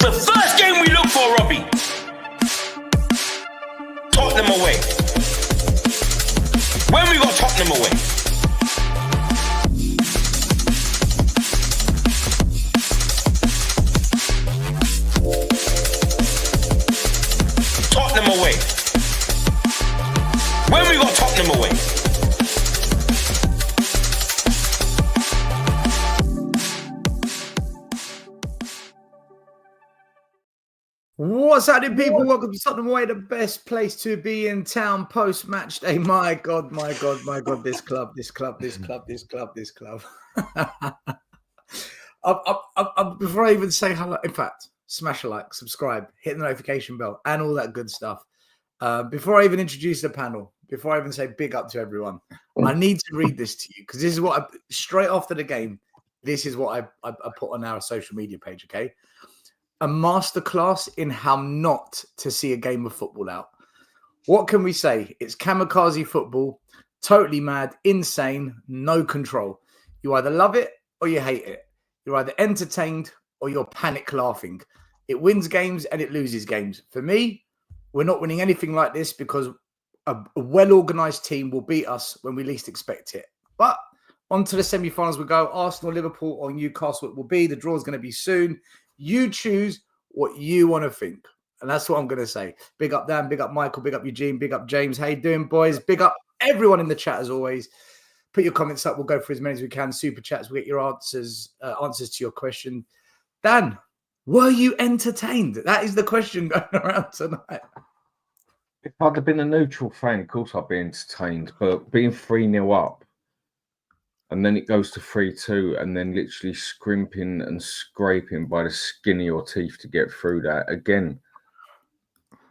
The first game we look for, Robbie. Tottenham away. When we got Tottenham away. Tottenham away. When we got Tottenham away. What's happening, people? Welcome to Tottenham Away, the best place to be in town post match day. My God, this club. Before I even say hello, in fact, smash a like, subscribe, hit the notification bell, and all that good stuff. Before I even introduce the panel, before I even say big up to everyone, I need to read this to you because this is what straight after the game, this is what I put on our social media page, okay? A masterclass in how not to see a game of football out. What can we say? It's kamikaze football, totally mad, insane, no control. You either love it or you hate it. You're either entertained or you're panic laughing. It wins games and it loses games. For me, we're not winning anything like this because a well-organised team will beat us when we least expect it. But on to the semi-finals we go. Arsenal, Liverpool or Newcastle it will be. The draw is going to be soon. You choose what you want to think. And that's what I'm going to say. Big up Dan, big up Michael, big up Eugene, big up James. How you doing, boys? Big up everyone in the chat as always. Put your comments up. We'll go for as many as we can. Super chats. We'll get your answers to your question. Dan, were you entertained? That is the question going around tonight. If I'd have been a neutral fan, of course I'd be entertained. But being 3-0 up, and then it goes to 3-2, and then literally scrimping and scraping by the skin of your teeth to get through that. Again,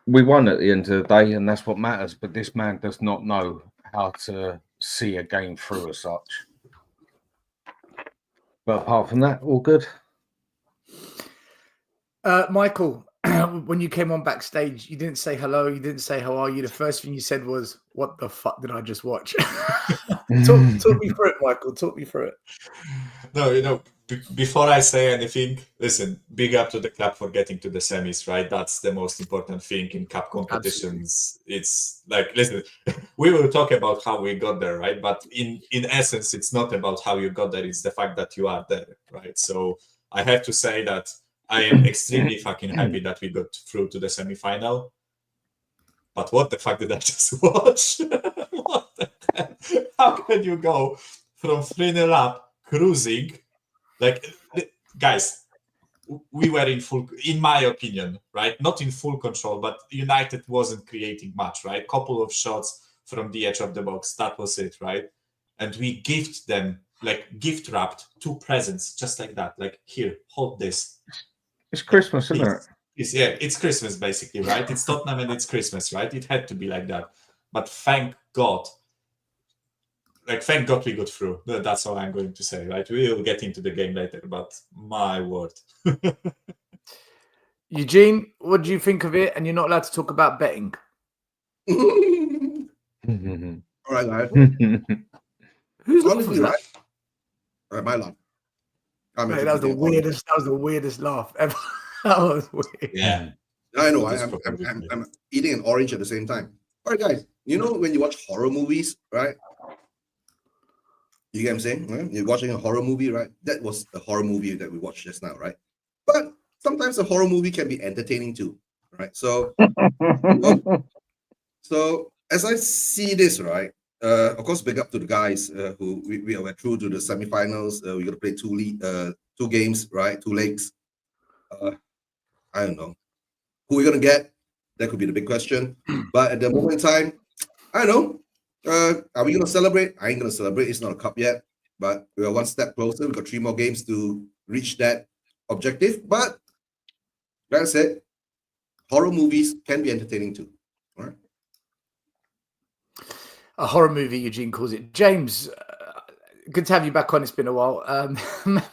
we won at the end of the day, and that's what matters. But this man does not know how to see a game through as such. But apart from that, all good. Michael, when you came on backstage, you didn't say hello. You didn't say how are you. The first thing you said was, "What the fuck did I just watch?" Talk me through it, Michael. Talk me through it. No, before I say anything, listen, big up to the club for getting to the semis, right? That's the most important thing in cup competitions. Absolutely. It's like, listen, we will talk about how we got there, right? But in essence, it's not about how you got there. It's the fact that you are there, right? So I have to say that I am extremely fucking happy that we got through to the semi-final. But what the fuck did I just watch? What the hell? How can you go from 3-0 up, cruising? Like, guys, we were in my opinion, right? Not in full control, but United wasn't creating much, right? Couple of shots from the edge of the box. That was it, right? And we gift them, like gift wrapped 2 presents just like that. Like, here, hold this. It's Christmas, isn't it? It's Christmas, basically, right? It's Tottenham and it's Christmas, right? It had to be like that. But thank God we got through. That's all I'm going to say, right? We will get into the game later, but my word. Eugene, what do you think of it? And you're not allowed to talk about betting. All right, guys. Who's honestly right? All right, my laugh. Mate, that was the weirdest laugh ever. That was weird. Yeah. I know. I'm eating an orange at the same time. All right, guys. You know when you watch horror movies, right? You get what I'm saying? Right? You're watching a horror movie, right? That was the horror movie that we watched just now, right? But sometimes a horror movie can be entertaining too, right? So, so as I see this, right? Of course, big up to the guys who we went through to the semifinals. We got to play 2 games, right? 2 legs. I don't know who we're gonna get. That could be the big question. But at the moment in time, I don't know. Are we gonna celebrate? I ain't gonna celebrate. It's not a cup yet, but we are 1 step closer. We got 3 more games to reach that objective. But that's it. Horror movies can be entertaining too. All right. A horror movie, Eugene calls it. James, good to have you back on. It's been a while,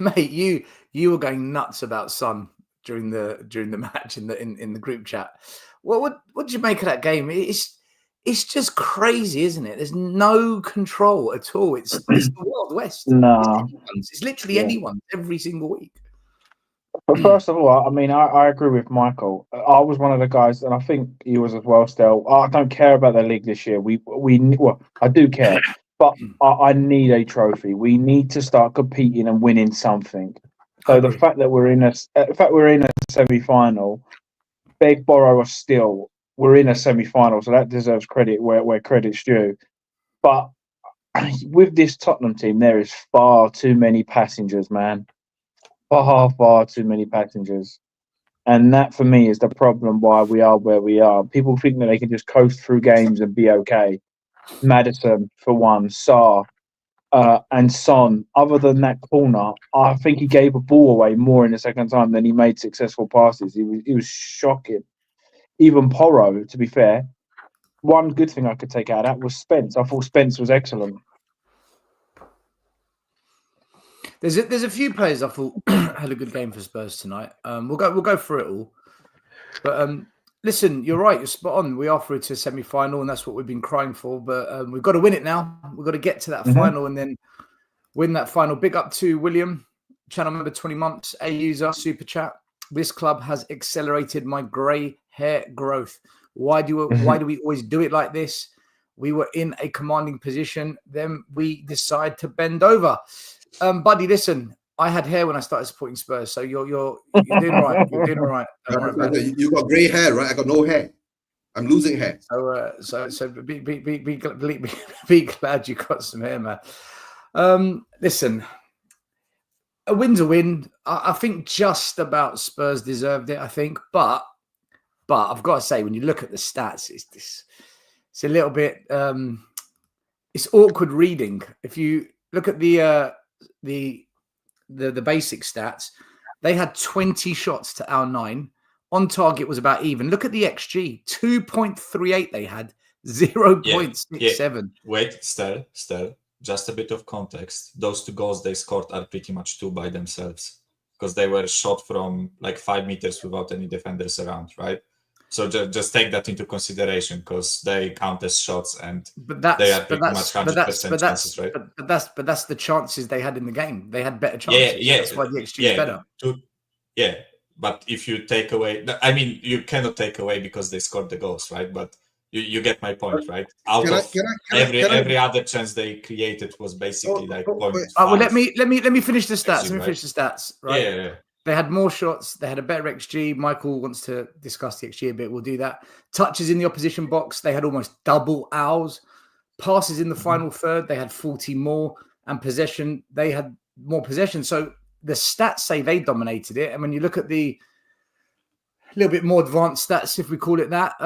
mate. You were going nuts about Son during the match in the group chat. What did you make of that game? It's just crazy, isn't it? There's no control at all. It's the Wild West. No, It's literally anyone every single week. But first of all, I mean, I agree with Michael. I was one of the guys, and I think he was as well. Still, I don't care about the league this year. Well, I do care, but I need a trophy. We need to start competing and winning something. So the fact that we're in a semi-final, beg, borrow, or steal, we're in a semi-final, so that deserves credit where credit's due. But with this Tottenham team, there is far too many passengers, man. Far too many passengers. And that, for me, is the problem why we are where we are. People think that they can just coast through games and be okay. Maddison, for one, Sarr, and Son. Other than that corner, I think he gave a ball away more in the second time than he made successful passes. He was shocking. Even Porro, to be fair, one good thing I could take out of that was Spence. I thought Spence was excellent. There's a few players I thought had a good game for Spurs tonight. We'll go through it all. But listen, you're right. You're spot on. We are through to a semi-final, and that's what we've been crying for. But we've got to win it now. We've got to get to that final and then win that final. Big up to William, channel member 20 months, a user, super chat. This club has accelerated my grey hair growth. Why do we always do it like this? We were in a commanding position. Then we decide to bend over. Buddy, listen, I had hair when I started supporting Spurs, so you're doing right. You're doing all right. Don't worry about it. You got grey hair, right? I got no hair. I'm losing hair. So be glad you got some hair, man. Listen, a win's a win. I think just about Spurs deserved it. I think, but I've got to say, when you look at the stats, it's a little bit it's awkward reading. If you look at the basic stats, they had 20 shots to our 9. On target was about even. Look at the XG, 2.38 they had, 0.67. Wait, still, just a bit of context. Those 2 goals they scored are pretty much 2 by themselves because they were shot from like 5 meters without any defenders around, right? So just take that into consideration because they count as shots and they had pretty much 100% chances, right? But that's the chances they had in the game. They had better chances. Yeah. That's why the XG is better. But if you take away, I mean, you cannot take away because they scored the goals, right? But you get my point, right? Every other chance they created was basically like 0.5. Well, let me finish the stats. XG, let me finish the stats. Right? Yeah. They had more shots. They had a better XG. Michael wants to discuss the XG a bit. We'll do that. Touches in the opposition box. They had almost double ours. Passes in the final third. They had 40 more. And possession, they had more possession. So the stats say they dominated it. And when you look at the little bit more advanced stats, if we call it that,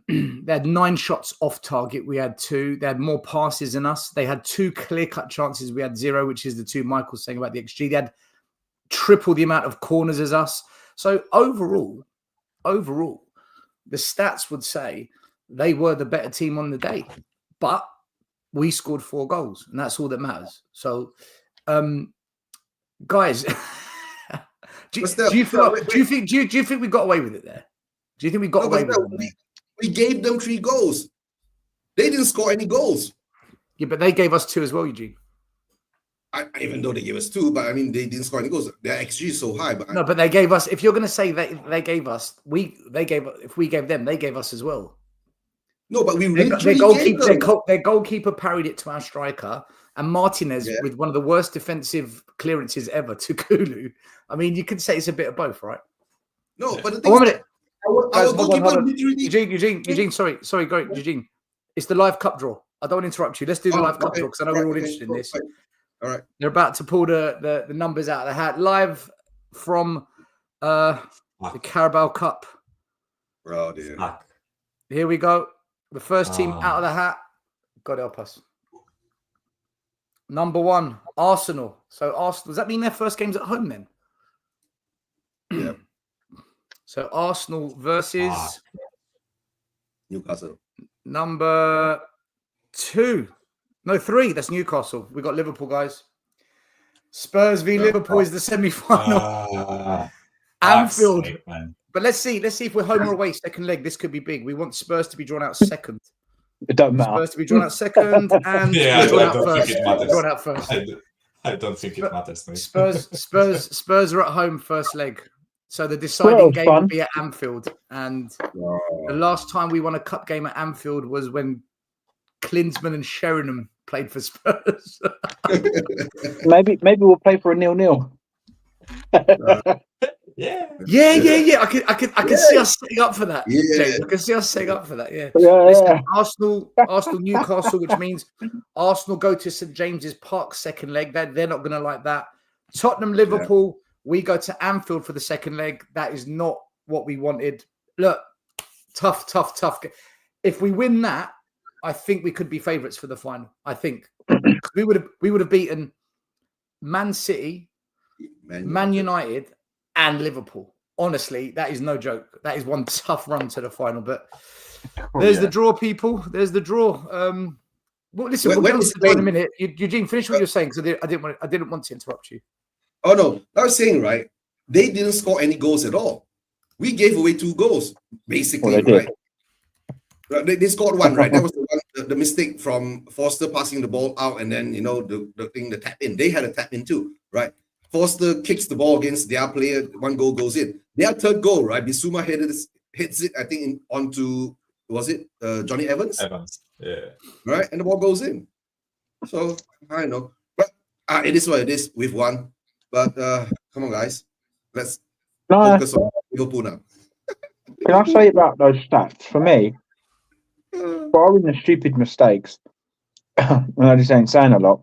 they had 9 shots off target. We had 2. They had more passes than us. They had 2 clear-cut chances. We had 0, which is the 2 Michael's saying about the XG. They had triple the amount of corners as us. So overall, the stats would say they were the better team on the day. But we scored 4 goals, and that's all that matters. So, guys, do you think we got away with it there? Do you think we got away with it? We gave them 3 goals. They didn't score any goals. Yeah, but they gave us 2 as well, Eugene. Even though they gave us 2, but I mean they didn't score any goals. Their XG is so high. But but they gave us. If you're going to say they gave us, if we gave them, they gave us as well. No, but we their goalkeeper parried it to our striker, and Martinez with one of the worst defensive clearances ever to Kulu. I mean, you could say it's a bit of both, right? No, but the thing is, our goalkeeper literally... Eugene, sorry, go Eugene. It's the live cup draw. I don't want to interrupt you. Let's do the live cup draw because I know we're all interested in this. All right. They're about to pull the numbers out of the hat live from the Carabao Cup. Oh, dear. Here we go. The first team out of the hat. God help us. Number 1, Arsenal. So Arsenal, does that mean their first game's at home then? Yeah. So Arsenal versus Newcastle. Number 2. No, 3. That's Newcastle. We got Liverpool, guys. Spurs v Liverpool is the semi-final. Anfield. But let's see if we're home or away. Second leg. This could be big. We want Spurs to be drawn out second. It don't matter. Spurs to be drawn out second and drawn out first. I don't think it matters. Spurs are at home first leg. So the deciding game fun. will be at Anfield. And the last time we won a cup game at Anfield was when Klinsmann and Sheringham played for Spurs. Maybe we'll play for a 0-0. Yeah. Yeah. I can see us setting up for that. Yeah. James. I can see us setting up for that. Yeah. Yeah. Listen, Arsenal, Newcastle, which means Arsenal go to St James's Park second leg. They're not going to like that. Tottenham, Liverpool. We go to Anfield for the second leg. That is not what we wanted. Look, tough. If we win that, I think we could be favourites for the final. I think we would have beaten Man City, Man United, and Liverpool. Honestly, that is no joke. That is one tough run to the final. But there's the draw, people. There's the draw. Well, listen, we'll get on to the draw in a minute. Eugene, finish what you're saying, because I didn't want to interrupt you. Oh no, I was saying, right? They didn't score any goals at all. We gave away 2 goals, basically, right? They scored 1, right? That was the mistake from Foster passing the ball out, and then the tap in. They had a tap in too, right? Foster kicks the ball against their player, 1 goal goes in. Their third goal, right? Bissouma hits it, I think, onto Johnny Evans? Evans, yeah. Right, and the ball goes in. So I know, but it is what it is. We've won. But come on, guys, let's focus on Liverpool now. Can I say about those stats? For me, barring the stupid mistakes, I just ain't saying a lot,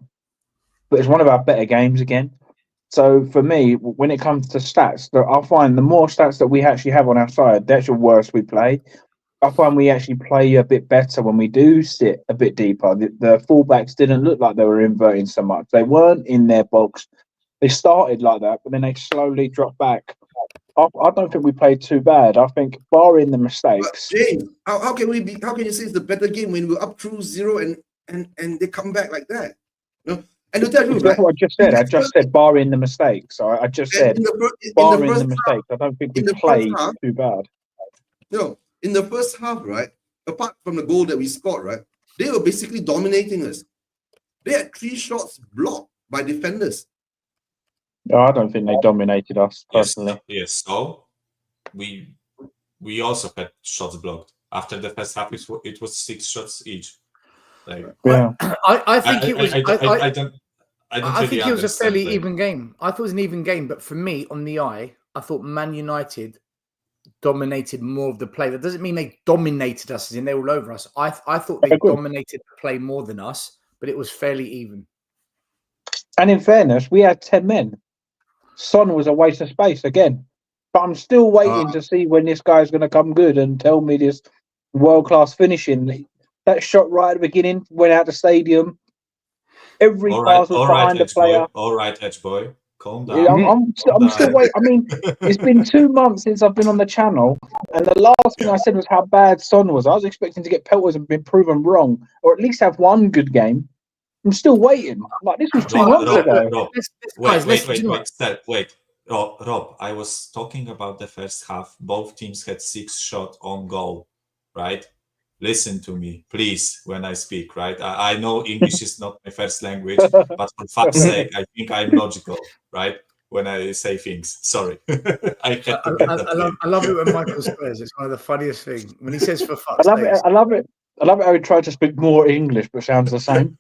but it's one of our better games again. So for me, when it comes to stats, I find the more stats that we actually have on our side, the actual worse we play. I find we actually play a bit better when we do sit a bit deeper. The fullbacks didn't look like they were inverting so much. They weren't in their box. They started like that, but then they slowly dropped back. I don't think we played too bad. I think, barring the mistakes. But James, how can you say it's the better game when we're up 2-0 and they come back like that? No, and to tell you, That's what I just said. I just said barring the mistakes. I just said barring the mistakes. I don't think we played too bad. No, in the first half, right? Apart from the goal that we scored, right? They were basically dominating us. They had 3 shots blocked by defenders. No, I don't think they dominated us personally. Yes. So we also had shots blocked. After the first half, it was 6 shots each. I think it was. I think it was a fairly even game. I thought it was an even game, but for me, on the eye, I thought Man United dominated more of the play. That doesn't mean they dominated us, as in they were all over us. I thought they dominated the play more than us, but it was fairly even. And in fairness, we had 10 men. Son was a waste of space again. But I'm still waiting to see when this guy's going to come good and tell me this world-class finishing. That shot right at the beginning, went out the stadium. Every pass was behind the player. All right, Edge boy. Calm down. Yeah, I'm still waiting. I mean, it's been 2 months since I've been on the channel, and the last thing I said was how bad Son was. I was expecting to get pelters and been proven wrong, or at least have 1 good game. I'm still waiting. Like, this was 2 months ago. Wait. Rob, I was talking about the first half. Both teams had 6 shots on goal, right? Listen to me, please, when I speak, right? I know English is not my first language, but for fuck's sake, I think I'm logical, right? When I say things. Sorry. I love it when Michael swears. It's one of the funniest things. When he says for fuck's sake. I love it how he tried to speak more English, but sounds the same.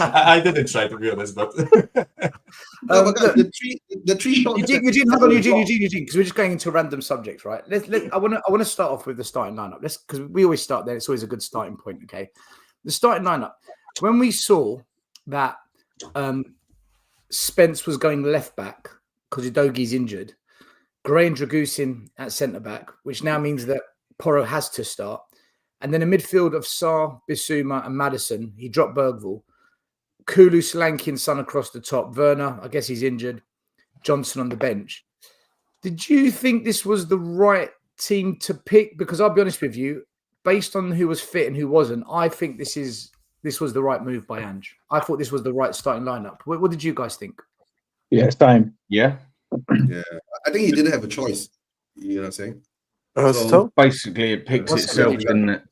I didn't try, to be honest, but the three shots. Eugene, hold on, Eugene, because we're just going into a random subject, right? I want to start off with the starting lineup. Because we always start there. It's always a good starting point. Okay, the starting lineup. When we saw that Spence was going left back because Udogi's injured, Gray and Dragusin at centre back, which now means that Porro has to start, and then a midfield of Sarr, Bissouma, and Maddison. He dropped Bergvall. Kulu, Solanke and Son across the top. Werner, I guess he's injured. Johnson on the bench. Did you think this was the right team to pick? Because I'll be honest with you, based on who was fit and who wasn't, I think this was the right move by Ange. I thought this was the right starting lineup. What did you guys think? Yeah, same. Yeah. Yeah, I think he didn't have a choice. You know what I'm saying? So basically, it picks itself, didn't it?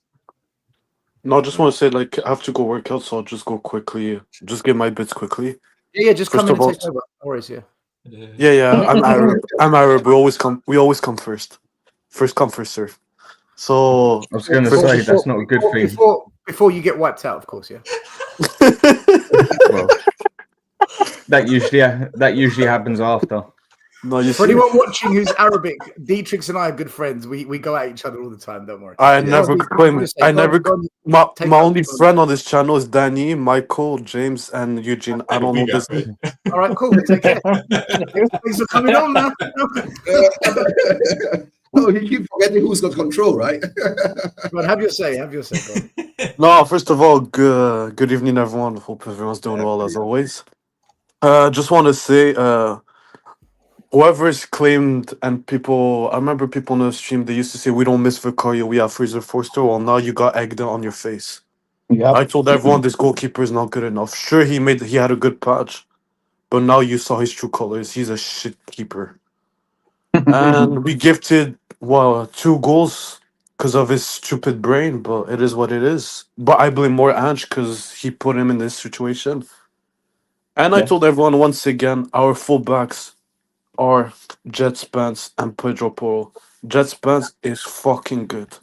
No, I just want to say, like, I have to go work out, so I'll just go quickly. Just get my bits quickly. Yeah, just First come in of and take over. No worries, yeah. Yeah. I'm Arab. I'm Arab. We always come. We always come first. First come, first serve. So I was going to Before- say that's not a good thing. Before you get wiped out, of course, yeah. Well, that usually happens after. no, you For see, anyone watching who's Arabic, Dietrich and I are good friends. We go at each other all the time. Don't worry. I Yeah. never Go on, claim Dietrich, it. what do you say? I Go on, never. go on. My Take only over. friend on this channel is Danny, Michael, James, and Eugene. I don't know Big this. up, mate. All right, cool. Take care. Thanks for coming on, man. Oh, you keep forgetting who's got control, right? Go on, have your say. Have your say. Go on. No, first of all, good evening, everyone. Hope everyone's doing well as always. Just want to say, whoever's claimed and people, I remember people on the stream, they used to say we don't miss Vicario, we have Fraser Forster. Well, now you got egged on your face. Yep. I told everyone this goalkeeper is not good enough. Sure, he had a good patch, but now you saw his true colors. He's a shit keeper. And we gifted 2 goals because of his stupid brain, but it is what it is. But I blame more Ange because he put him in this situation. And I Yeah. told everyone once again, our fullbacks are Jet Spence and Pedro Porro. Jet Spence is fucking good.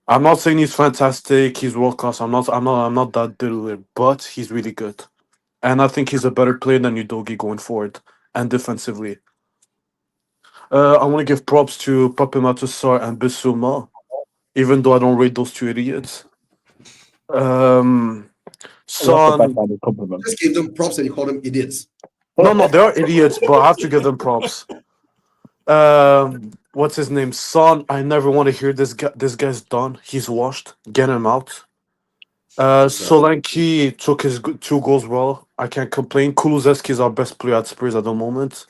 I'm not saying he's fantastic, he's world class. I'm not that deluded, but he's really good. And I think he's a better player than Udogi going forward and defensively. I want to give props to Papemato Sarr and Bissouma, even though I don't rate those 2 idiots. That's a Son, backhanded compliment. Just give them props and you call them idiots. no, they are idiots, but I have to give them props. What's his name? Son. I never want to hear this guy. This guy's done. He's washed. Get him out. Solanke took his 2 goals well. I can't complain. Kulusevski is our best player at Spurs at the moment,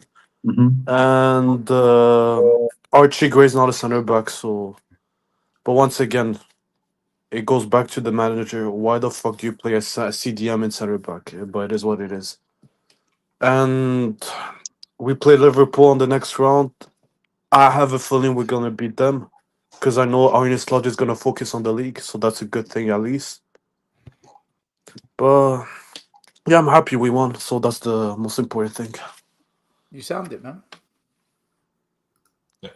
Mhm. and Archie Gray's not a center back. So, but once again, it goes back to the manager. Why the fuck do you play a CDM in center back? But it is what it is. And we play Liverpool on the next round. I have a feeling we're gonna beat them because I know Arne Slot is gonna focus on the league, so that's a good thing at least. But yeah, I'm happy we won, so that's the most important thing. You sound it, man. Yeah.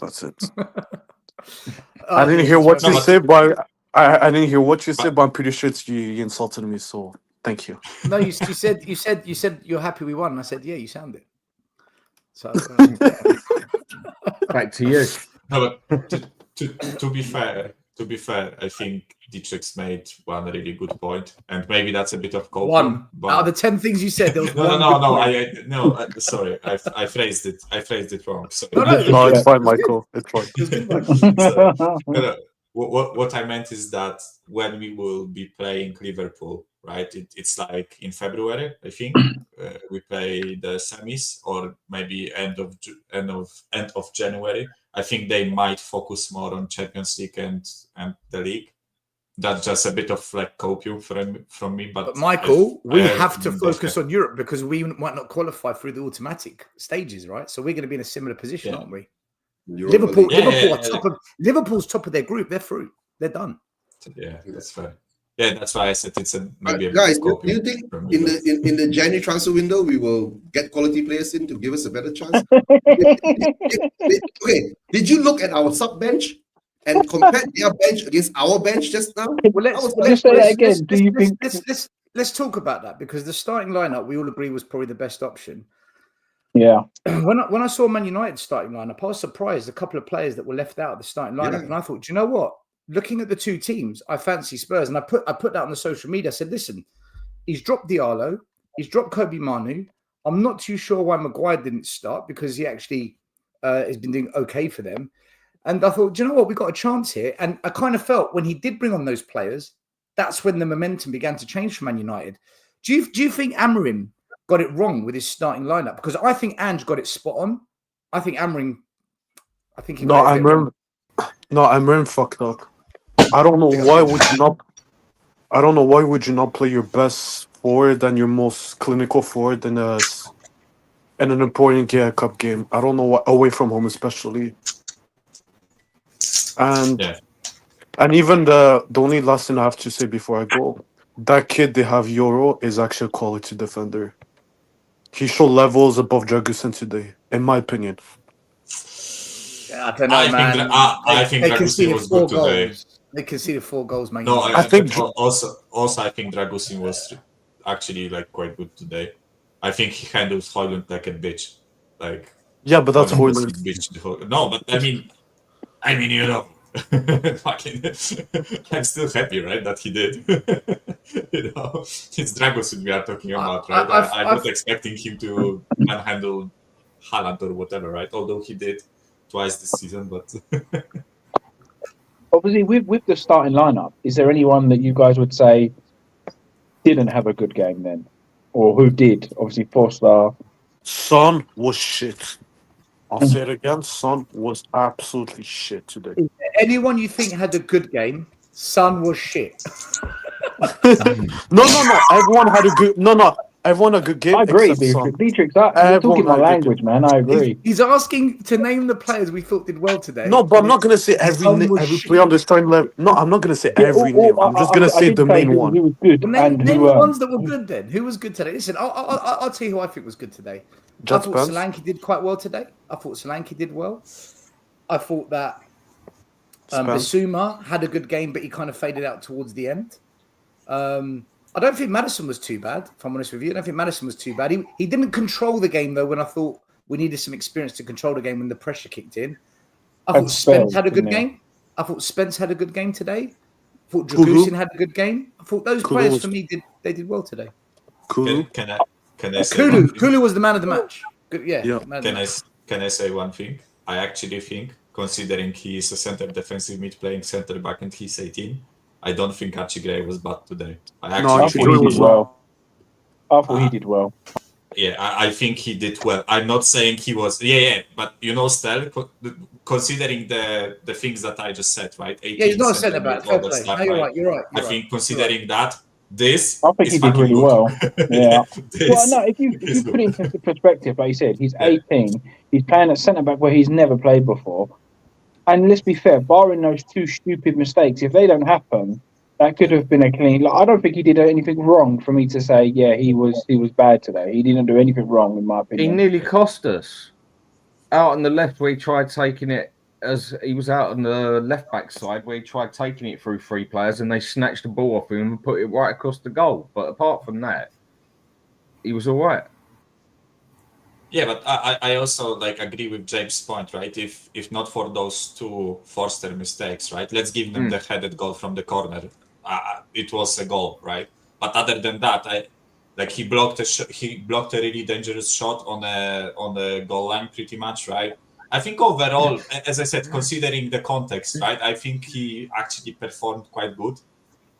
That's it. Oh, I didn't hear Dietrich, what man. you said, but I didn't hear what you said, but I'm pretty sure it's you insulted me. So thank you. No, you said you're happy we won. And I said, yeah, you sound it. So Back to you. No, but to be fair, I think Dietrich's made one really good point, and maybe that's a bit of coping. one But out of the 10 things you said, there was no, one. no, good no, point. sorry, I phrased it wrong. Sorry. No, no, No, it's good. fine, It was good. Michael. It's fine. It was good, man. So, no, what I meant is that when we will be playing Liverpool, right? It's like in February, I think. We play the semis, or maybe end of January. I think they might focus more on Champions League and the league. That's just a bit of like copium from me. But Michael, we I have to they focus have- on Europe because we might not qualify through the automatic stages, right? So we're going to be in a similar position, Yeah. aren't we? Europa Liverpool, League. Yeah, Liverpool are yeah. top of Liverpool's top of their group. They're through. They're done. Yeah, that's fair. Yeah, that's why I said it's maybe a bit Guys, of do copium you think from me, in but- the January transfer window we will get quality players in to give us a better chance? Okay, did you look at our sub bench and compare their bench against our bench just now? Well, I was Just say that again. Do you think? Let's talk about that because the starting lineup we all agree was probably the best option. Yeah. When I saw Man United starting lineup, I was surprised a couple of players that were left out of the starting lineup, Yeah. and I thought, do you know what? Looking at the 2 teams, I fancy Spurs, and I put that on the social media. I said, listen, he's dropped Diallo, he's dropped Kobe Manu. I'm not too sure why Maguire didn't start because he actually has been doing okay for them. And I thought, do you know what? We got a chance here. And I kind of felt when he did bring on those players, that's when the momentum began to change for Man United. Do you think Amorim got it wrong with his starting lineup? Because I think Ange got it spot on. I think Amorim. He No, got it a bit wrong. Amorim fucked up. I don't know why would you not. I don't know why would you not play your best forward and your most clinical forward in an important Cup game. I don't know why, away from home especially. And Yeah. and even the only last thing I have to say before I go, that kid they have Euro is actually a quality defender. he showed levels above Dragusin today, in my opinion. I don't know, I man. think I think They Dragusin conceded was 4 good today. goals. They conceded 4 goals, man. No, I think also I think Dragusin was actually like quite good today. I think he handles Højlund like a bitch. Like yeah, but that's Højlund was Højlund. a bitch the whole- No, but I mean, you know, fucking, I'm still happy, right, that he did. You know, it's Dragusin we are talking about, right? I'm not expecting him to manhandle Haaland or whatever, right? Although he did twice this season, but Obviously, with the starting lineup, is there anyone that you guys would say didn't have a good game then, or who did? Obviously, 4-star. Son was shit. I'll say it again. Son was absolutely shit today. Anyone you think had a good game, Son was shit. No. Everyone had a good. No. Everyone had a good game. I agree, except Son. Dietrich. You're talking my language, man. I agree. He's asking to name the players we thought did well today. No, but I'm not gonna say every Son was every shit. player on the starting level. No, I'm not gonna say every name. I'm just gonna say the main one. Who was good Name and the who ones that were good then. Who was good today? Listen, I'll tell you who I think was good today. I Jets thought Spurs. Solanke did quite well today. I thought Solanke did well. I thought that Spurs. Bissouma had a good game, but he kind of faded out towards the end. I don't think Maddison was too bad, if I'm honest with you. I don't think Maddison was too bad. He didn't control the game, though, when I thought we needed some experience to control the game when the pressure kicked in. I thought Spence had a good game. I thought Spence had a good game today. I thought Dragusin had a good game. I thought those players, for me, did well today. Kulu. can I say one thing? Kulu was the man of the match. Good, yeah. Can I say one thing? I actually think, considering he is a center defensive mid playing center back and he's 18, I don't think Archie Gray was bad today. I thought he did well. I thought he did well. Yeah, I think he did well. I'm not saying he was. Yeah, but still, considering the things that I just said, right? Yeah, he's not a centre back. Fair play. No, you're right. You're right. I think considering that, this I think he did really well. Yeah. Well, no, if you put it into perspective, like you said, he's 18. He's playing at centre back where he's never played before. And let's be fair, barring those 2 stupid mistakes, if they don't happen, that could have been a clean. I don't think he did anything wrong for me to say, yeah, he was bad today. He didn't do anything wrong, in my He opinion. nearly cost us. Out on the left, where he tried taking it as he was out on the left back side, where he tried taking it through 3 players, and they snatched the ball off him and put it right across the goal. But apart from that, he was all right. Yeah, but I also agree with James' point, right? If not for those 2 Forster mistakes, right? Let's give them the headed goal from the corner. It was a goal, right? But other than that, he blocked a really dangerous shot on the goal line, pretty much, right? I think overall, as I said, considering the context, right? I think he actually performed quite good.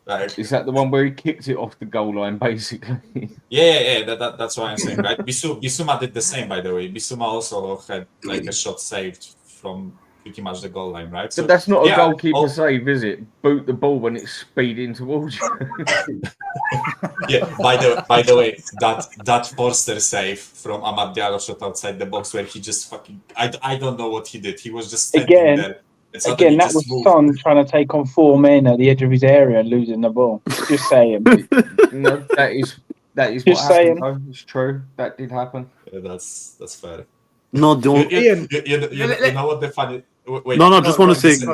Right. Is that the one where he kicked it off the goal line, basically? Yeah. That's what I'm saying, right? Bissouma did the same, by the way. Bissouma also had a shot saved from pretty much the goal line, right? So that's not a goalkeeper save, is it? Boot the ball when it's speeding towards you. Yeah. By the way, that Forster save from Amad Diallo shot outside the box where he just fucking I don't know what he did. He was just standing there. Again, that was Son trying to take on 4 men at the edge of his area and losing the ball. Just saying. No, that is Just what saying. happened. Though. It's true. That did happen. Yeah, that's fair. No, don't. You know what the funny? Wait, No, just want to say.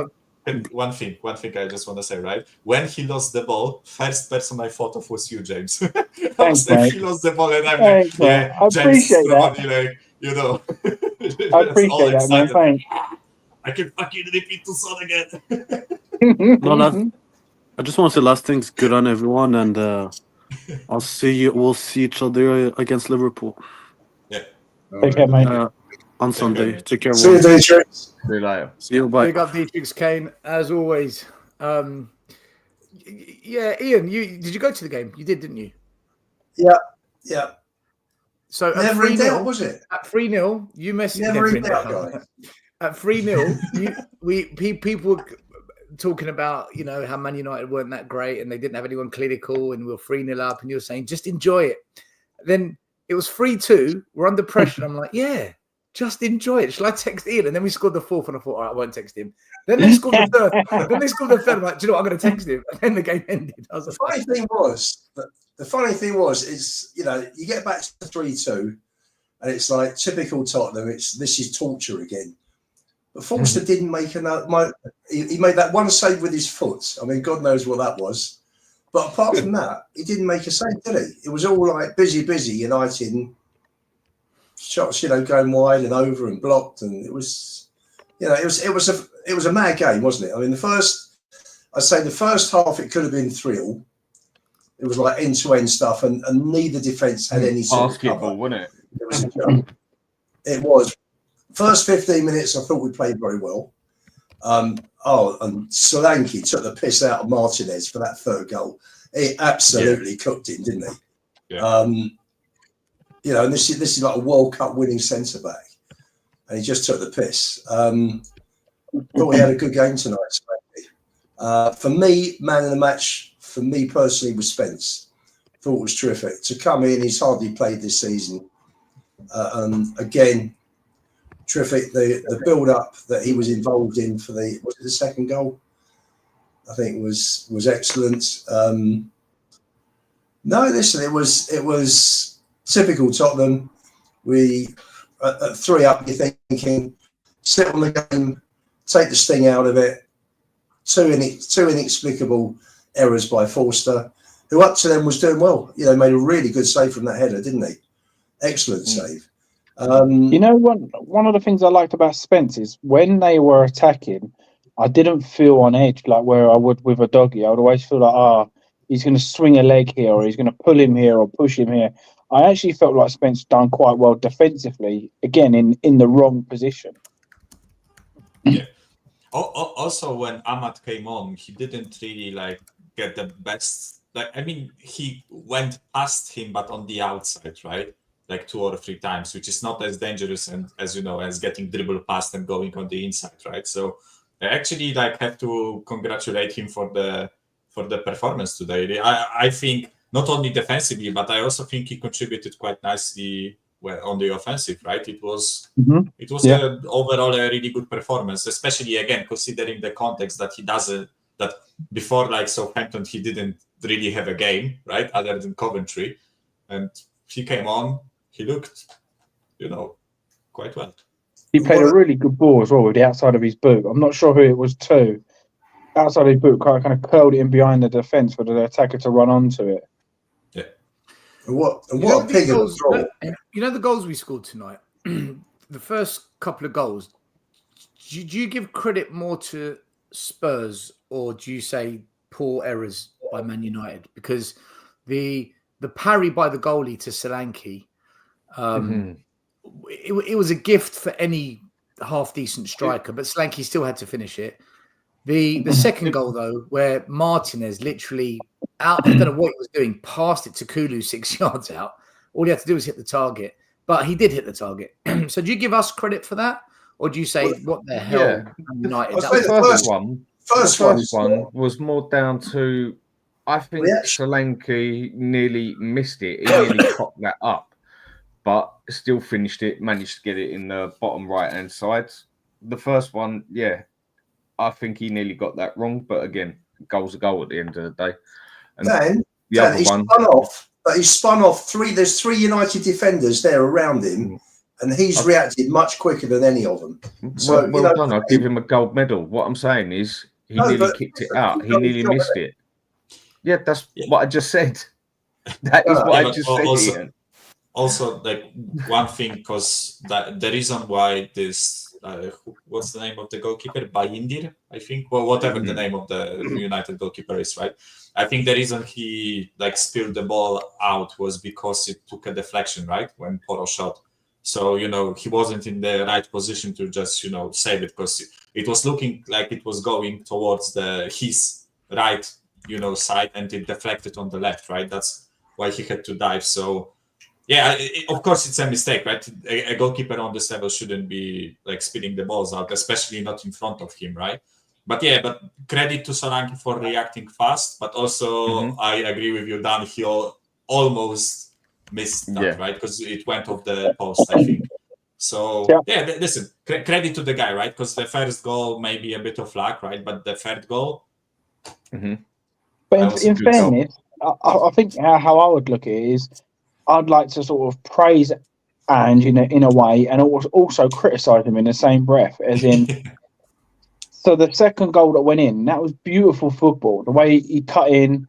One thing I just want to say, right? When he lost the ball, first person I thought of was you, James. Thanks, mate. He lost the ball, and I'm Thanks, yeah, I James, appreciate that. I appreciate that, man. Thanks. I can fucking repeat to Son again. No, I just want to say last things. Good on everyone, and I'll see you. We'll see each other against Liverpool. Yeah. Take care, mate. On Sunday. Take care. See you, Dietrich. See you later. See you. Bye. Big up Dietrich Kane, as always. Yeah, Ian, did you go to the game? You did, didn't you? Yeah. So Never in doubt, was it? At 3-0, you messaged Never in doubt, guys. At 3-0, people were talking about, how Man United weren't that great and they didn't have anyone clinical and we were 3-0 up and you were saying, just enjoy it. Then it was 3-2. We're under pressure. And I'm like, yeah, just enjoy it. Shall I text Ian? And then we scored the 4th and I thought, all right, I won't text him. Then they scored the 3rd. I'm like, do you know what? I'm going to text him. And then the game ended. The funny thing was, you get back to 3-2 and it's like typical Tottenham. This is torture again. But Forster didn't make another. He made that one save with his foot. I mean, God knows what that was. But apart from that, he didn't make a save, did he? It was all like busy, United, and shots, going wide and over and blocked, and it was, it was a mad game, wasn't it? I mean, I'd say the first half it could have been 3-3. It was like end-to-end stuff, and neither defence had any sort of cover. Wasn't it? It was a joke. It was. First 15 minutes, I thought we played very well. And Solanke took the piss out of Martinez for that third goal. He absolutely cooked him, didn't he? Yeah. And this is like a World Cup winning centre back, and he just took the piss. Thought he had a good game tonight. For me, man of the match, for me personally, was Spence. Thought it was terrific to come in. He's hardly played this season, and again, terrific. The build up that he was involved in for the second goal, I think was excellent. No, listen, it was typical Tottenham. We at 3-up, you're thinking, sit on the game, take the sting out of it. Two inexplicable errors by Forster, who up to then was doing well. Made a really good save from that header, didn't he? Excellent save. One of the things I liked about Spence is when they were attacking, I didn't feel on edge like where I would with a doggy. I would always feel like, he's going to swing a leg here, or he's going to pull him here, or push him here. I actually felt like Spence done quite well defensively, again in the wrong position. Yeah. Also, when Ahmad came on, he didn't really get the best. He went past him, but on the outside, right? 2 or 3 times, which is not as dangerous and as getting dribble past and going on the inside, right? So I actually have to congratulate him for the performance today. I think not only defensively, but I also think he contributed quite nicely on the offensive, right? It was overall a really good performance, especially again considering the context that he doesn't. That before Southampton, he didn't really have a game, right? Other than Coventry, and he came on. He looked, quite well. He played a really good ball as well with the outside of his boot. I'm not sure who it was to. Outside of his boot, kind of curled it in behind the defence for the attacker to run onto it. Yeah. What a pig of a throw. The goals we scored tonight, the first couple of goals, do you give credit more to Spurs, or do you say poor errors by Man United? Because the parry by the goalie to Solanke, it was a gift for any half-decent striker, but Solanke still had to finish it. The second goal, though, where Martinez literally, I don't know what he was doing, passed it to Kulu 6 yards out. All he had to do was hit the target, but he did hit the target. So do you give us credit for that? Or do you say, what the hell? United? The first one was more down to, I think Solanke nearly missed it. He nearly cocked that up, but still finished it, managed to get it in the bottom right-hand side. The first one, I think he nearly got that wrong, but again, goal's a goal at the end of the day. And the other one, he spun off three. There's 3 United defenders there around him, and he's reacted much quicker than any of them. So, well done. I'll give him a gold medal. What I'm saying is, he nearly kicked it out. He nearly missed it. Yeah, that's what I just said. That is what I just said, Ian. Also, one thing, because the reason why this, what's the name of the goalkeeper? Bayindir, I think. Well, whatever the name of the United goalkeeper is, right? I think the reason he spilled the ball out was because it took a deflection, right? When Poro shot. So, he wasn't in the right position to just, save it, because it was looking like it was going towards his right, side, and it deflected on the left, right? That's why he had to dive. So, yeah, of course, it's a mistake, right? A goalkeeper on this level shouldn't be spilling the balls out, especially not in front of him, right? But credit to Solanke for reacting fast. But also, I agree with you, Dan. He almost missed that, right? Because it went off the post, I think. So, listen, credit to the guy, right? Because the first goal may be a bit of luck, right? But the third goal... But in fairness, I think how I would look at it is, I'd like to sort of praise Ange in a way, and also criticise him in the same breath, as in. So the second goal that went in, that was beautiful football. The way he cut in,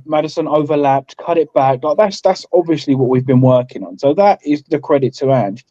Maddison overlapped, cut it back. Like that's obviously what we've been working on. So that is the credit to Ange.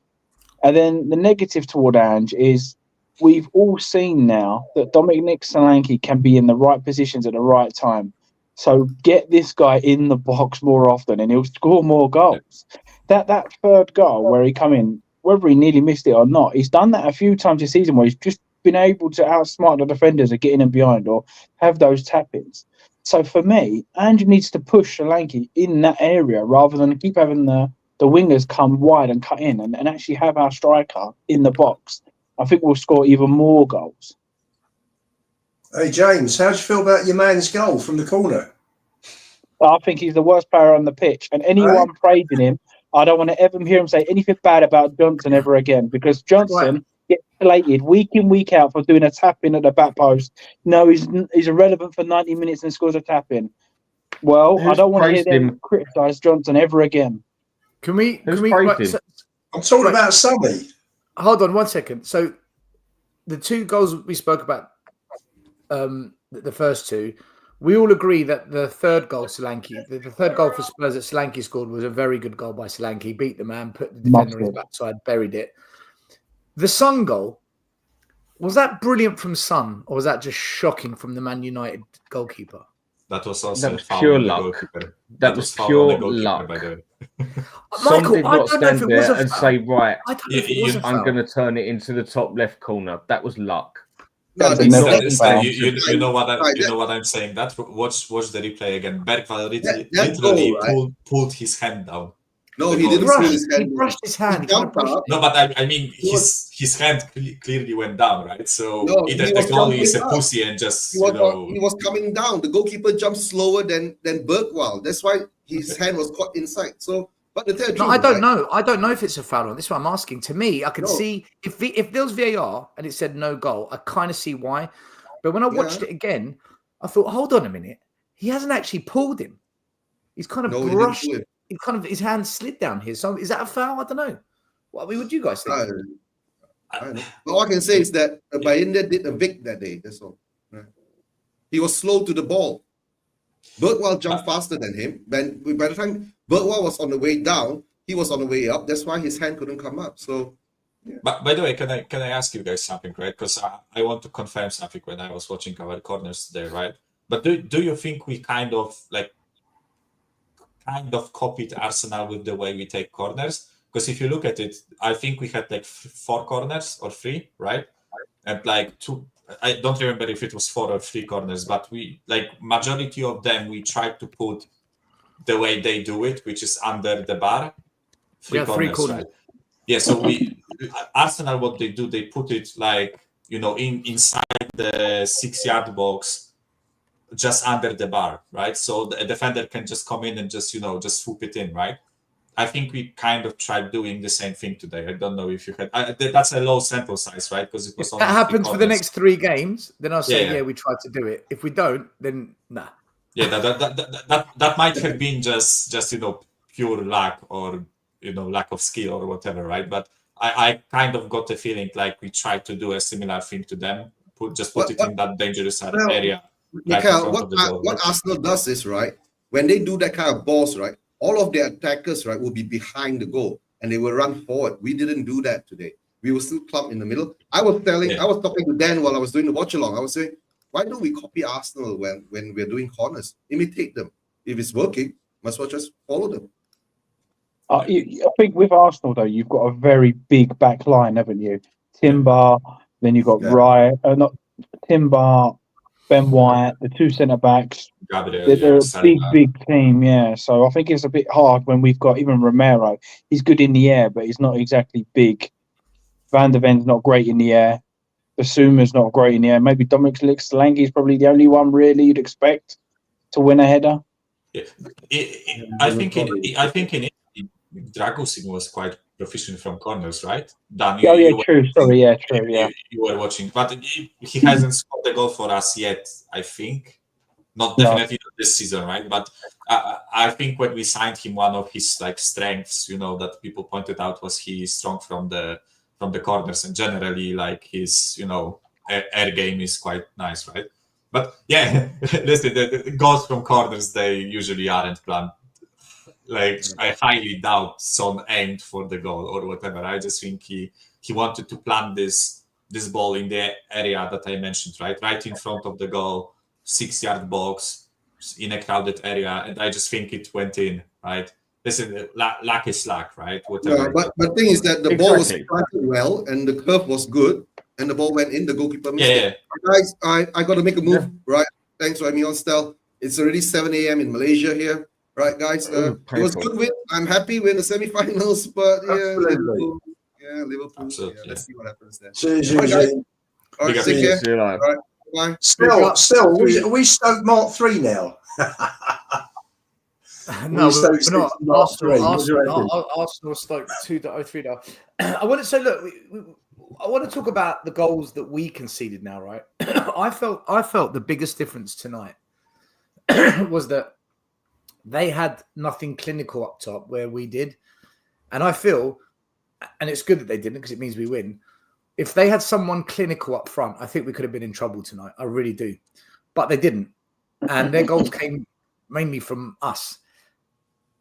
And then the negative toward Ange is we've all seen now that Dominic Solanke can be in the right positions at the right time. So get this guy in the box more often and he'll score more goals. That third goal where he come in, whether he nearly missed it or not, he's done that a few times this season where he's just been able to outsmart the defenders of getting in behind or have those tap-ins. So for me, Ange needs to push Solanke in that area rather than keep having the wingers come wide and cut in and actually have our striker in the box. I think we'll score even more goals. Hey, James, how do you feel about your man's goal from the corner? I think he's the worst player on the pitch. And anyone praising him, I don't want to ever hear him say anything bad about Johnson ever again, because Johnson gets slated week in, week out for doing a tap-in at the back post. No, he's irrelevant for 90 minutes and scores a tap-in. Well, I don't want to hear them criticise Johnson ever again. Can we I'm talking about Sully. Hold on 1 second. So the two goals we spoke about, the first two, we all agree that the third goal, Solanke, the third goal for Spurs that Solanke scored was a very good goal by Solanke. Beat the man, put the defender on his backside, buried it. The Son goal, was that brilliant from Son, or was that just shocking from the Man United goalkeeper? That was also pure luck. That was pure luck. By the way. Son did not stand there and say, right, I'm going to to turn it into the top left corner. That was luck. No, you know what I'm saying. That watch the replay again. Bergvall literally pulled his hand down. No, he didn't pull his hand. He brushed his hand. No, but I mean, his hand clearly went down, right? So either the was goalie is a jumping pussy and just he was coming down. The goalkeeper jumped slower than Bergwall. That's why his hand was caught inside. So, but the third. No, I don't know. I don't know if it's a foul on. This is what I'm asking. To me, I can see if there was VAR and it said no goal, I kind of see why. But when I watched it again, I thought, hold on a minute, he hasn't actually pulled him. He's kind of brushed. His hand slid down here. So is that a foul? I don't know. What do you guys think? I don't know. All I can say is that Bayinda did a Vic that day. That's all. Right. He was slow to the ball. Bergwall jumped faster than him. By the time Bergwall was on the way down, he was on the way up. That's why his hand couldn't come up. So, yeah. But by the way, can I ask you guys something, right? Because I want to confirm something when I was watching our corners today, right? But do you think we kind of copied Arsenal with the way we take corners? Because if you look at it, I think we had like 4 corners or 3, right? And like 2. I don't remember if it was 4 or 3 corners, but we majority of them we tried to put the way they do it, which is under the bar. 3 corners, right? Yeah. So Arsenal, what they do, they put it inside the 6-yard box, just under the bar, right? So the defender can just come in and just swoop it in, right? I think we kind of tried doing the same thing today. I don't know if you had. That's a low sample size, right? Because it was. If that happens for the next 3 games, then I'll say, we tried to do it. If we don't, then nah. Yeah, that might have been just pure luck or lack of skill or whatever, right? But I kind of got the feeling like we tried to do a similar thing to them. Put it in that dangerous area. Mikhail, what Arsenal does is, right, when they do that kind of balls, right, all of their attackers, right, will be behind the goal and they will run forward. We didn't do that today. We were still clumped in the middle. I was talking to Dan while I was doing the watch along. I was saying, why don't we copy Arsenal when we're doing corners? Imitate them. If it's working, might as well just follow them. I think with Arsenal, though, you've got a very big back line, haven't you? Timber, then you've got not Timber, Ben White, the 2 centre-backs. They're a big team, yeah. So I think it's a bit hard when we've got even Romero. He's good in the air, but he's not exactly big. Van der Ven's not great in the air. Basuma's not great in the air. Maybe Dominic Solanke is probably the only one really you'd expect to win a header. Yeah. I think in Dragusin was quite proficient from corners, right? Dan, true. Sorry, true. You were watching, but he hasn't scored a goal for us yet. I think Not definitely not this season, right? But I think when we signed him, one of his like strengths, that people pointed out was he's strong from the corners, and generally like his air game is quite nice, right? But yeah, listen, the goals from corners, they usually aren't planned. Like I highly doubt Son aimed for the goal or whatever. I just think he wanted to plant this ball in the area that I mentioned, right in front of the goal, 6-yard box in a crowded area, and I just think it went in, right? Listen, luck is luck, right? Whatever. Yeah, but the thing is that the ball was planted well and the curve was good and the ball went in, the goalkeeper missed it. Guys, I got to make a move, right? Thanks for having me on, Stel. It's already 7 a.m. in Malaysia here. Right, guys. It was good win. I'm happy we're in the semi-finals, but Liverpool. Absolutely. Yeah, let's see what happens there. Cheers, All right, guys. Eugene. All right, take care. All right, bye. Still, we Stoke Mark 3 now. No, we're not. Arsenal Stoke 2-0, 3-0. I want to say, look, I want to talk about the goals that we conceded now, right? I felt the biggest difference tonight was that they had nothing clinical up top where we did. And I feel, and it's good that they didn't because it means we win. If they had someone clinical up front, I think we could have been in trouble tonight. I really do. But they didn't. And their goals came mainly from us.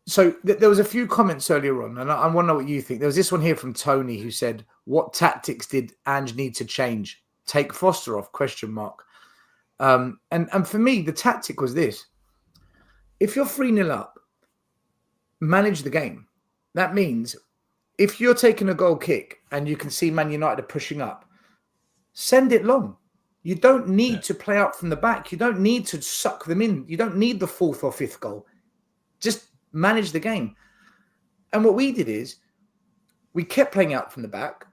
So there was a few comments earlier on, and I want to know what you think. There was this one here from Tony who said, what tactics did Ange need to change? Take Foster off, ? And for me, the tactic was this. If you're 3-0 up, manage the game. That means if you're taking a goal kick and you can see Man United are pushing up, send it long. You don't need to play out from the back. You don't need to suck them in. You don't need the 4th or 5th goal. Just manage the game. And what we did is we kept playing out from the back.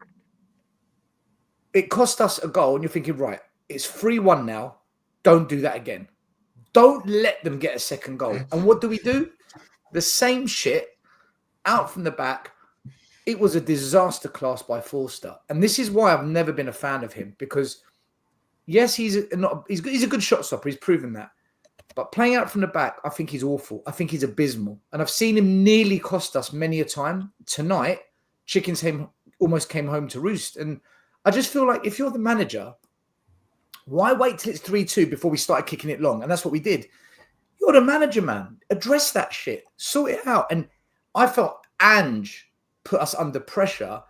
It cost us a goal, and you're thinking, right, it's 3-1 now. Don't do that again. Don't let them get a second goal. And what do? The same shit out from the back. It was a disaster class by Forster. And this is why I've never been a fan of him, because yes, he's a good shot stopper. He's proven that. But playing out from the back, I think he's awful. I think he's abysmal. And I've seen him nearly cost us many a time. Tonight, chickens almost came home to roost. And I just feel like if you're the manager, why wait till it's 3-2 before we started kicking it long? And that's what we did. You're the manager, man. Address that shit. Sort it out. And I felt Ange put us under pressure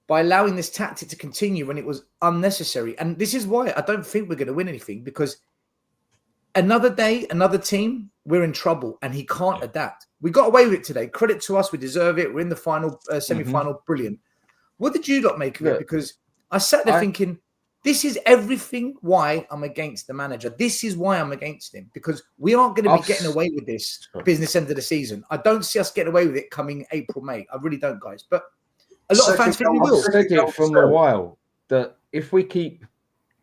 by allowing this tactic to continue when it was unnecessary. And this is why I don't think we're going to win anything, because another day, another team, we're in trouble, and he can't adapt. We got away with it today. Credit to us. We deserve it. We're in the final, semi-final. Brilliant. What did you lot make of it? Because I sat there thinking, this is everything why I'm against the manager. This is why I'm against him, because we aren't going to be getting away with this business end of the season. I don't see us getting away with it coming April, May. I really don't, guys. But a lot of fans think we will. I've said it from a while that if we keep,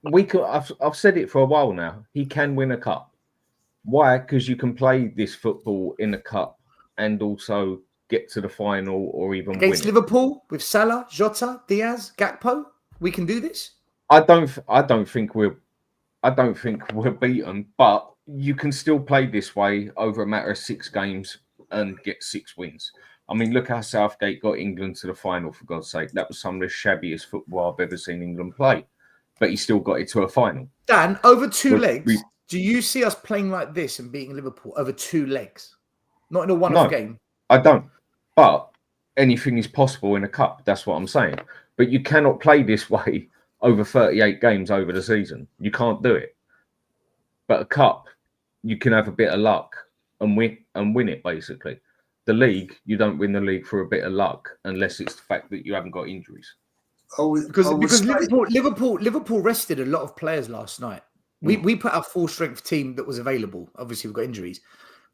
I've said it for a while now, he can win a cup. Why? Because you can play this football in a cup and also get to the final or even against win Liverpool with Salah, Jota, Diaz, Gakpo. We can do this. I don't think we're beaten, but you can still play this way over a matter of 6 games and get 6 wins. I mean, look how Southgate got England to the final, for God's sake. That was some of the shabbiest football I've ever seen England play, but he still got it to a final. Dan, over 2 legs, do you see us playing like this and beating Liverpool over 2 legs? Not in a one-off game? I don't. But anything is possible in a cup. That's what I'm saying. But you cannot play this way over 38 games over the season. You can't do it. But a cup, you can have a bit of luck and win it, basically. The league, you don't win the league for a bit of luck unless it's the fact that you haven't got injuries. Because Liverpool rested a lot of players last night. We put our full strength team that was available. Obviously, we've got injuries.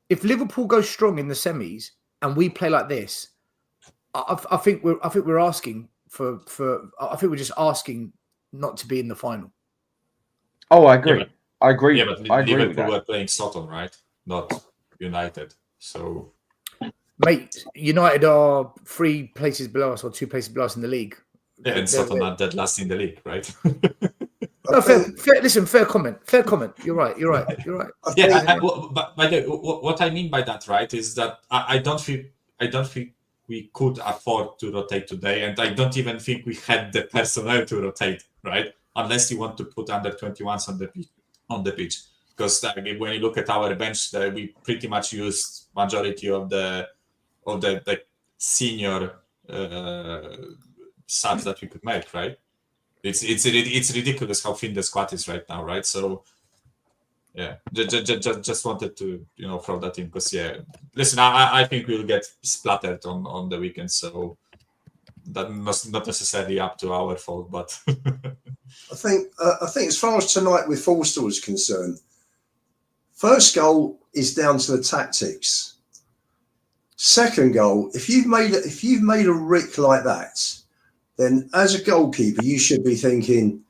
If Liverpool goes strong in the semis and we play like this, I think we're asking for. I think we're just asking not to be in the final. Oh, I agree. I agree. Yeah, but Liverpool were playing Sutton, right? Not United. So, mate, United are 3 places below us or 2 places below us in the league. Yeah, and Sutton are dead last in the league, right? No, fair. Listen, fair comment. Fair comment. You're right. But by the way, what I mean by that, right, is that I don't think we could afford to rotate today, and I don't even think we had the personnel to rotate, right? Unless you want to put under 21s on the pitch, because when you look at our bench, we pretty much used majority of the senior subs that we could make, right? It's ridiculous how thin the squad is right now, right? So yeah, just wanted to throw that in, because listen, I think we'll get splattered on the weekend, so that not necessarily up to our fault, but I think as far as tonight with Forster is concerned, first goal is down to the tactics. Second goal, if you've made a rick like that, then as a goalkeeper, you should be thinking,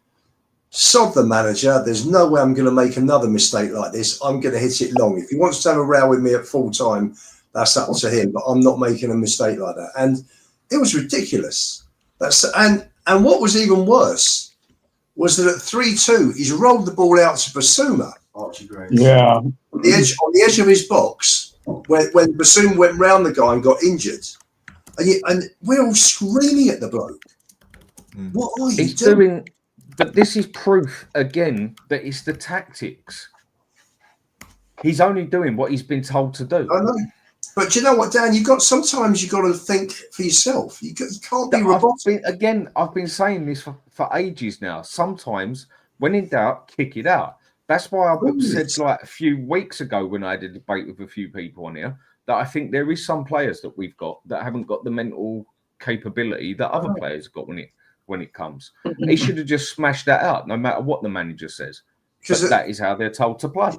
sod the manager, there's no way I'm going to make another mistake like this. I'm going to hit it long. If he wants to have a row with me at full time, that's up to him, but I'm not making a mistake like that. And it was ridiculous. And what was even worse was that at 3-2, he's rolled the ball out to Basuma. Archie Gray. Yeah. On the edge of his box, when Basuma went round the guy and got injured. And we're all screaming at the bloke. What are you doing? But this is proof again that it's the tactics. He's only doing what he's been told to do. I know. But do you know what, Dan? Sometimes you got to think for yourself. You can't be robotic. I've been saying this for ages now. Sometimes, when in doubt, kick it out. That's why I said like a few weeks ago when I had a debate with a few people on here that I think there is some players that we've got that haven't got the mental capability that other players got when it comes. He should have just smashed that out, no matter what the manager says. Because that is how they're told to play.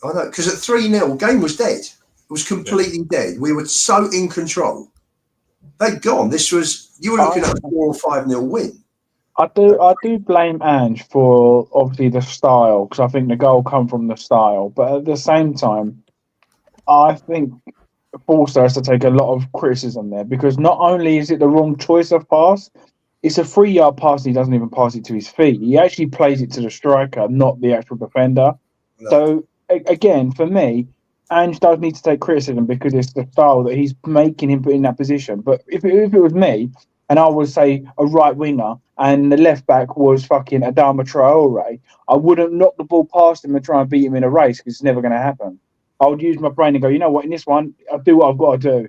I know, because at 3-0, game was dead. It was completely dead. We were so in control. They'd gone. You were looking at a 4 or 5-0 win. I do blame Ange for obviously the style, because I think the goal come from the style. But at the same time, I think Forster has to take a lot of criticism there, because not only is it the wrong choice of pass, it's a 3-yard pass and he doesn't even pass it to his feet. He actually plays it to the striker, not the actual defender. No. So again, for me, Ange does need to take criticism because it's the style that he's making him put in that position. But if it was me, and I would say a right winger, and the left back was fucking Adama Traore, I wouldn't knock the ball past him and try and beat him in a race, because it's never going to happen. I would use my brain and go, you know what, in this one, I'll do what I've got to do.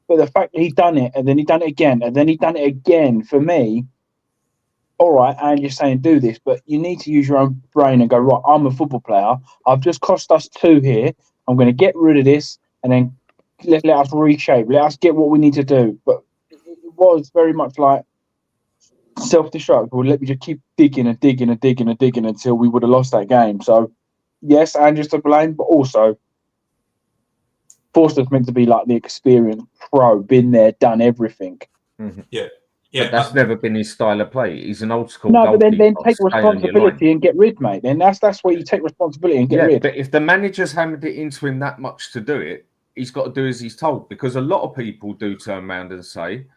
But the fact that he'd done it, and then he'd done it again, and then he'd done it again, for me, all right, and you're saying do this, but you need to use your own brain and go, right, I'm a football player. I've just cost us 2 here. I'm going to get rid of this, and then let us reshape. Let us get what we need to do. But it was very much like self-destruct. Well, let me just keep digging until we would have lost that game. So, yes, Andrew's to blame, but also Forster's meant to be like the experienced pro, been there, done everything. Mm-hmm. Yeah, but that's never been his style of play. He's an old school. No, but then take responsibility and get rid, mate. Then that's where you take responsibility and get rid. But if the manager's hammered it into him that much to do it, he's got to do as he's told. Because a lot of people do turn around and say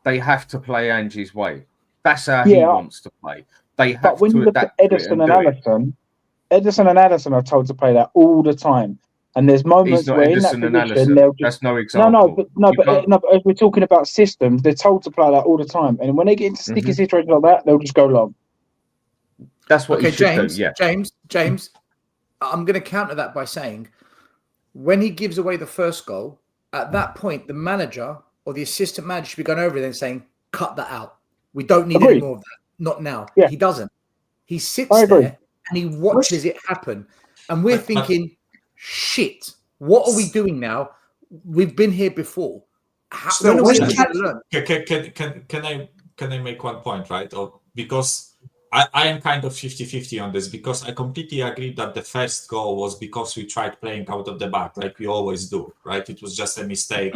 they have to play Angie's way. That's how he wants to play. They have but when to you look at Edison and Allison are told to play that all the time. And there's moments where in that position they'll just... That's no example. But as we're talking about systems, they're told to play that all the time. And when they get into sticky situations like that, they'll just go long. That's what he should do, yeah. James, I'm going to counter that by saying, when he gives away the first goal, at that point, the manager or the assistant manager should be going over there and saying, cut that out. We don't need any more of that. Not now. Yeah. He doesn't. He sits there and he watches it happen. And we're thinking... shit, what are we doing now? We've been here before. Can I make one point, right? Because I am kind of 50-50 on this, because I completely agree that the first goal was because we tried playing out of the back like we always do, right? It was just a mistake.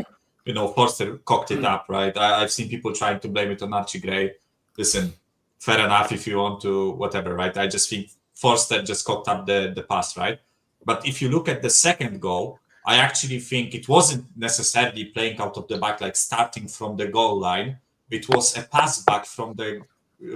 Forster cocked it up, right? I've seen people trying to blame it on Archie Gray. Listen, fair enough if you want to, whatever, right? I just think Forster just cocked up the pass, right? But if you look at the second goal, I actually think it wasn't necessarily playing out of the back, like starting from the goal line. It was a pass back from the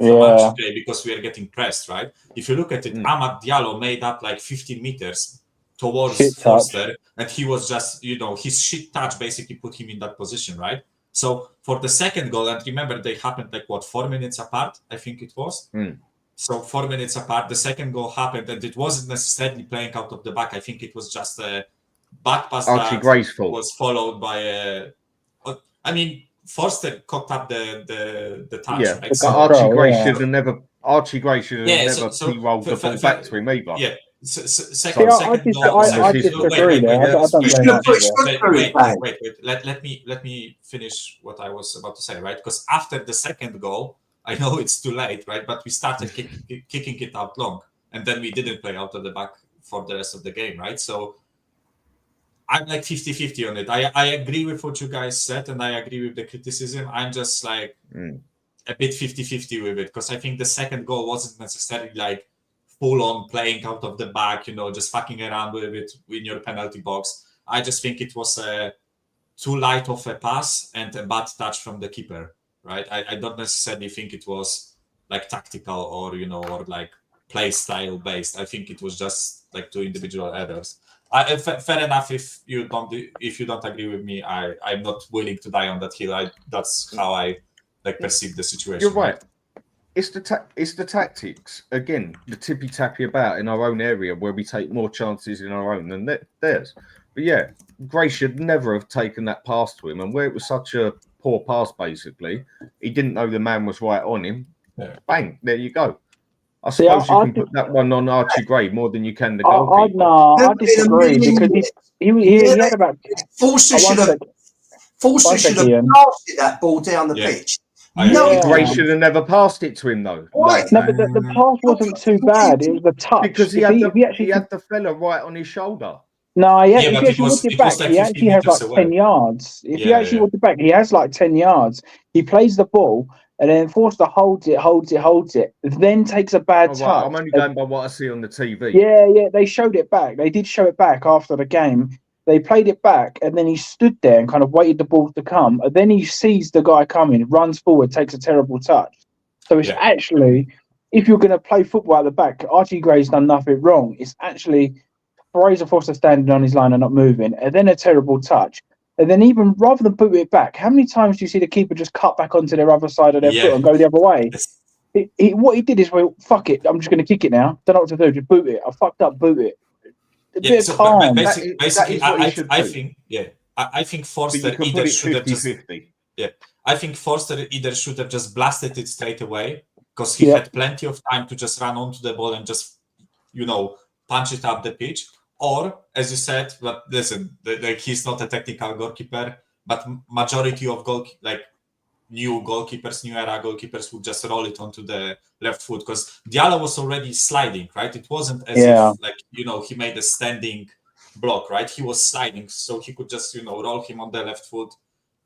Archie because we are getting pressed, right? If you look at it, Amad Diallo made up like 15 meters towards Forster, and he was just, his shit touch basically put him in that position, right? So for the second goal, and remember they happened like 4 minutes apart, I think it was. So 4 minutes apart, the second goal happened, and it wasn't necessarily playing out of the back. I think it was just a back pass Archie that graceful was followed by a. I mean, Forster cocked up the touch. Yeah, right? but So, Archie Gray should have never. Archie Gray should have never so rolled the ball back to him either. Yeah. Second goal. I disagree there. I don't blame that. Wait. Let me finish what I was about to say, right? Because after the second goal, I know it's too late, right? But we started kicking it out long, and then we didn't play out of the back for the rest of the game, right? So I'm like 50-50 on it. I agree with what you guys said, and I agree with the criticism. I'm just like a bit 50-50 with it, because I think the second goal wasn't necessarily like full-on playing out of the back, just fucking around with it in your penalty box. I just think it was too light of a pass and a bad touch from the keeper, right? I don't necessarily think it was like tactical or, or like play style based. I think it was just like two individual errors. Fair enough. If you don't agree with me, I'm not willing to die on that hill. That's how I perceive the situation. You're right. It's the tactics again, the tippy tappy about in our own area where we take more chances in our own than theirs. But yeah, Gray should never have taken that pass to him, and where it was such a poor pass, basically, he didn't know the man was right on him. Yeah. Bang, there you go. I suppose you can put that one on Archie Gray more than you can the goalkeeper. I disagree, because he had about. Forster should have blasted that ball down the pitch. Gray should have never passed it to him, though. Right. No, but the pass wasn't too bad. It was the touch. Because he had the fella right on his shoulder. No, if you actually look it back, he actually has like 10 yards. If you actually look it back, he has like 10 yards. He plays the ball, and then Forster holds it, then takes a bad touch. Right. I'm only going by what I see on the TV. Yeah, they showed it back. They did show it back after the game. They played it back, and then he stood there and kind of waited the ball to come. And then he sees the guy coming, runs forward, takes a terrible touch. So it's actually, if you're going to play football at the back, Archie Gray's done nothing wrong. It's actually Fraser Forster standing on his line and not moving, and then a terrible touch. And then even rather than boot it back, how many times do you see the keeper just cut back onto their other side of their foot and go the other way? What he did is, well, fuck it, I'm just going to kick it now. Don't know what to do, just boot it. I fucked up, boot it. Basically, I think Forster either should have just. Yeah, I think Forster either should have just blasted it straight away, because he had plenty of time to just run onto the ball and just, punch it up the pitch. Or, as you said, but listen, he's not a technical goalkeeper, but majority of new era goalkeepers would just roll it onto the left foot, because Diallo was already sliding, right? It wasn't as if he made a standing block, right? He was sliding, so he could just roll him on the left foot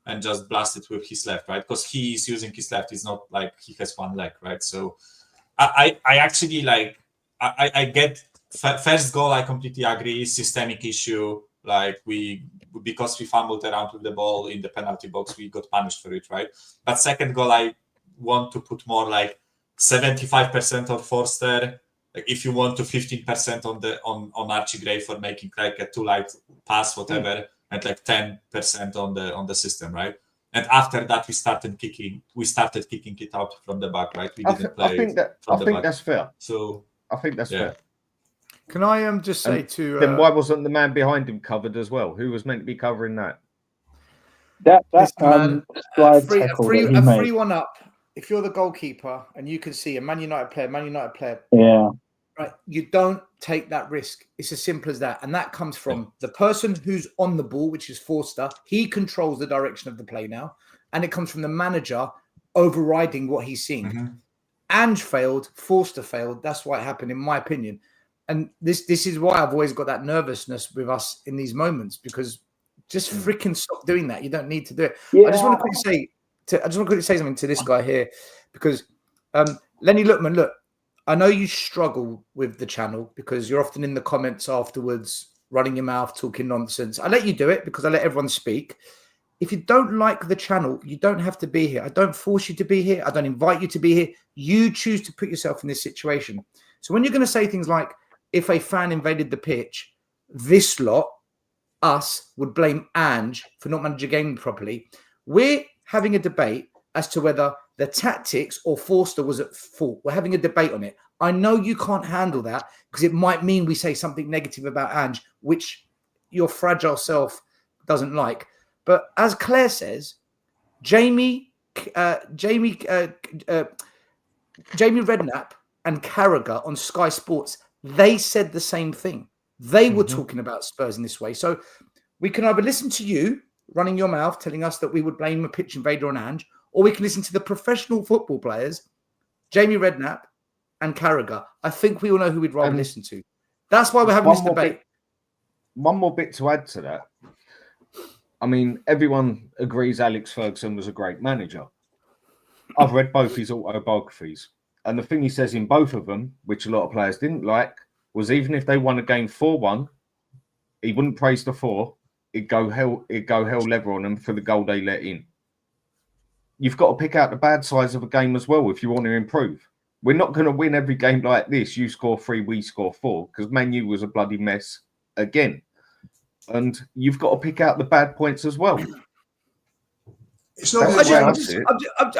and just blast it with his left, right? Because he is using his left. It's not like he has one leg, right? So I actually I get first goal. I completely agree. Systemic issue. Because we fumbled around with the ball in the penalty box, we got punished for it, right? But second goal, I want to put more 75% on Forster. If you want to 15% on Archie Gray for making a too light pass, whatever, and 10% on the system, right? And after that, we started kicking it out from the back, right? We didn't play. I think that's fair. So I think that's fair. Can I just say then why wasn't the man behind him covered as well? Who was meant to be covering that? That a 3-1 up. If you're the goalkeeper and you can see a Man United player, right, you don't take that risk. It's as simple as that, and that comes from the person who's on the ball, which is Forster. He controls the direction of the play now, and it comes from the manager overriding what he's seeing. Ange failed, Forster failed. That's why it happened, in my opinion. And this is why I've always got that nervousness with us in these moments, because just freaking stop doing that. You don't need to do it. I just want to quickly say something to this guy here, because Lenny Lookman, look, I know you struggle with the channel because you're often in the comments afterwards, running your mouth, talking nonsense. I let you do it because I let everyone speak. If you don't like the channel, you don't have to be here. I don't force you to be here. I don't invite you to be here. You choose to put yourself in this situation. So when you're going to say things like, if a fan invaded the pitch, this lot, us, would blame Ange for not managing the game properly. We're having a debate as to whether the tactics or Forster was at fault. We're having a debate on it. I know you can't handle that because it might mean we say something negative about Ange, which your fragile self doesn't like. But as Claire says, Jamie Redknapp and Carragher on Sky Sports, they said the same thing. They were talking about Spurs in this way. So we can either listen to you running your mouth, telling us that we would blame a pitch invader on Ange, or we can listen to the professional football players, Jamie Redknapp and Carragher. I think we all know who we'd rather listen to. That's why we're having this debate. One more bit to add to that. I mean, everyone agrees Alex Ferguson was a great manager. I've read both his autobiographies. And the thing he says in both of them, which a lot of players didn't like, was even if they won a game 4-1, he wouldn't praise the 4. It'd go hell level on them for the goal they let in. You've got to pick out the bad sides of a game as well if you want to improve. We're not going to win every game like this. You score 3, we score 4, because Man U was a bloody mess again. And you've got to pick out the bad points as well. It's not. I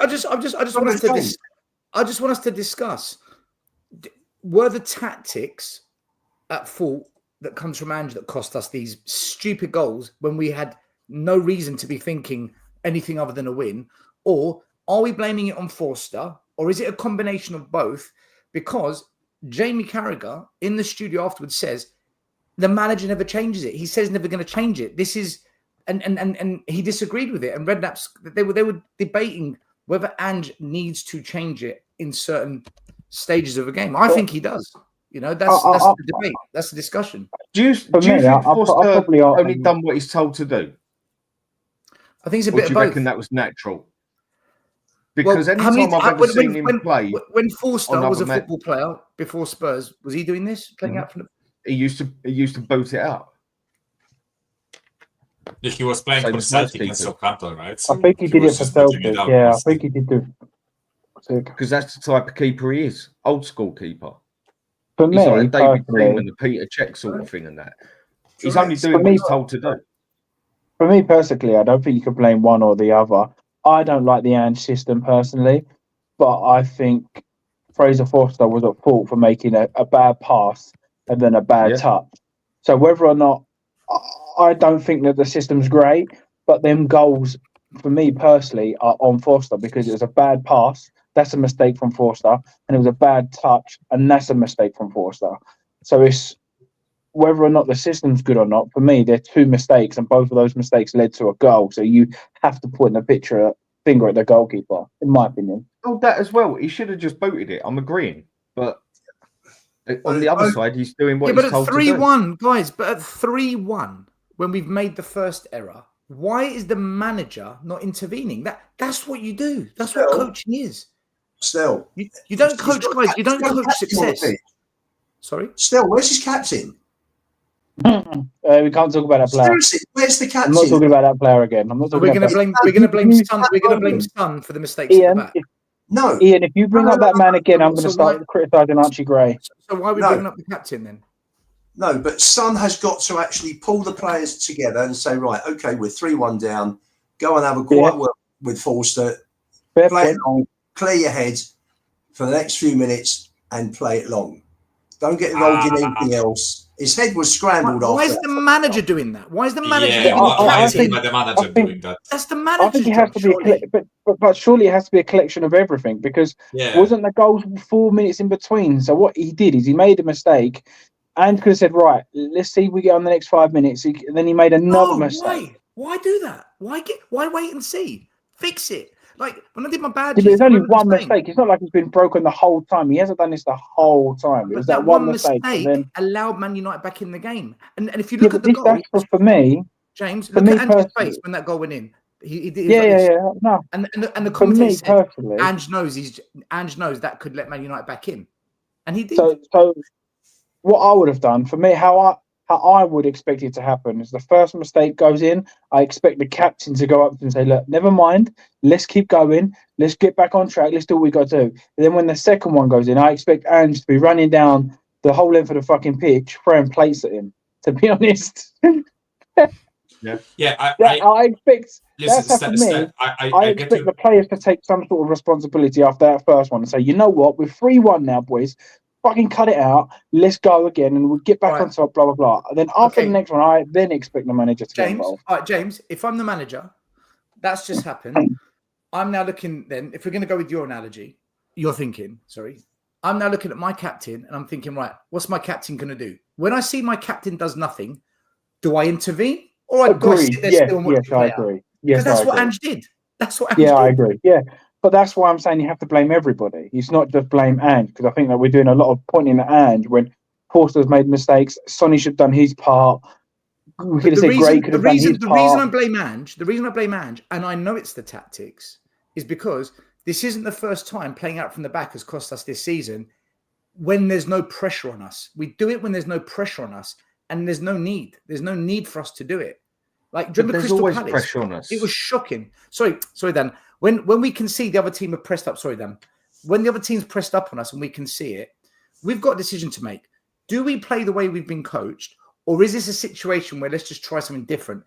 just want us to discuss. Were the tactics at fault that comes from Ange that cost us these stupid goals when we had no reason to be thinking anything other than a win? Or are we blaming it on Forster? Or is it a combination of both? Because Jamie Carragher in the studio afterwards says the manager never changes it. He says he's never going to change it. This is, and he disagreed with it. And Redknapp's, they were debating whether Ange needs to change it in certain stages of a game. I think he does. You know, that's the debate. That's the discussion. Do you think Forster only done what he's told to do? I think it's a Or bit do of you both. reckon that was natural? Because any time I've ever seen him play, when Forster was a football player before Spurs, was he doing this? Playing out from the... He used to boot it out. He was playing for Celtic and Southampton, right? I think he did it for Celtic. Yeah, I think he did do. Because that's the type of keeper he is. Old school keeper. For me, he's like David personally, Freeman, the Peter Cech sort of thing and that. He's only doing what he's told to do. For me personally, I don't think you could blame one or the other. I don't like the Ange system personally, but I think Fraser Forster was at fault for making a bad pass and then a bad touch. So whether or not, I don't think that the system's great, but them goals, for me personally, are on Forster because it was a bad pass. That's a mistake from Forster. And it was a bad touch. And that's a mistake from Forster. So it's whether or not the system's good or not, for me, they're two mistakes. And both of those mistakes led to a goal. So you have to put in a finger at the goalkeeper, in my opinion. Oh, that as well. He should have just booted it. I'm agreeing. But on the other side, he's doing what he's told to do. But at 3-1, guys, but at 3-1, when we've made the first error, why is the manager not intervening? That's what you do. That's what coaching is. Still, you don't coach guys. You don't coach success. Sorry. Still, where's his captain? We can't talk about that player. Seriously, where's the captain? I'm not talking about that player again. I'm not talking. We're going to blame. We're going to blame Son. We're going to blame Son for the mistakes at the back. No, Ian. If you bring up that man again, I'm going to start criticising Archie Gray. So why are we bringing up the captain then? No, but Son has got to actually pull the players together and say, right, okay, we're 3-1 down. Go and have a quiet word with Forster. Play it long. Clear your head for the next few minutes and play it long. Don't get involved in anything else. His head was scrambled off. Why is the manager doing that? Why is the manager doing that? That's the manager. I think it has to be, but surely it has to be a collection of everything because wasn't the goals 4 minutes in between? So what he did is he made a mistake and could have said, right, let's see if we get on the next 5 minutes. And then he made another mistake. Why do that? Why wait and see? Fix it. Like when I did my badge, there's only one mistake. It's not like he's been broken the whole time. He hasn't done this the whole time. It was that one mistake. Then allowed Man United back in the game. And if you look at the goal, for me, James, look at Ange's face when that goal went in. He did. No. And the commentator said, Ange knows that could let Man United back in, and he did. So what I would have done for me, how how I would expect it to happen is the first mistake goes in. I expect the captain to go up and say, "Look, never mind. Let's keep going. Let's get back on track. Let's do what we got to do." And then when the second one goes in, I expect Ange to be running down the whole length of the fucking pitch, throwing plates at him. To be honest, Yeah. I expect. Listen, That's how for me. I I get expect you. the players to take some sort of responsibility after that first one and say, "You know what? We're 3-1 now, boys. Fucking cut it out. Let's go again, and we'll get back Right. on top." Blah blah blah. And then after Okay. the next one, I then expect the manager to get James, involved. all right, James, if I'm the manager, that's just happened. I'm now looking then, if we're going to go with your analogy, you're thinking, sorry, I'm now looking at my captain and I'm thinking, right, what's my captain going to do? When I see my captain does nothing, do I intervene or do I sit there still and watch the I play out? agree. Because Yes, that's I what agree. Ange did. That's what Ange Yeah, did. I agree. Yeah. But that's why I'm saying you have to blame everybody. It's not just blame Ange, because I think that we're doing a lot of pointing at Ange when Forster's made mistakes. Sonny should have done his part. We could have said Gray could have done his The part. reason I blame Ange, and I know it's the tactics, is because this isn't the first time playing out from the back has cost us this season when there's no pressure on us. We do it when there's no pressure on us, and there's no need. There's no need for us to do it. Like, do you remember there's Crystal always Palace? pressure on us. It was shocking. Sorry, Dan. When we can see the other team have pressed up, when the other team's pressed up on us and we can see it, we've got a decision to make. Do we play the way we've been coached, or is this a situation where let's just try something different?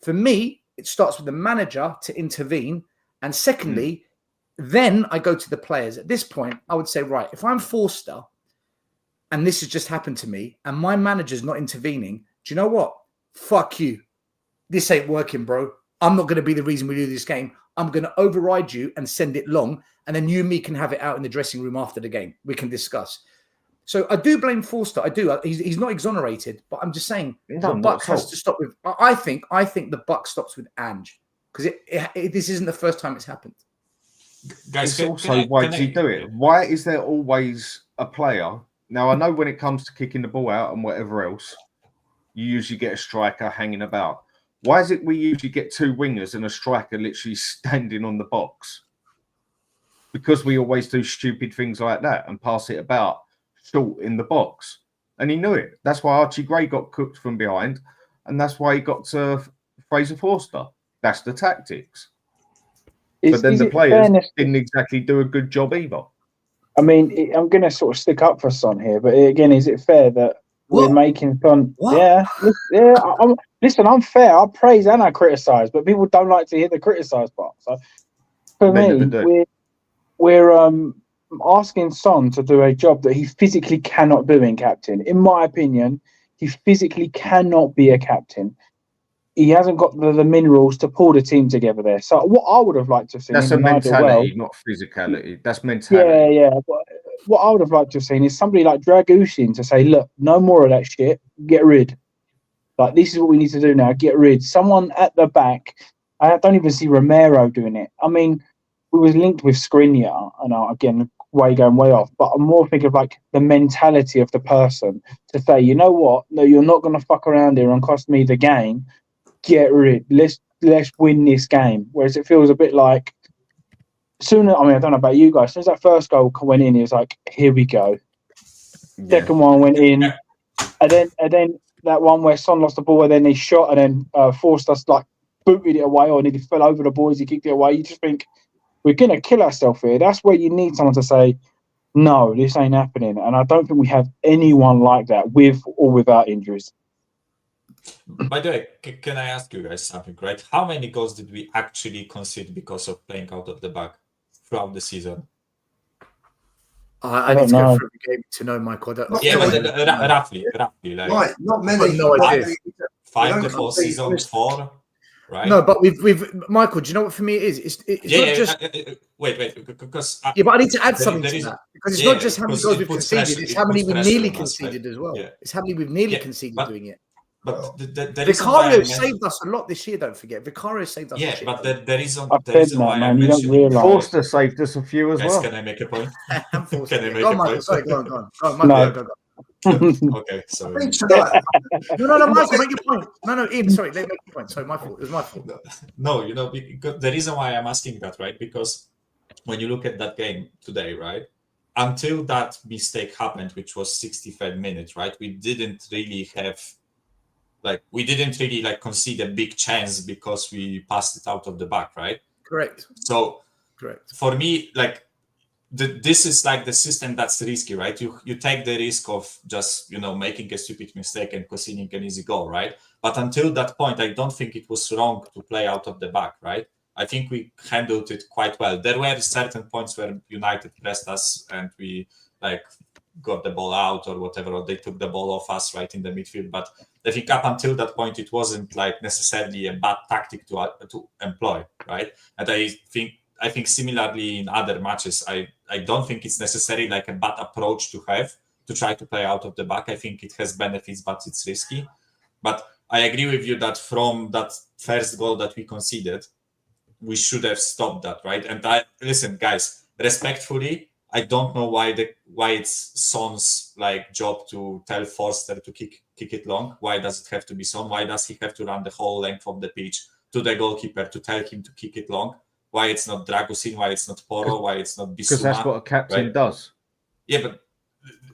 For me, it starts with the manager to intervene. And secondly, then I go to the players. At this point, I would say, right, if I'm Forster and this has just happened to me and my manager's not intervening, do you know what? Fuck you. This ain't working, bro. I'm not going to be the reason we lose this game. I'm going to override you and send it long. And then you and me can have it out in the dressing room after the game. We can discuss. So I do blame Forster. I do. He's not exonerated, but I'm just saying the buck has to stop with. I think the buck stops with Ange because this isn't the first time it's happened. It's Guys, also why does he do it? Why is there always a player? Now I know when it comes to kicking the ball out and whatever else, you usually get a striker hanging about. Why is it we usually get two wingers and a striker literally standing on the box? Because we always do stupid things like that and pass it about short in the box. And he knew it. That's why Archie Gray got cooked from behind. And that's why he got to Fraser Forster. That's the tactics. But then the players didn't exactly do a good job either. I mean, I'm going to sort of stick up for Son here. But again, is it fair that we're making Son? What? Yeah. Listen, I'm fair. I praise and I criticise. But people don't like to hear the criticise part. So for me, we're asking Son to do a job that he physically cannot do in captain. In my opinion, he physically cannot be a captain. He hasn't got the minerals to pull the team together there. So what I would have liked to have seen... That's a mentality, not physicality. That's mentality. Yeah. What I would have liked to have seen is somebody like Dragushin to say, look, no more of that shit. Get rid. Like, this is what we need to do now. Get rid. Someone at the back. I don't even see Romero doing it. I mean, we was linked with Skriniar, and again, going way off, but I'm more thinking of like the mentality of the person to say, you know what? No, you're not going to fuck around here and cost me the game. Get rid. Let's win this game. Whereas it feels a bit like sooner. I mean, I don't know about you guys. As soon as that first goal went in, it was like, here we go. Yeah. Second one went in, and then that one where Son lost the ball, and then he shot, and then forced us like booted it away, or nearly fell over the boys. He kicked it away. You just think we're gonna kill ourselves here. That's where you need someone to say, no, this ain't happening. And I don't think we have anyone like that with or without injuries. By the way, can I ask you guys something, right? How many goals did we actually concede because of playing out of the back throughout the season? I need to go through the game to know, Michael. Roughly. Like, right, not many. No idea. 5 the 4 seasons, 4, right? No, but we've Michael. Do you know what for me it is? It's not just. Wait, because but I need to add something to that because it's not just how many goals we've conceded; it's how many we've nearly conceded as well. It's how many we've nearly conceded doing it. But Vicario saved us a lot this year. Don't forget, Vicario saved us. Yeah, but the reason why I mentioned Forster saved us a few as well. Can I make a point? Can I make a point? Sorry, go on. No. Okay, sorry. No, Michael, make your point. No, Ian, sorry, make your point. Sorry, my fault. It was my fault. No, because the reason why I'm asking that, right? Because when you look at that game today, right? Until that mistake happened, which was 65 minutes, right? We didn't really have like we didn't really like concede a big chance because we passed it out of the back, right? Correct. So Correct. for me, like this is like the system that's risky, right? You take the risk of just making a stupid mistake and conceding an easy goal, right? But until that point, I don't think it was wrong to play out of the back, right? I think we handled it quite well. There were certain points where United pressed us and we like got the ball out or whatever, or they took the ball off us right in the midfield. But I think up until that point, it wasn't like necessarily a bad tactic to employ, right? And I think similarly in other matches, I don't think it's necessarily like a bad approach to have to try to play out of the back. I think it has benefits, but it's risky. But I agree with you that from that first goal that we conceded, we should have stopped that, right? And listen, guys, respectfully, I don't know why it's Son's like job to tell Forster to kick it long. Why does it have to be Son? Why does he have to run the whole length of the pitch to the goalkeeper to tell him to kick it long? Why it's not Dragusin? Why it's not Poro? Why it's not Bissouma? Because that's what a captain does. Yeah, but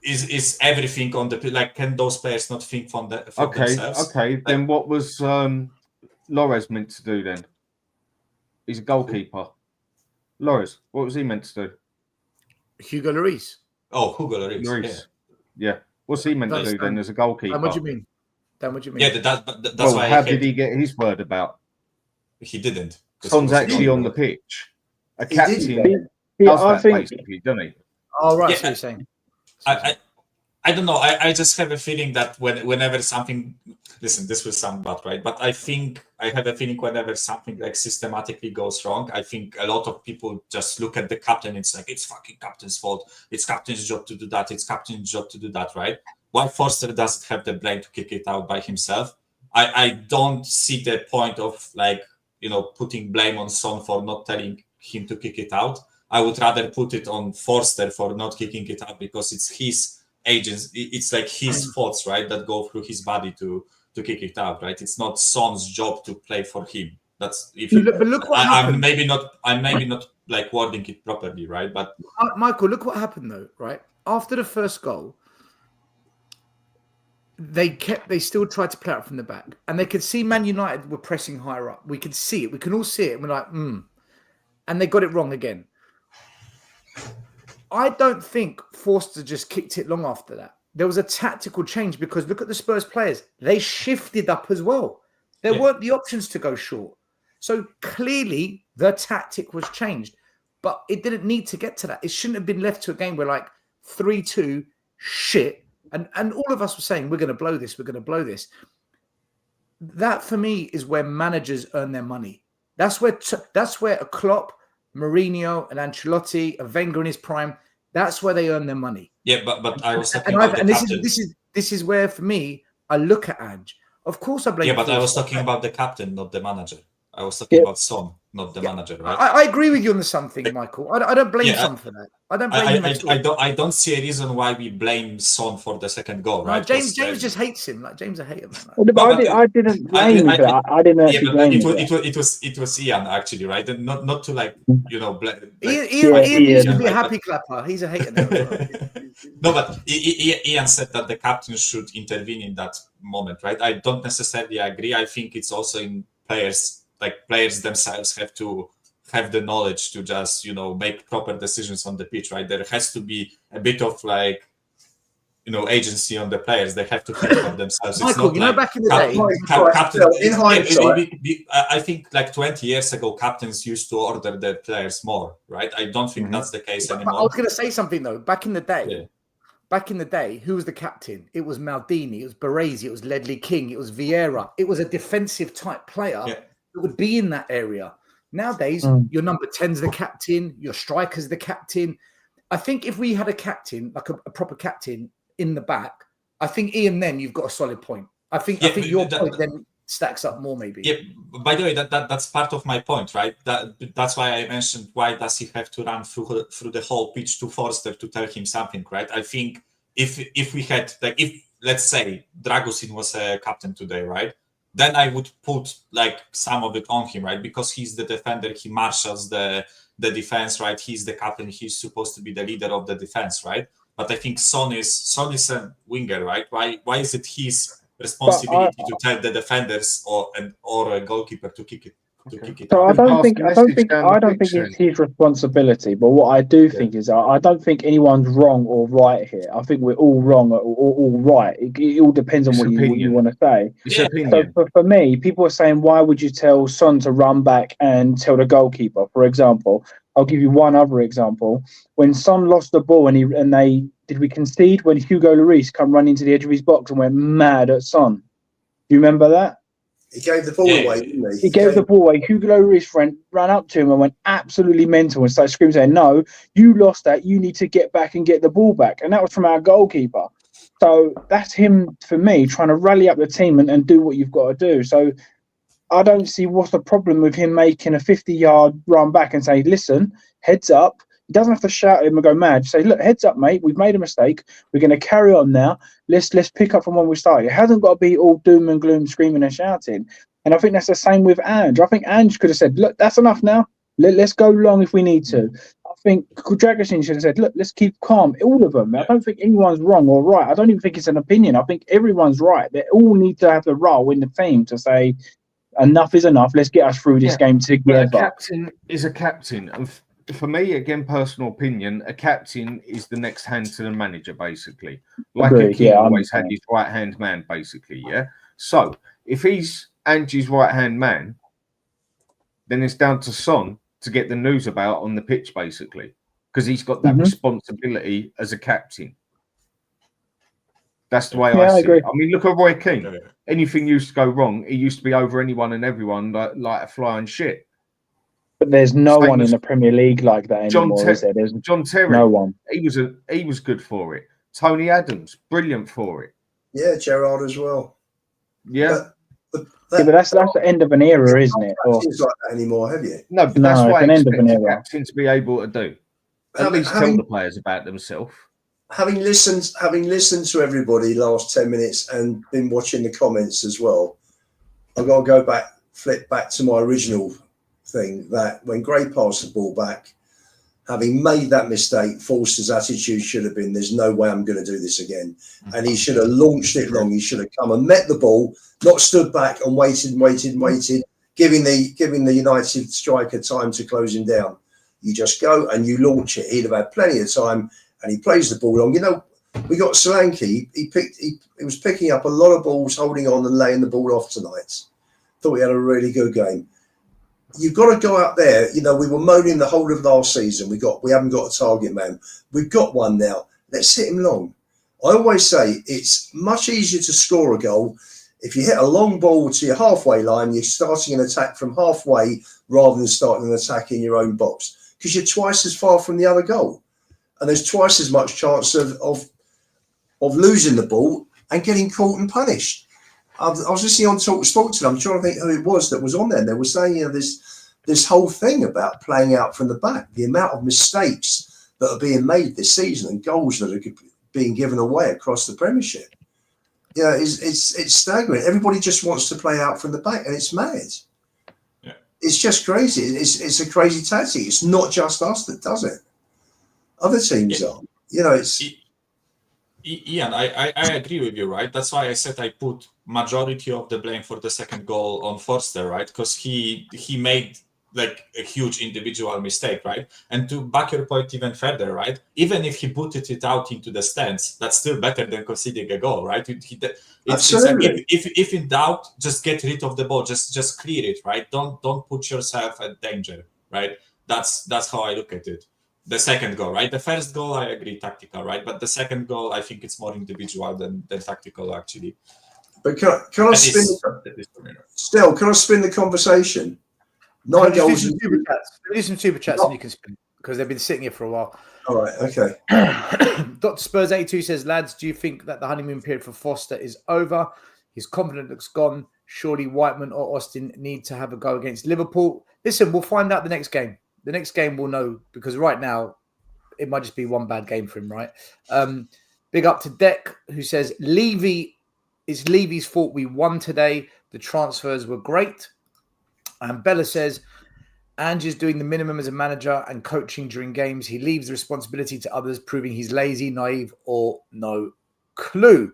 is everything on the like? Can those players not think for themselves? Okay. Then what was Lloris meant to do then? He's a goalkeeper. Lloris, what was he meant to do? Hugo Lloris. Oh, Hugo Lloris. Yeah. What's he meant to do then as a goalkeeper? And what do you mean? Dan, what do you mean? Yeah, that's why. How did he get his word about? He didn't. Son's actually on the pitch. A captain does that basically, doesn't he? Oh, right. Yeah, So you're saying. I don't know. I just have a feeling that whenever something, listen, this will sound bad, right? But I have a feeling whenever something like systematically goes wrong, I think a lot of people just look at the captain. It's like, it's fucking captain's fault. It's captain's job to do that. It's captain's job to do that, right? Why Forster doesn't have the blame to kick it out by himself? I don't see the point of like, putting blame on Son for not telling him to kick it out. I would rather put it on Forster for not kicking it out because it's his agents. It's like his thoughts, right, that go through his body to kick it out, right? It's not Son's job to play for him. That's if you, but look what I'm happened. maybe not like wording it properly, right? But Michael, look what happened though, right? After the first goal, they still tried to play out from the back, and they could see Man United were pressing higher up. We could see it. We can all see it. And we're like, and they got it wrong again. I don't think Forster just kicked it long after that. There was a tactical change because look at the Spurs players. They shifted up as well. There weren't the options to go short. So clearly the tactic was changed, but it didn't need to get to that. It shouldn't have been left to a game where like 3-2 shit. And all of us were saying, we're going to blow this. We're going to blow this. That for me is where managers earn their money. That's where a Klopp, Mourinho, and Ancelotti, a Wenger in his prime. That's where they earn their money. Yeah, but I was talking about this is where for me I look at Ange. Of course, I blame. Yeah, but I was talking about the captain, not the manager. I was talking about Son, not the manager, right? I agree with you on the Son thing, Michael. I don't blame Son for that. I don't blame him. I don't see a reason why we blame Son for the second goal, right? James just hates him. Like James, I hate him. I didn't blame him for that. I didn't actually blame him. It was Ian actually, right? And not to like blame. Ian used to be a happy clapper. He's a hater now. No, but Ian said that the captain should intervene in that moment, right? I don't necessarily agree. I think it's also in players. Like players themselves have to have the knowledge to just, make proper decisions on the pitch, right? There has to be a bit of like, agency on the players. They have to think for themselves. Michael, it's not back in the day, captain, in hindsight, I think like 20 years ago, captains used to order their players more, right? I don't think that's the case anymore. I was going to say something though. Back in the day, who was the captain? It was Maldini, it was Baresi, it was Ledley King, it was Vieira. It was a defensive type player. Yeah. That would be in that area. Nowadays, your number 10's the captain, your striker's the captain. I think if we had a captain, like a proper captain in the back, I think Ian, then you've got a solid point. I think your point then stacks up more, maybe. Yeah. By the way, that's part of my point, right? That's why I mentioned why does he have to run through the whole pitch to Forster to tell him something, right? I think if we had if let's say Dragusin was a captain today, right? Then I would put like some of it on him, right? Because he's the defender, he marshals the defense, right? He's the captain, he's supposed to be the leader of the defense, right? But I think Son is a winger, right? Why is it his responsibility to tell the defenders or a goalkeeper to kick it. So I Then don't pass think the I don't message think down the I don't pitch think it's then. his responsibility. But what I do think is I don't think anyone's wrong or right here. I think we're all wrong or all right. It all depends on It's what you opinion. want to say. It's Yeah. opinion. So for me, people are saying, why would you tell Son to run back and tell the goalkeeper? For example, I'll give you one other example. When Son lost the ball and they did we concede when Hugo Lloris come running to the edge of his box and went mad at Son? Do you remember that? He gave the ball away, didn't he? He gave the ball away. Hugo Lloris ran up to him and went absolutely mental and started screaming, saying, "No, you lost that. You need to get back and get the ball back." And that was from our goalkeeper. So that's him, for me, trying to rally up the team and do what you've got to do. So I don't see what's the problem with him making a 50-yard run back and say, "Listen, heads up." He doesn't have to shout at him and go mad. Say, "Look, heads up, mate. We've made a mistake. We're going to carry on now. Let's pick up from when we started." It hasn't got to be all doom and gloom, screaming and shouting. And I think that's the same with Ange. I think Ange could have said, "Look, that's enough now. Let's go long if we need to." I think Dragosin should have said, "Look, let's keep calm." All of them. I don't think anyone's wrong or right. I don't even think it's an opinion. I think everyone's right. They all need to have the role in the team to say, enough is enough. Let's get us through this game together. But a captain is a captain. And for me, again, personal opinion, a captain is the next hand to the manager, basically. Like a king always had his right-hand man, basically, yeah? So if he's Angie's right-hand man, then it's down to Son to get the news about on the pitch, basically, because he's got that responsibility as a captain. That's the way I see it. I mean, look at Roy Keane. Anything used to go wrong, he used to be over anyone and everyone like a fly on shit. But there's no one in the Premier League like that anymore, is there? There's John Terry. No one. He was good for it. Tony Adams, brilliant for it. Yeah, Gerrard as well. Yeah. But that's the end of an era, isn't it? Or like that anymore, have you? No, but that's what I end of an expect a era. captain to be able to do. At least tell the players about themselves. Having listened to everybody last 10 minutes and been watching the comments as well, I've got to flip back to my original thing that when Gray passed the ball back, having made that mistake, Forster's attitude should have been, "There's no way I'm going to do this again." And he should have launched it long. He should have come and met the ball, not stood back and waited, giving the United striker time to close him down. You just go and you launch it. He'd have had plenty of time, and he plays the ball long. You know, we got Solanke. He was picking up a lot of balls, holding on and laying the ball off tonight. Thought he had a really good game. You've got to go out there. You know, we were moaning the whole of last season. We haven't got a target man. We've got one now. Let's hit him long. I always say it's much easier to score a goal if you hit a long ball to your halfway line. You're starting an attack from halfway rather than starting an attack in your own box, because you're twice as far from the other goal, and there's twice as much chance of losing the ball and getting caught and punished. I was listening on Talk Sport today. I'm trying to think who it was that was on there. And they were saying, you know, this whole thing about playing out from the back, the amount of mistakes that are being made this season and goals that are being given away across the Premiership. Yeah, it's staggering. Everybody just wants to play out from the back, and it's mad. Yeah. It's just crazy. It's a crazy tactic. It's not just us that does it. Other teams are. You know, it's. Ian, I agree with you, right? That's why I said I put majority of the blame for the second goal on Forster, right? Because he made like a huge individual mistake, right? And to back your point even further, right? Even if he booted it out into the stands, that's still better than conceding a goal, right? Absolutely. If in doubt, just get rid of the ball, just clear it, right? Don't put yourself at danger, right? That's how I look at it. The second goal, right? The first goal, I agree, tactical, right? But the second goal, I think it's more individual than tactical, actually. But can I spin the conversation? 9 goals. Do some super chats and you can spin, because they've been sitting here for a while. All right, okay. Dr. Spurs 82 says, lads, do you think that the honeymoon period for Foster is over? His confidence looks gone. Surely Whiteman or Austin need to have a go against Liverpool. Listen, we'll find out the next game. The next game we'll know, because right now it might just be one bad game for him, right? Big up to Deck, who says, it's Levy's fault we won today. The transfers were great. And Bella says, Ange is doing the minimum as a manager and coaching during games. He leaves the responsibility to others, proving he's lazy, naive, or no clue.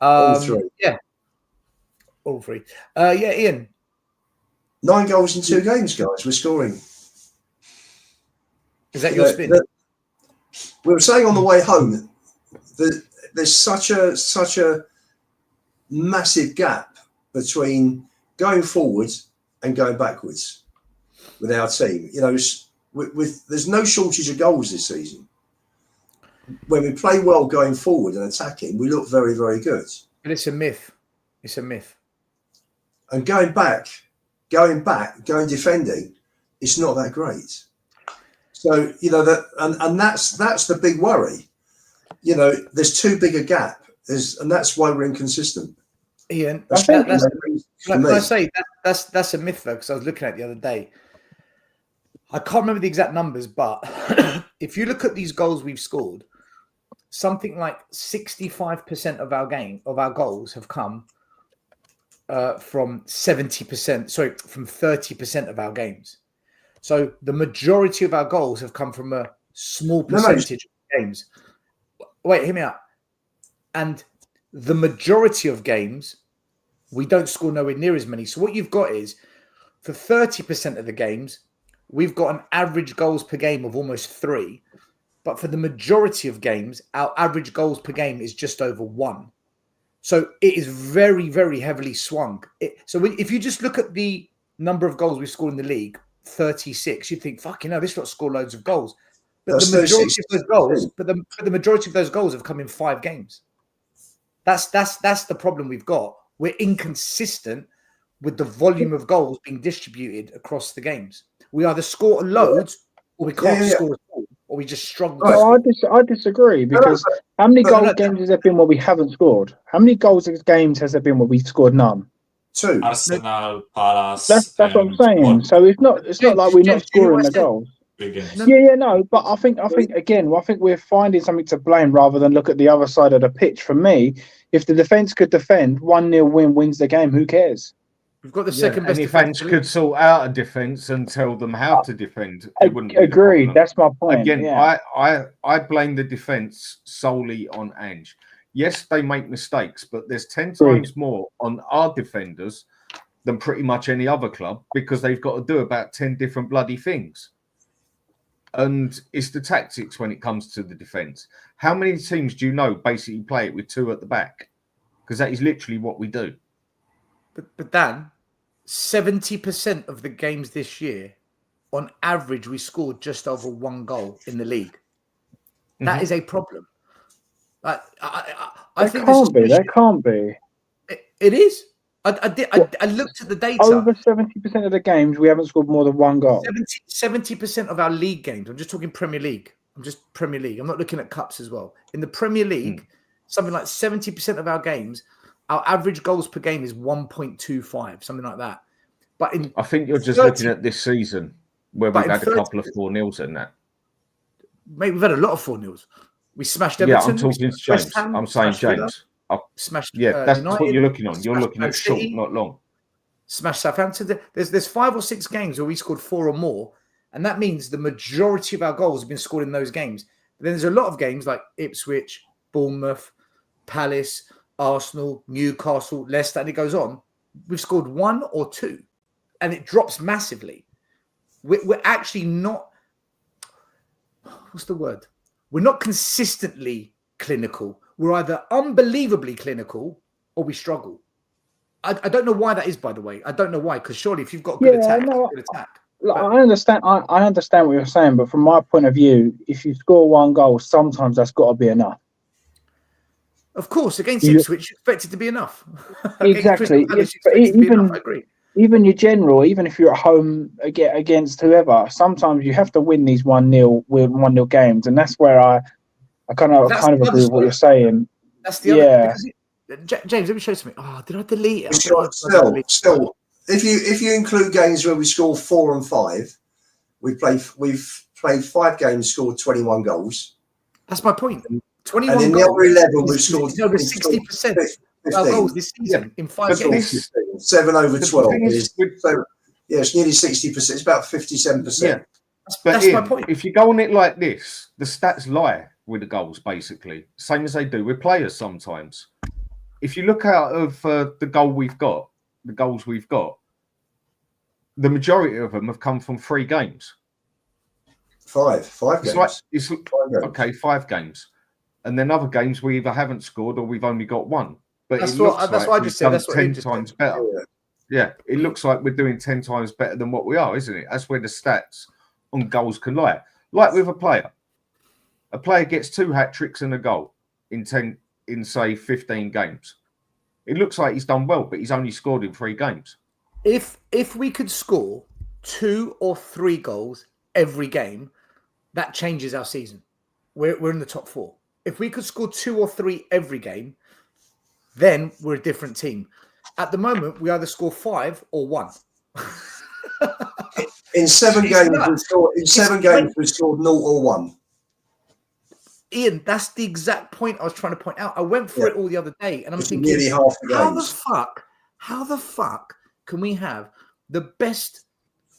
Yeah. All three. Yeah, Ian. 9 goals in 2 games, guys. We're scoring. Is that your spin? We were saying on the way home that there's such a massive gap between going forward and going backwards with our team. You know, there's no shortage of goals this season. When we play well going forward and attacking, we look very, very good. But it's a myth. It's a myth. And going defending, it's not that great. So, you know, that's the big worry. You know, there's too big a gap. And that's why we're inconsistent. Ian, That's can I say that's a myth though, because I was looking at it the other day. I can't remember the exact numbers, but if you look at these goals we've scored, something like 65% of our goals have come from 70%, from 30% of our games. So the majority of our goals have come from a small percentage of games. Wait, hear me out. And the majority of games, we don't score nowhere near as many. So what you've got is, for 30% of the games, we've got an average goals per game of almost 3. But for the majority of games, our average goals per game is just over 1. So it is very, very heavily swung. If you just look at the number of goals we've scored in the league, 36, you'd think, fucking hell, this lot score loads of goals. But the majority of those goals have come in 5 games. That's the problem we've got. We're inconsistent with the volume of goals being distributed across the games. We either score loads or we can't score at all, or we just struggle. No, I disagree, because how many games has there been where we haven't scored? How many goals games has there been where we've scored none? 2. Arsenal, Palace. That's what I'm saying. So it's not like we're not scoring the goals. No, but I think again, I think we're finding something to blame rather than look at the other side of the pitch. For me, if the defense could defend, 1-0 wins the game. Who cares? We've got the second best defense. Could sort out a defense and tell them how to defend. It wouldn't be agreed. That's my point. Again, I blame the defense solely on Ange. Yes, they make mistakes, but there's 10 times more on our defenders than pretty much any other club, because they've got to do about 10 different bloody things. And it's the tactics when it comes to the defense. How many teams do you know basically play it with 2 at the back? Because that is literally what we do. But Dan, 70% of the games this year, on average, we scored just over 1 goal in the league. That is a problem. I think that can't be. It is. I looked at the data. Over 70% of the games, we haven't scored more than 1 goal. 70% of our league games. I'm just talking Premier League. I'm not looking at cups as well. In the Premier League, something like 70% of our games, our average goals per game is 1.25, something like that. But I think you're just looking at this season, where we've had a couple of 4-0s in that. Mate, we've had a lot of 4-0s. We smashed Everton. Yeah, I'm talking to James. I'm saying James. Smashed. That's United, what you're looking on. You're looking at short, not long. Smashed Southampton. There's 5 or 6 games where we scored 4 or more, and that means the majority of our goals have been scored in those games. But then there's a lot of games like Ipswich, Bournemouth, Palace, Arsenal, Newcastle, Leicester, and it goes on. We've scored 1 or 2, and it drops massively. We're actually not. What's the word? We're not consistently clinical. We're either unbelievably clinical or we struggle. I don't know why that is, by the way. I don't know why, because surely if you've got good attack, good attack. I understand. I understand what you're saying, but from my point of view, if you score 1 goal, sometimes that's got to be enough. Of course, against Ipswich, you expect it to be enough. Exactly. I agree. Even your general, even if you're at home against whoever, sometimes you have to win these 1-0 games, and that's where I kind of agree with what you're saying. That's the other. James, let me show you something. Oh, did I delete it? Still, if you include games where we score 4 and 5, we've played 5 games, scored 21 goals. That's my point. 21 and in goals. The other 11, we've scored over 60% of our goals this season in 5 games. 7 over 12. It's nearly 60%. It's about 57%. Yeah. That's my point. If you go on it like this, the stats lie with the goals, basically. Same as they do with players sometimes. If you look out of the goal we've got, the goals we've got, the majority of them have come from 3 games. Five It's games. like it's 5 games. okay, 5 games, and then other games we either haven't scored or we've only got 1. But That's it looks what I like just we've said. done That's what 10 Ian just times said. better. Yeah. Yeah, it looks like we're doing 10 times better than what we are, isn't it? That's where the stats on goals can lie. Like with a player gets 2 hat tricks and a goal in say 15 games. It looks like he's done well, but he's only scored in 3 games. If we could score 2 or 3 goals every game, that changes our season. We're in the top 4. If we could score 2 or 3 every game, then we're a different team. At the moment, we either score 5 or 1. In 7 It's games, nuts. we scored 0 or 1. Ian, that's the exact point I was trying to point out. I went through it all the other day, and I'm It's thinking, nearly half the how the games. fuck can we have the best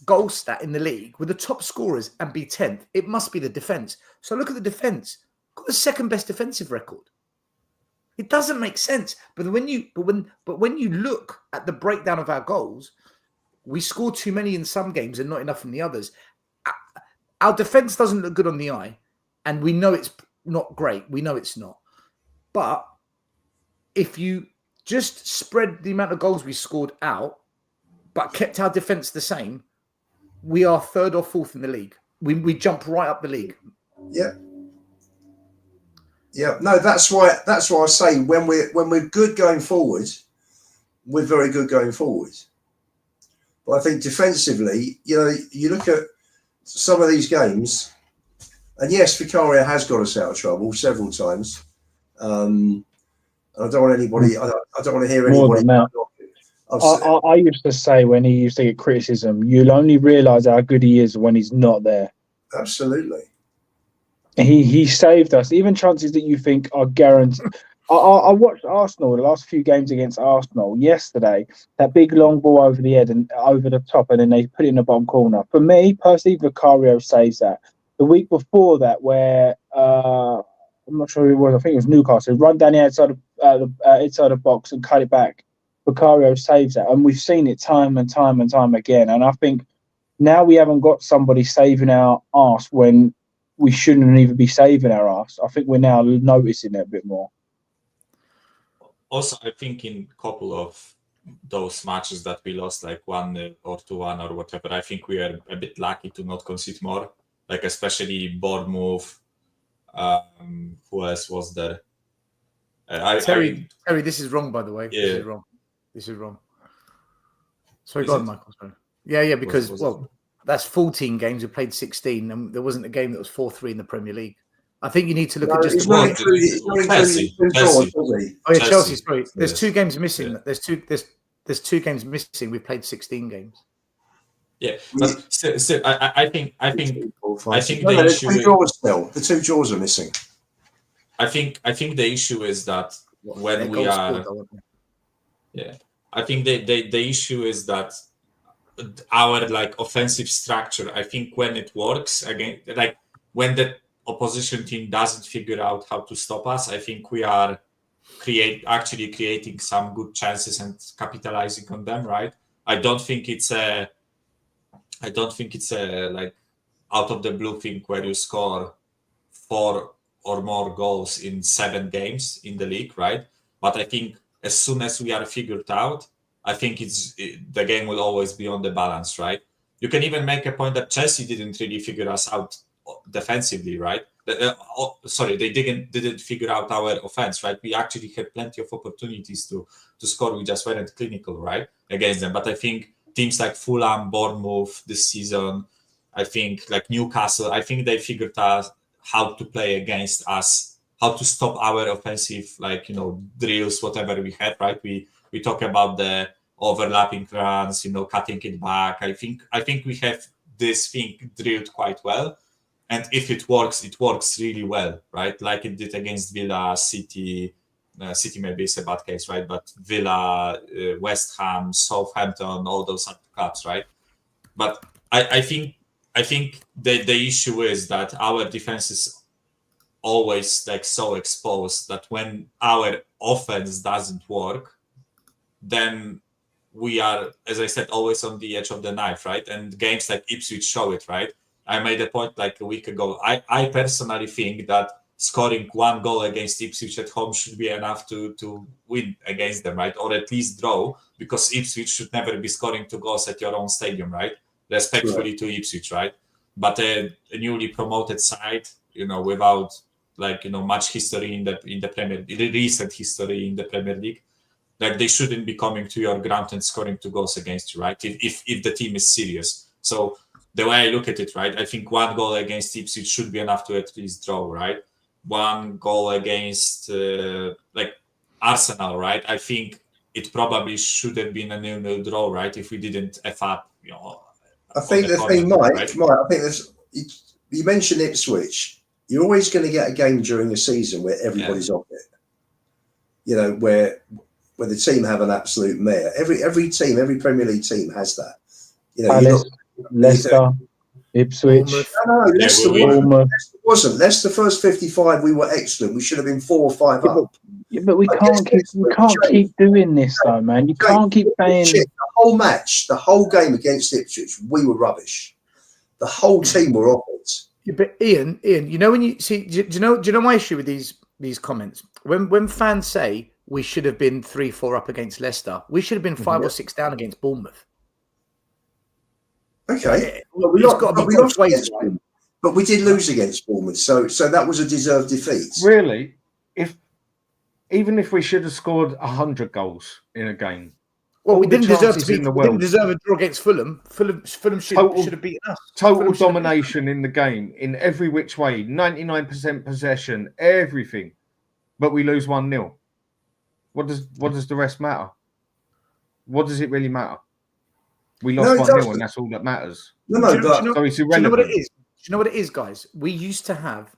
goal stat in the league with the top scorers and be 10th? It must be the defense. So look at the defense. Got the second best defensive record. It doesn't make sense. But when you look at the breakdown of our goals, we score too many in some games and not enough in the others. Our defense doesn't look good on the eye, and we know it's not great. We know it's not. But if you just spread the amount of goals we scored out, but kept our defense the same, we are 3rd or 4th in the league. We jump right up the league. Yeah. Yeah. No, that's why I say when we're good going forward, we're very good going forward. But I think defensively, you look at some of these games, and yes, Vicario has got us out of trouble several times. I don't want anybody. I don't want to hear More anybody. than that. I used to say when he used to get criticism, you'll only realise how good he is when he's not there. Absolutely. He saved us. Even chances that you think are guaranteed. I watched Arsenal, the last few games against Arsenal yesterday, that big long ball over the head and over the top, and then they put it in the bottom corner. For me, personally, Vicario saves that. The week before that, where I'm not sure who it was, I think it was Newcastle, run down the outside of inside the box and cut it back. Vicario saves that, and we've seen it time and time and time again. And I think now we haven't got somebody saving our arse when we shouldn't even be saving our arse. I think we're now noticing it a bit more. Also, I think in a couple of those matches that we lost, like 1 or 2-1 or whatever, I think we are a bit lucky to not concede more. Like especially Bournemouth. Who else was there? Terry, this is wrong, by the way. Yeah. This is wrong. Sorry, go on, Michael. Sorry. Yeah, because that's 14 games. We played 16, and there wasn't a game that was 4-3 in the Premier League. I think you need to look at just Chelsea. Oh yeah, Chelsea. Sorry, there's 2 games missing. Yeah. There's 2 games missing. We've played 16 games. Yeah, but still, I think the No, issue. The 2 draws are missing. I think the issue is that when we are. Yeah, I think the issue is that our offensive structure. I think when it works again, when the opposition team doesn't figure out how to stop us, I think we are actually creating some good chances and capitalizing on them. Right? I don't think it's a out of the blue thing where you score 4 or more goals in 7 games in the league, right? But I think as soon as we are figured out, I think the game will always be on the balance, right? You can even make a point that Chelsea didn't really figure us out defensively, right? They didn't figure out our offense, right? We actually had plenty of opportunities to score. We just weren't clinical, right, against them. But I think teams like Fulham, Bournemouth this season, I think Newcastle, I think they figured out how to play against us, how to stop our offensive, drills, whatever we had, right? We talk about the overlapping runs, cutting it back. I think we have this thing drilled quite well. And if it works really well, right? Like it did against Villa, City. City maybe is a bad case, right? But Villa, West Ham, Southampton, all those clubs, right? But I think the issue is that our defense is always so exposed that when our offense doesn't work, then we are, as I said, always on the edge of the knife, right? And games like Ipswich show it, right? I made a point like a week ago. I personally think that scoring 1 goal against Ipswich at home should be enough to win against them, right? Or at least draw, because Ipswich should never be scoring 2 goals at your own stadium, right? Respectfully to Ipswich, right? But a newly promoted side, without much history in the Premier, recent history in the Premier League, like they shouldn't be coming to your ground and scoring 2 goals against you, right? If the team is serious. So the way I look at it, right, I think 1 goal against Ipswich should be enough to at least draw, right? 1 goal against Arsenal, right? I think it probably should have been a 0-0 draw, right? If we didn't F up, I think the thing, Mike, I think there's. You mentioned Ipswich. You're always going to get a game during the season where everybody's on it. Where the team have an absolute mare. Every team, every Premier League team has that. Leicester, Ipswich. No, Leicester wasn't. Leicester first 55, we were excellent. We should have been 4 or 5 up. Yeah, but we can't keep doing this though, man. You can't keep saying the whole match, the whole game against Ipswich, we were rubbish. The whole team were off it. Yeah, but Ian, when you see, do you know my issue with these comments? When fans say we should have been 3-4 up against Leicester, we should have been 5 or 6 down against Bournemouth. Okay, well, we lost against Bournemouth, but we did lose against Bournemouth, so that was a deserved defeat. Really, even if we should have scored 100 goals in a game, well, we didn't deserve to beat. We didn't deserve a draw against Fulham. Fulham should have beaten us. Total domination in the game, in every which way, 99% possession, everything, but we lose 1-0. What does the rest matter? What does it really matter? We lost 1-0, and that's all that matters. So it's irrelevant. Do you know what it is? Do you know what it is, guys? We used to have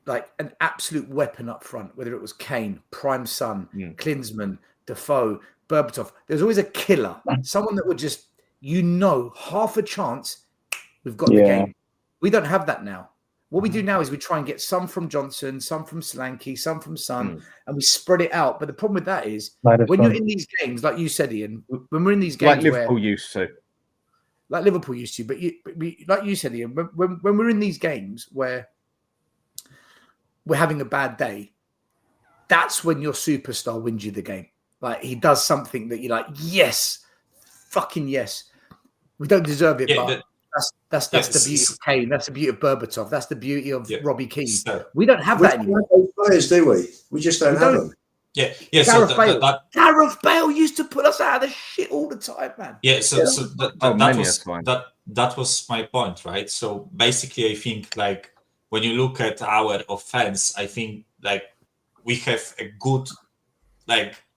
like an absolute weapon up front, whether it was Kane, Prime Son, Klinsmann, Defoe, Berbatov. There's always a killer, someone that would just, half a chance, we've got the game. We don't have that now. What we do now is we try and get some from Johnson, some from Solanke, some from Son, and we spread it out. But the problem with that is when you're in these games, like you said, Ian, when we're in these games, like Liverpool used to, but like you said, Ian, when we're in these games where we're having a bad day, that's when your superstar wins you the game. Like he does something that you're like, yes, fucking yes. We don't deserve it, but that's the beauty of Kane. That's the beauty of Berbatov. That's the beauty of Robbie Keane. We don't have that anymore. Those players, do we? We just don't have them. Yeah. Gareth Bale used to put us out of the shit all the time, man. Yeah. That was my point, right? So basically, I think like when you look at our offense, I think like we have a good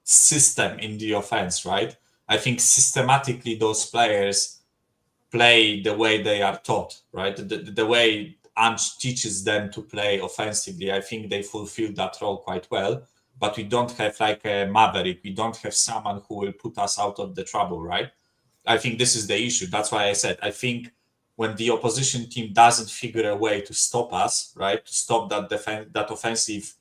system in the offense, right? I think systematically those players play the way they are taught, right? The way Ange teaches them to play offensively, I think they fulfill that role quite well. But we don't have like a maverick. We don't have someone who will put us out of the trouble, right? I think this is the issue. That's why I said, I think when the opposition team doesn't figure a way to stop us, right, to stop that that offensive,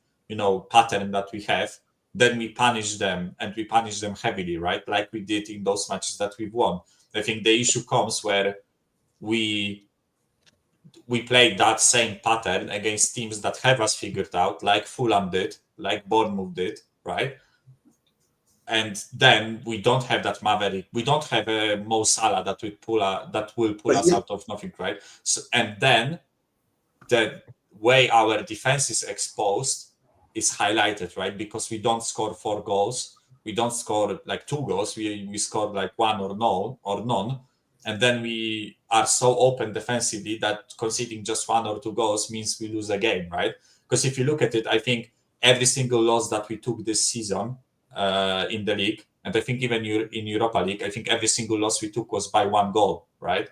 pattern that we have, then we punish them, and we punish them heavily, right? Like we did in those matches that we've won. I think the issue comes where we play that same pattern against teams that have us figured out, like Fulham did, like Bournemouth did, right? And then we don't have that maverick. We don't have a Mo Salah that will pull us out of nothing, right? So, and then the way our defense is exposed is highlighted, right? Because we don't score 4 goals. We don't score like 2 goals. We score like 1 or none. And then we are so open defensively that conceding just 1 or 2 goals means we lose a game, right? Because if you look at it, I think every single loss that we took this season in the league, and I think even in Europa League, I think every single loss we took was by 1 goal, right?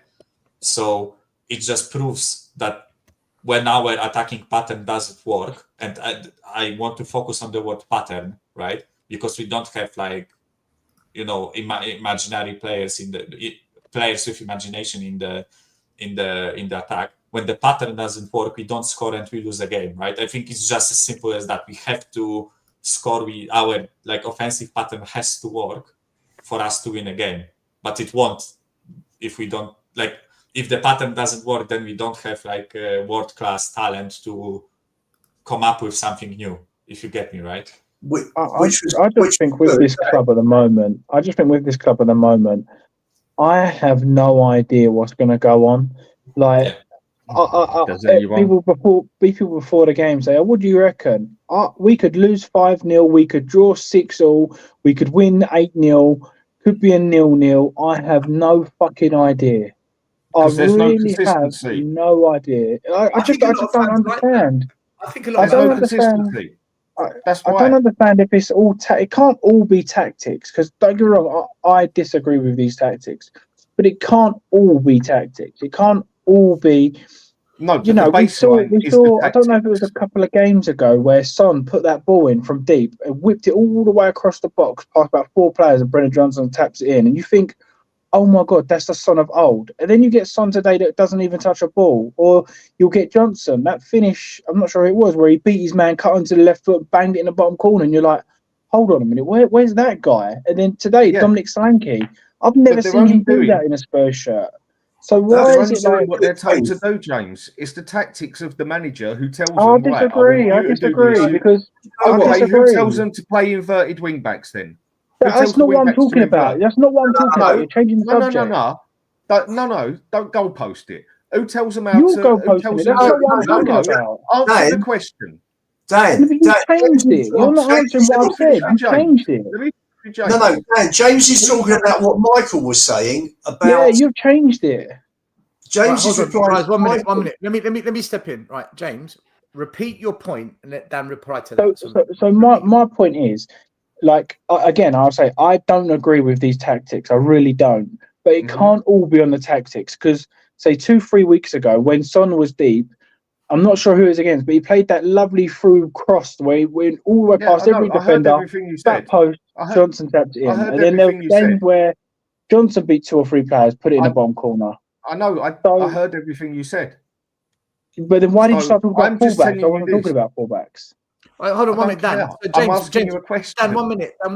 So it just proves that when our attacking pattern doesn't work, and I want to focus on the word pattern, right? Because we don't have imaginary players players with imagination in the attack. When the pattern doesn't work, we don't score and we lose a game, right? I think it's just as simple as that. We have to score. Our offensive pattern has to work for us to win a game, but it won't if we don't like. If the pattern doesn't work, then we don't have like world-class talent to come up with something new. If you get me right. I just think with this club at the moment, I have no idea what's going to go on. Like, people before the game say, "Oh, what do you reckon? We could lose 5-0, we could draw 6-6, we could win 8-0, could be a 0-0." I have no fucking idea. I really have no idea. I just don't understand. I think a lot I don't understand. I don't understand if it's all. It can't all be tactics, because don't get me wrong, I disagree with these tactics, but it can't all be tactics. It can't all be. No, you know, we saw. I don't know if it was a couple of games ago where Son put that ball in from deep and whipped it all the way across the box, past about 4 players, and Brennan Johnson taps it in, and you think, oh my God, that's the Son of old. And then you get Son today that doesn't even touch a ball. Or you'll get Johnson, that finish, I'm not sure who it was, where he beat his man, cut onto the left foot, banged it in the bottom corner. And you're like, hold on a minute, where's that guy? And then today, Dominic Solanke, I've never seen him do that in a Spurs shirt. So why is it like what they're told to do, James? It's the tactics of the manager who tells them. I disagree. Because who tells them to play inverted wing backs then? That's not what I'm talking about. That's not what I'm talking about. You're changing the subject. No, don't goalpost it. Who tells them how You're to? goalposting it. That's not what I'm talking about. Answer the question. Dan, you changed it. You're not answering what I've said. You changed it. No, Dan. James is talking about what Michael was saying about. Yeah, you've changed it. James is replying. One minute. Let me step in. Right, James, repeat your point and let Dan reply to that. So my point is, like, again, I'll say I don't agree with these tactics. I really don't. But it can't all be on the tactics, because, say, 2-3 weeks ago when Son was deep, I'm not sure who it was against, but he played that lovely through cross where he went all the way past every defender, back post, Johnson tapped it in. And then there were games where Johnson beat 2 or 3 players, put it in the bottom corner. I know. I heard everything you said. But then why did you start talking about fullbacks? I wasn't talking about fullbacks. Right, hold on 1 minute, Dan. So I'm asking you a question. Dan, 1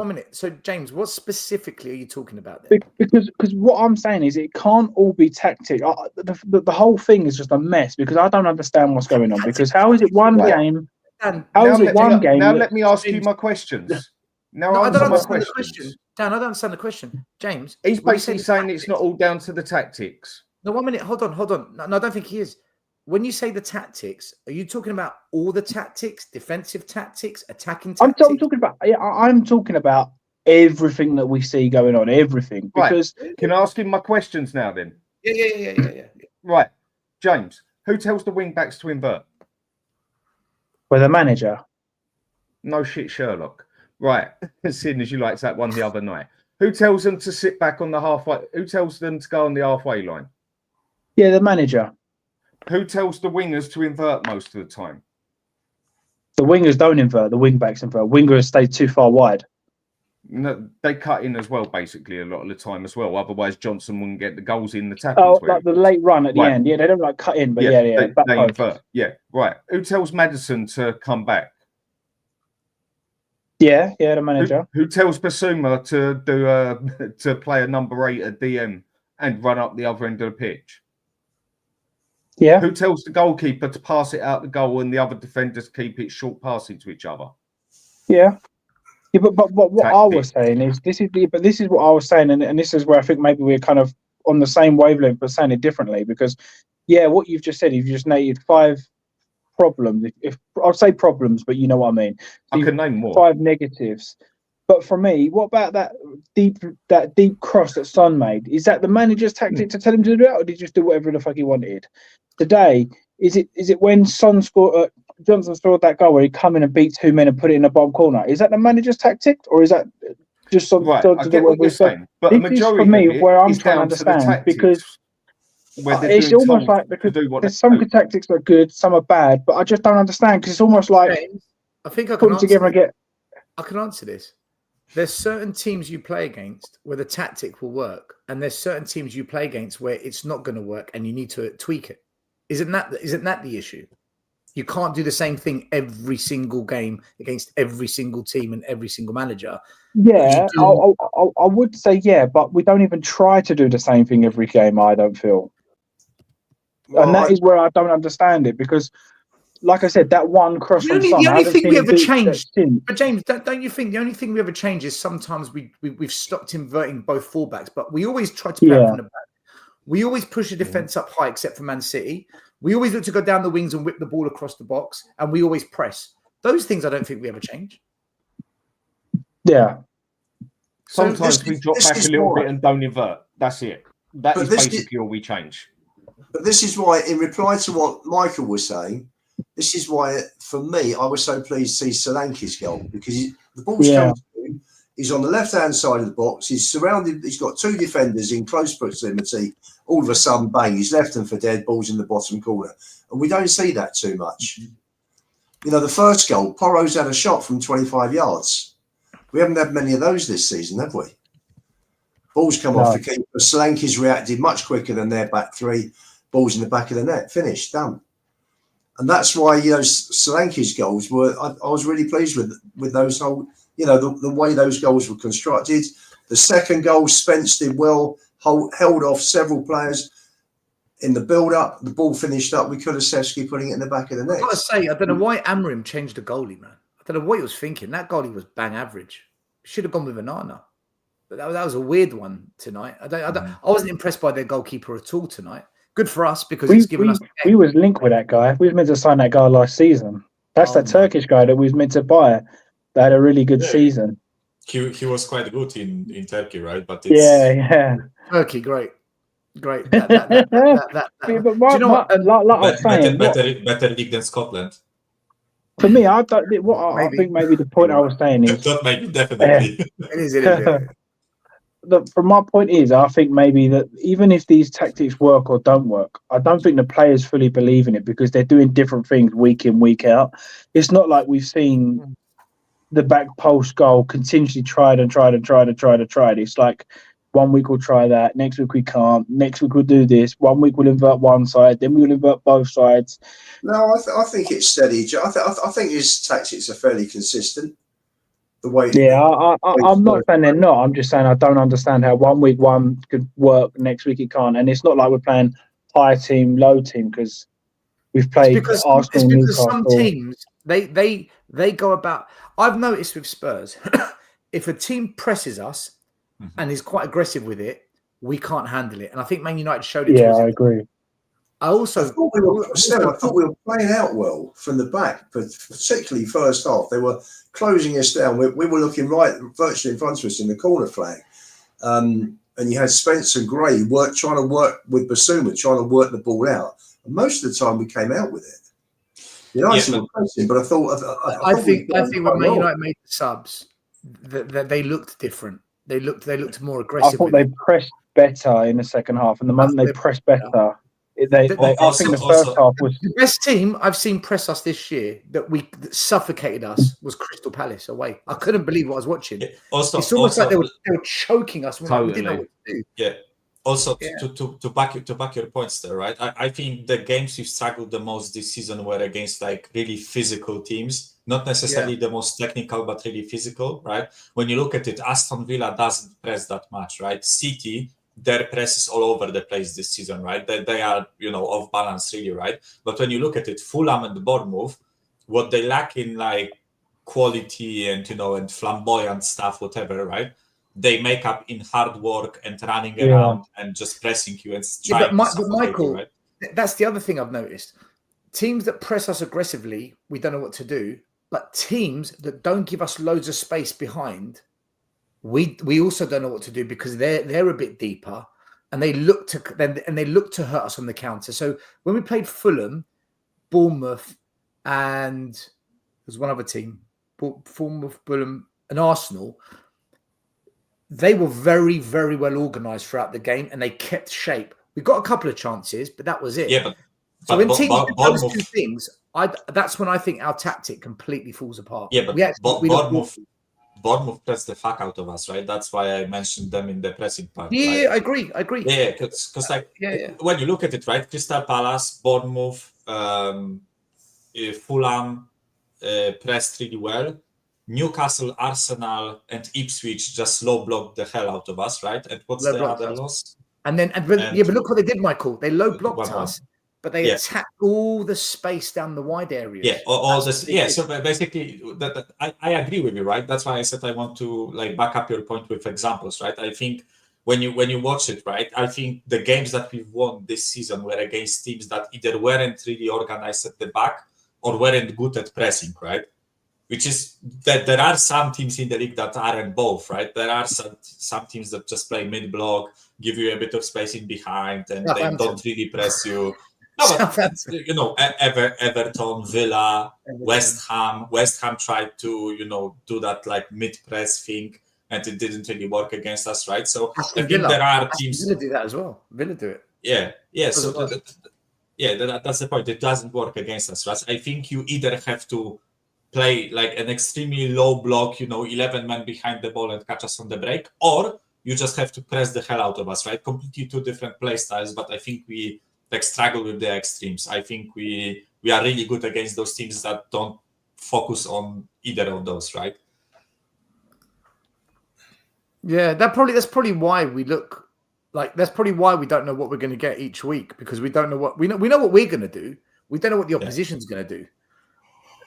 minute. So, James, what specifically are you talking about then? Because what I'm saying is it can't all be tactic. The whole thing is just a mess, because I don't understand what's going on. Because how is it one game? How is it one game? Now let me ask you my questions. Now I don't understand the question. Dan, I don't understand the question. James, he's basically saying it's not all down to the tactics. No, 1 minute. Hold on. No, I don't think he is. When you say the tactics, are you talking about all the tactics, defensive tactics, attacking tactics? I'm talking about everything that we see going on, everything. Because Can I ask him my questions now then? Yeah. Right. James, who tells the wing backs to invert? Well, the manager. No shit, Sherlock. Right. Seeing as you liked that one the other night. Who tells them to sit back on the halfway? Who tells them to go on the halfway line? Yeah, the manager. Who tells the wingers to invert most of the time? The wingers don't invert. The wing backs invert. Wingers stay too far wide. No, they cut in as well, basically, a lot of the time as well. Otherwise, Johnson wouldn't get the goals in the tackles. Oh, like the late run at the end. Yeah, they don't like cut in, but yeah. They invert. Yeah, right. Who tells Maddison to come back? Yeah, the manager. Who tells Basuma to do to play a number 8 at DM and run up the other end of the pitch? Yeah. Who tells the goalkeeper to pass it out the goal and the other defenders keep it short passing to each other? Yeah. But what I was saying is this is what I was saying, and this is where I think maybe we're kind of on the same wavelength but saying it differently, because what you've just said, you've just named 5 problems. If I'll say problems, but you know what I mean. I can name more. 5 negatives. But for me, what about that deep cross that Son made? Is that the manager's tactic to tell him to do it, or did he just do whatever the fuck he wanted? Today, is it when Son scored, Johnson scored that goal where he come in and beat 2 men and put it in the bottom corner? Is that the manager's tactic, or is that just Son right? to I do get what you're saying, but the majority is for me where I'm trying to understand, because it's almost like there's some tactics that are good, some are bad, but I just don't understand, because it's almost like I think I can putting together and get. I can answer this. There's certain teams you play against where the tactic will work, and there's certain teams you play against where it's not going to work, and you need to tweak it. Isn't that the issue? You can't do the same thing every single game against every single team and every single manager. Yeah, You I would say yeah, but we don't even try to do the same thing every game. I don't feel, and that is where I don't understand it because, like I said, that one cross from Son, the I only haven't thing seen we him ever do that changed, since. but James, don't you think the only thing we ever changed is sometimes we've stopped inverting both fullbacks, but we always try to play out Yeah, from the back. We always push the defense up high, except for Man City. We always look to go down the wings and whip the ball across the box, and we always press. Those things I don't think we ever change. yeah. So Sometimes we drop back a little bit and don't invert. That's it. That is basically all we change. But this is why, in reply to what Michael was saying, this is why, for me, I was so pleased to see Solanke's goal because the ball's come to him. He's on the left-hand side of the box. He's surrounded. He's got two defenders in close proximity. All of a sudden, bang! He's left them for dead. Ball's in the bottom corner, and we don't see that too much. You know, the first goal, Porro's had a shot from 25 yards. We haven't had many of those this season, have we? Ball's come off the keeper. Solanke's reacted much quicker than their back three. Ball's in the back of the net. Finished, done. And that's why, you know, Solanke's goals were. I was really pleased with those whole. You know, the way those goals were constructed. The second goal, Spence did well, held off several players in the build-up. The ball finished up. We could have Sevsky putting it in the back of the net. I've got to say, I don't know why Amrim changed the goalie, man. I don't know what he was thinking. That goalie was bang average. Should have gone with Anana. But that was a weird one tonight. I wasn't impressed by their goalkeeper at all tonight. Good for us because it's given us. We was linked with that guy. We was meant to sign that guy last season. That's that Turkish guy that we was meant to buy. They had a really good season. He was quite good in Turkey, right? But yeah. Turkey, great. But do you know what? Like I was saying, better league than Scotland. For me, I think maybe the point I was saying is not maybe definitely. It is. From my point is, I think maybe that even if these tactics work or don't work, I don't think the players fully believe in it because they're doing different things week in, week out. It's not like we've seen the back post goal continuously tried. It's like 1 week we'll try that, next week we can't, next week we'll do this, 1 week we'll invert one side, then we'll invert both sides. No, I think it's steady. I think his tactics are fairly consistent. The way, I'm not saying they're not. I'm just saying I don't understand how 1 week one could work, next week it can't, and it's not like we're playing high team, low team because we've played Arsenal, Newcastle. Some teams they go about. I've noticed with Spurs, if a team presses us and is quite aggressive with it, we can't handle it, and I think Man United showed it. Yeah, I agree. I thought we were playing out well from the back, but particularly first half, they were closing us down. We were looking right, virtually in front of us in the corner flag. And you had Spence and Gray trying to work with Basuma, trying to work the ball out. And most of the time we came out with it. United were pressing, but I think when Man United made the subs, that they looked different. They looked more aggressive. I thought they pressed better in the second half, and the moment they pressed better. I think the first half was the best team I've seen press us this year that suffocated us was Crystal Palace away. I couldn't believe what I was watching. It's almost like they were choking us when we didn't know what to do. Yeah. Also, to back your points there, right? I think the games we've struggled the most this season were against like really physical teams, not necessarily the most technical, but really physical, right? When you look at it, Aston Villa doesn't press that much, right? City, their press is all over the place this season, right? They are, off balance really, right? But when you look at it, Fulham and Bournemouth, what they lack in like quality and, and flamboyant stuff, whatever, right? They make up in hard work and running around and just pressing you and trying but Michael, you, right? That's the other thing I've noticed. Teams that press us aggressively, we don't know what to do. But teams that don't give us loads of space behind, we also don't know what to do because they're a bit deeper and they look to hurt us on the counter. So when we played Fulham, Bournemouth, and there's one other team, Bournemouth, Fulham, and Arsenal, they were very, very well organised throughout the game and they kept shape. We got a couple of chances, but that was it. Yeah, so when teams do those two things, that's when I think our tactic completely falls apart. Yeah, but Bournemouth pressed the fuck out of us, right? That's why I mentioned them in the pressing part. Yeah, right? I agree. Yeah, because when you look at it, right, Crystal Palace, Bournemouth, Fulham pressed really well. Newcastle, Arsenal, and Ipswich just low blocked the hell out of us, right? And what's Low the blocked other us. loss? But look what they did, Michael. They low blocked 1-1. us, but they Yeah. attacked all the space down the wide areas. Yeah, all That's this. what they Yeah, did. so basically, I agree with you, right? That's why I said I want to like back up your point with examples, right? I think when you watch it, right, I think the games that we've won this season were against teams that either weren't really organized at the back or weren't good at pressing, right? Which is that there are some teams in the league that aren't both, right? There are some teams that just play mid-block, give you a bit of space in behind, and they don't really press you. No, but you know, Everton, Villa, West Ham. West Ham tried to, you know, do that like mid-press thing, and it didn't really work against us, right? So I think there are teams. Villa do that as well. Villa do it. Yeah. So that's the point. It doesn't work against us, right? I think you either have to play like an extremely low block, you know, 11 men behind the ball and catch us on the break, or you just have to press the hell out of us, right? Completely two different play styles, but I think we like struggle with the extremes. I think we are really good against those teams that don't focus on either of those, right? Yeah, that's probably why we look like that's probably why we don't know what we're going to get each week, because we don't know what we know what we're going to do. We don't know what the opposition's going to do.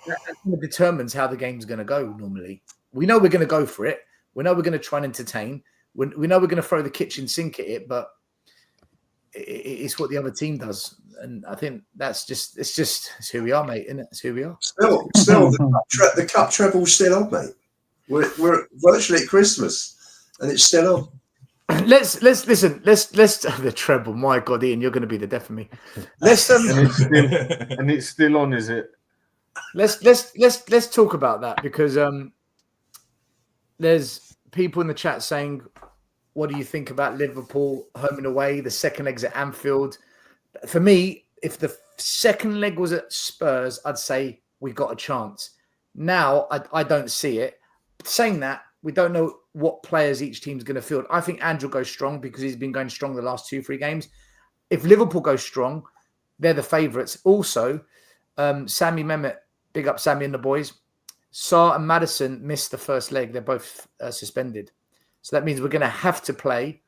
That kind of determines how the game's going to go normally. We know we're going to go for it. We know we're going to try and entertain. We know we're going to throw the kitchen sink at it, but it's what the other team does. And I think it's who we are, mate, isn't it? It's who we are. Still, the cup treble's still on, mate. We're virtually at Christmas, and it's still on. Let's listen. Let's the treble. My God, Ian, you're going to be the death of me. Let's and it's still on, is it? Let's talk about that, because there's people in the chat saying, what do you think about Liverpool home and away? The second leg's at Anfield. For me, if the second leg was at Spurs, I'd say we got a chance. Now I don't see it. Saying that, we don't know what players each team's going to field. I think Andrew goes strong because he's been going strong the last 2-3 games. If Liverpool goes strong, they're the favourites. Also, Sammy Mehmet, big up Sammy and the boys. Sarr and Maddison missed the first leg. They're both suspended. So that means we're going to have to play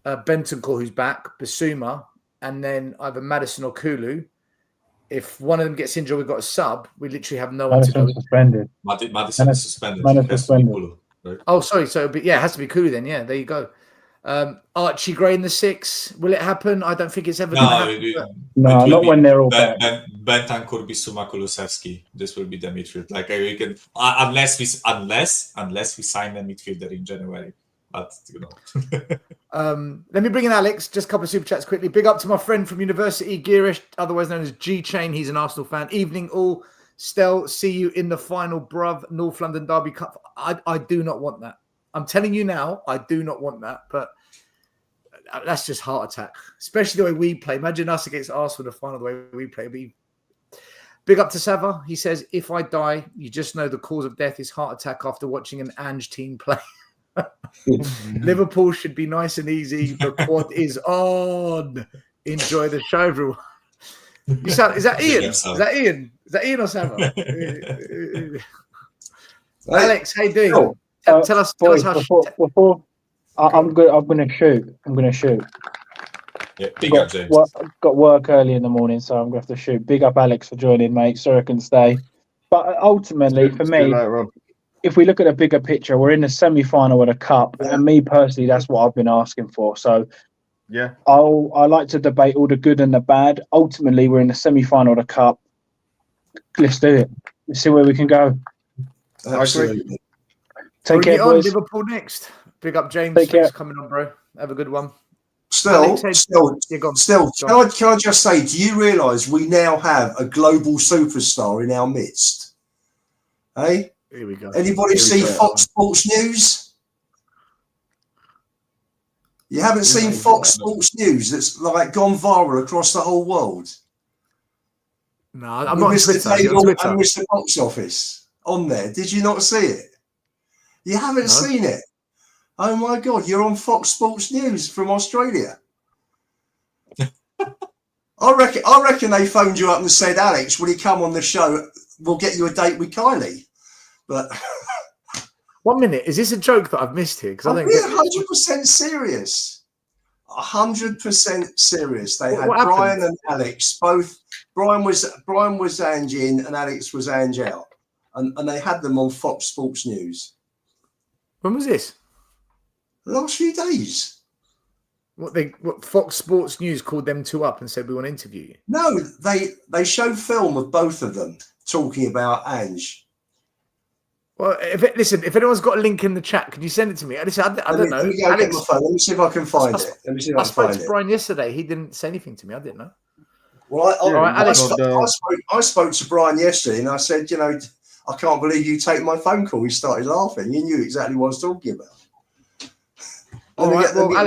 Bentancur, who's back, Basuma, and then either Maddison or Kulu. If one of them gets injured, we've got a sub. We literally have no one to go. Suspended. Madison is suspended. Right? Oh, sorry. So, it has to be Kulu then. Yeah, there you go. Archie Gray in the 6. Will it happen? I don't think it's ever going to happen. No, not when they're all back. Bentancur, Bissouma, Kulusevski. This will be the midfield. Like we can, unless we sign a midfielder in January. But you know. Let me bring in Alex. Just a couple of super chats quickly. Big up to my friend from university, Girish, otherwise known as G Chain. He's an Arsenal fan. Evening all. Stel, see you in the final, bruv. North London Derby Cup. I do not want that. I'm telling you now, I do not want that. But that's just heart attack, especially the way we play. Imagine us against Arsenal, the final, the way we play. Big up to Sava. He says, if I die, you just know the cause of death is heart attack after watching an Ange team play. Liverpool should be nice and easy. The quad is on. Enjoy the show, everyone. Is that Ian? Is that Ian? Is that Ian or Sava? Alex, how you doing? Tell us how. Before I'm going to shoot. Yeah, big up, James. Got work early in the morning, so I'm going to have to shoot. Big up, Alex, for joining, mate. Sorry I couldn't stay. But ultimately, for me, if we look at a bigger picture, we're in the semi-final of the cup, and me personally, that's what I've been asking for. So, yeah, I like to debate all the good and the bad. Ultimately, we're in the semi-final of the cup. Let's do it. Let's see where we can go. Absolutely. Take care, boys. Liverpool next. Big up, James. Take care. Thanks for coming on, bro. Have a good one. Still, can I just say, do you realise we now have a global superstar in our midst? Hey? Here we go. Anybody see Fox Sports News? You haven't seen Fox Sports News that's like gone viral across the whole world? No, I'm not on Twitter. And Mr. Box Office on there. Did you not see it? You haven't seen it? Oh my God, you're on Fox Sports News from Australia. I reckon they phoned you up and said, Alex, will you come on the show? We'll get you a date with Kylie. But 1 minute, is this a joke that I've missed here? Because I I'm don't being get 100% serious. 100% serious. They had What happened? Brian and Alex both. Brian was Anjin and Alex was Angel, and they had them on Fox Sports News When was this? the last few days. What Fox Sports News called them two up and said we want to interview you? No, they showed film of both of them talking about Ange. Well, if anyone's got a link in the chat, can you send it to me? Listen, I don't know. Let me go get my phone. Let me see if I can find it. Let me see if I I can spoke find to it. Brian yesterday. He didn't say anything to me. I didn't know. Well, Alex. I spoke to Brian yesterday, and I said, you know, I can't believe you take my phone call. He started laughing. He knew exactly what I was talking about. All right, well,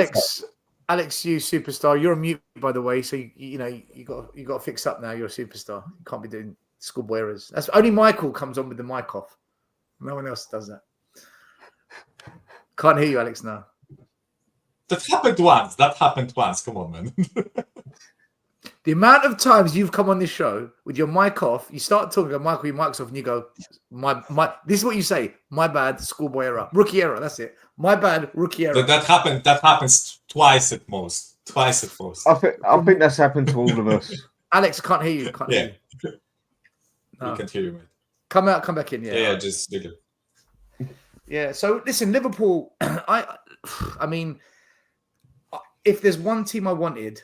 Alex, you superstar. You're a mute, by the way, so you got to fix up now. You're a superstar. You can't be doing schoolboy errors. That's only Michael comes on with the mic off. No one else does that. Can't hear you, Alex. Now That happened once. Come on, man. the amount of times you've come on this show with your mic off, you start talking to Michael, your mic's off, and you go, "My." This is what you say. My bad, schoolboy error, rookie error. That's it. My bad, rookie error. That happens twice at most. I think that's happened to all of us. Alex, can't hear you. Can't hear you. We can hear you, mate. Come back in. Yeah, just dig it. Yeah. So listen, Liverpool. I mean, if there's one team I wanted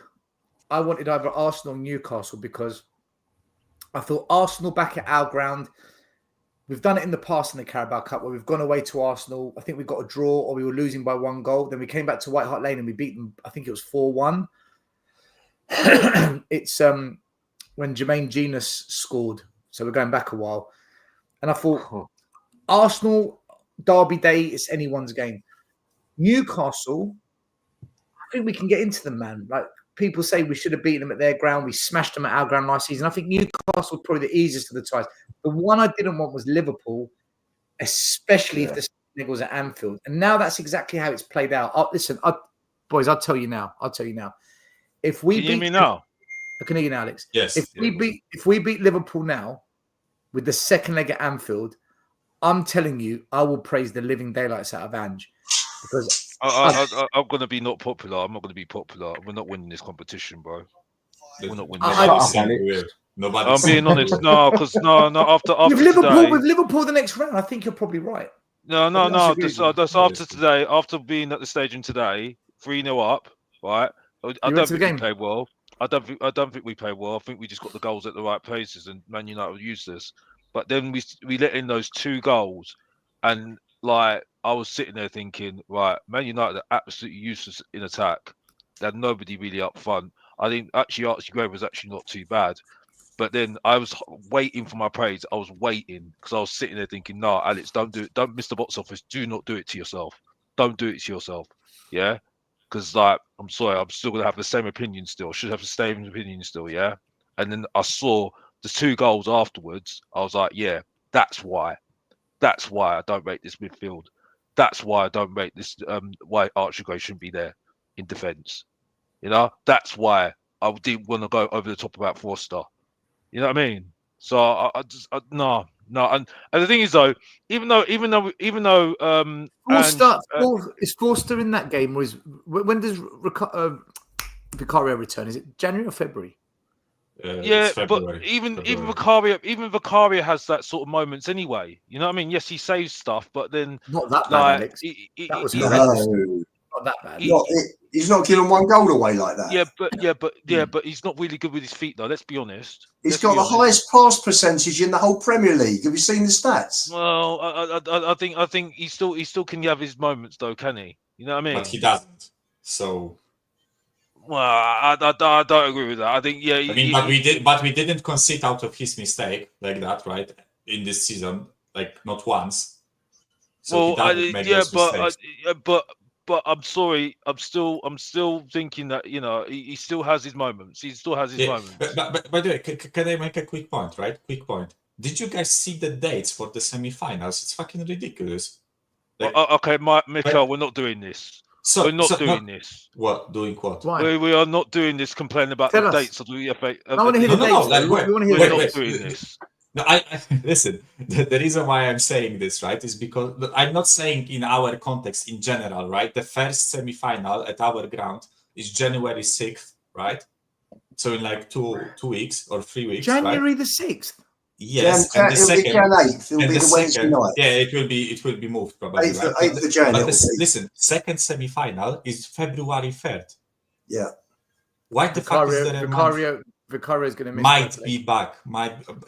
either Arsenal or Newcastle, because I thought Arsenal back at our ground. We've done it in the past in the Carabao Cup where we've gone away to Arsenal. I think we got a draw or we were losing by 1 goal. Then we came back to White Hart Lane and we beat them. I think it was 4-1. It's when Jermaine Genius scored. So we're going back a while. And I thought, Arsenal, Derby Day, it's anyone's game. Newcastle, I think we can get into them, man. Like people say we should have beaten them at their ground. We smashed them at our ground last season. I think Newcastle was probably the easiest of the ties. The one I didn't want was Liverpool, especially if the nigga was at Anfield. And now that's exactly how it's played out. Listen, boys, I'll tell you now. If we can you hear me now? I can hear you now, Alex. Yes. If we beat Liverpool now with the second leg at Anfield, I'm telling you, I will praise the living daylights out of Ange. Because I'm going to be not popular. I'm not going to be popular. We're not winning this competition, bro. We're not winning. Nobody's I'm being honest. No, because no. After with Liverpool the next round, I think you're probably right. No. That's after today. After being at the stadium today, 3-0 up. Right. I don't think we played well. I don't think we played well. I think we just got the goals at the right places, and Man United were useless. But then we let in those 2 goals, and like I was sitting there thinking, right, Man United are absolutely useless in attack. They had nobody really up front. I think actually Archie Gray was actually not too bad. But then I was waiting for my praise. I was waiting because I was sitting there thinking, no, Alex, don't do it. Don't miss the box office. Do not do it to yourself. Don't do it to yourself. Yeah. Because like, I'm sorry, I'm still gonna have the same opinion still. Should have the same opinion still, yeah. And then I saw the 2 goals afterwards. I was like, yeah, that's why. That's why I don't rate this midfield. That's why I don't rate this. Why Archie Gray shouldn't be there in defence. You know, that's why I didn't want to go over the top about Forster. You know what I mean? So I no. And the thing is though, even though is Forster in that game? When does Vicario return? Is it January or February? Yeah, but even Vicario has that sort of moments anyway. You know what I mean? Yes, he saves stuff, but then not that bad, Alex. That was horrendous. Not that bad. He's not giving 1 goal away like that. But he's not really good with his feet though. Let's be honest. He's got the highest pass percentage in the whole Premier League. Have you seen the stats? Well, I think he still can have his moments though, can he? You know what I mean? But he doesn't. So. Well, I don't agree with that. I think but we didn't concede out of his mistake like that, right? In this season, like not once. So but I'm sorry. I'm still thinking that he still has his moments. He still has his moments. But by the way, can I make a quick point? Right, quick point. Did you guys see the dates for the semi-finals? It's fucking ridiculous. Like, okay, Michael, we're not doing this. So We're not so doing this. What? Doing what? Why? We are not doing this. Complaining about Tell the us. dates of the FA. I want to hear No, the no, no. dates. Like, We want to hear We're the not dates. doing this. No, listen. The reason why I'm saying this, right, is because I'm not saying in our context in general, right. The first semi-final at our ground is January 6th, right? So in like two weeks or 3 weeks, right? January the 6th. Yes, and the It'll be second, Jan 8th. It'll and be the the Wednesday second, night. yeah, it will be moved probably, 8th, right? 8th of Jan. But It'll be. listen, second semi-final is February 3rd. Yeah. Why the fuck is there a month? Vicario is going to miss. Might both be legs. back.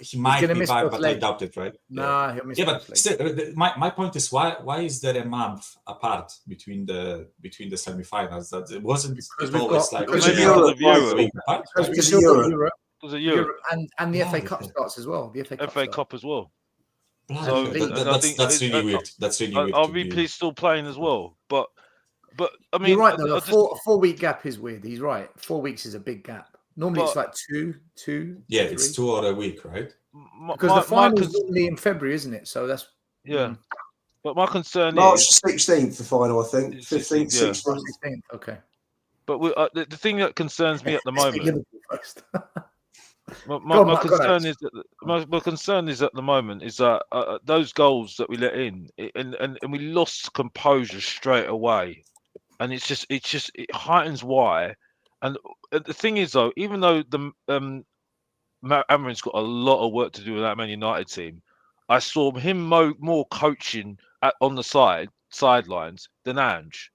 He might gonna be miss back, both but I legs. doubt it, right? Nah, he'll miss Yeah, both but legs. still, my point is why is there a month apart between the semi-finals? That it wasn't Because it always got- like because Maybe of because Europe, of a Europe. week apart? Because right? we still got Europe. Europe, Because of Europe. and the FA Bloody Cup hell. starts as well. The FA Cup. FA starts. Cup as well. Bloody So League. hell, and I that's think that's really weird. That's really weird. to RVP be- is still playing as well. But I mean, You're right though. I A just- 4-week gap is weird. He's right. 4 weeks is a big gap. Normally it's But- like two. Yeah, 3. it's 2 or a week, right? Because the final is normally in February, isn't it? So that's yeah. But my concern March is 16th, the final, I think. 15th, 16th, yeah. 16th. 16th. Okay. But the thing that concerns me at the Let's beat moment, Liverpool first. my Go on, my Mark, go concern ahead. is that my concern is at the moment is that those goals that we let in, and we lost composure straight away, and it heightens why. And the thing is though, even though Amarin's got a lot of work to do with that Man United team, I saw him more coaching on the sidelines than Ange.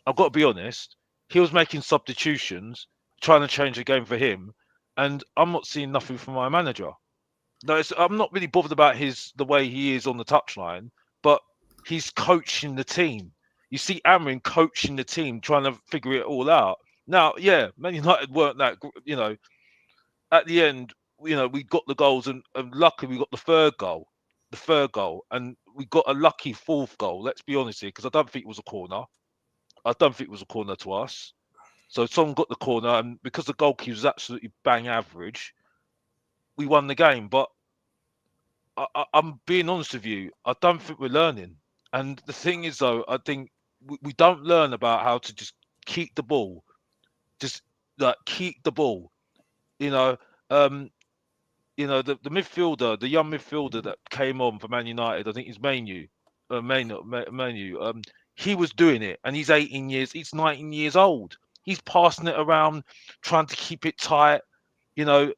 I've got to be honest. He was making substitutions, trying to change the game for him, and I'm not seeing nothing from my manager. No, I'm not really bothered about the way he is on the touchline, but he's coaching the team. You see Amarin coaching the team, trying to figure it all out. Now, yeah, Man United weren't that, at the end, we got the goals, and luckily we got the third goal, and we got a lucky fourth goal. Let's be honest here, because I don't think it was a corner. I don't think it was a corner to us. So someone got the corner, and because the goalkeeper was absolutely bang average, we won the game. But I'm being honest with you, I don't think we're learning. And the thing is, though, I think we don't learn about how to just keep the ball, just like keep the ball. The midfielder, the young midfielder that came on for Man United, I think he's Manu. He was doing it, and he's 18 years, he's 19 years old. He's passing it around, trying to keep it tight, just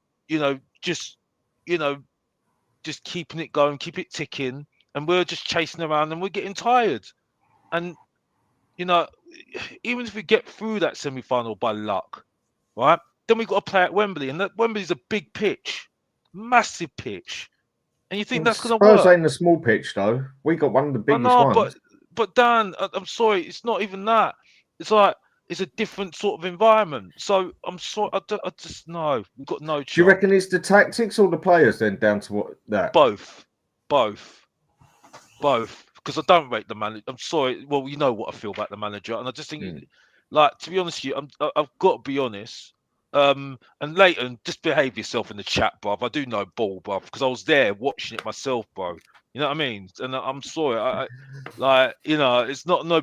keeping it going, keep it ticking, and we're just chasing around and we're getting tired. And even if we get through that semi-final by luck, right, then we've got to play at Wembley, and that Wembley's a big pitch, massive pitch. And you think that's going to work? Spurs ain't a small pitch though. We got one of the biggest ones. But Dan, I'm sorry, it's not even that. It's like it's a different sort of environment. So I'm sorry, I just know we've got no chance. Do you reckon it's the tactics or the players then down to what that? Both. Because I don't rate the manager. I'm sorry. Well, you know what I feel about the manager, and I just think, like, to be honest with you, I've got to be honest. And Leighton, just behave yourself in the chat, bruv. I do know ball, bruv, because I was there watching it myself, bro. You know what I mean? And I'm sorry, it's not no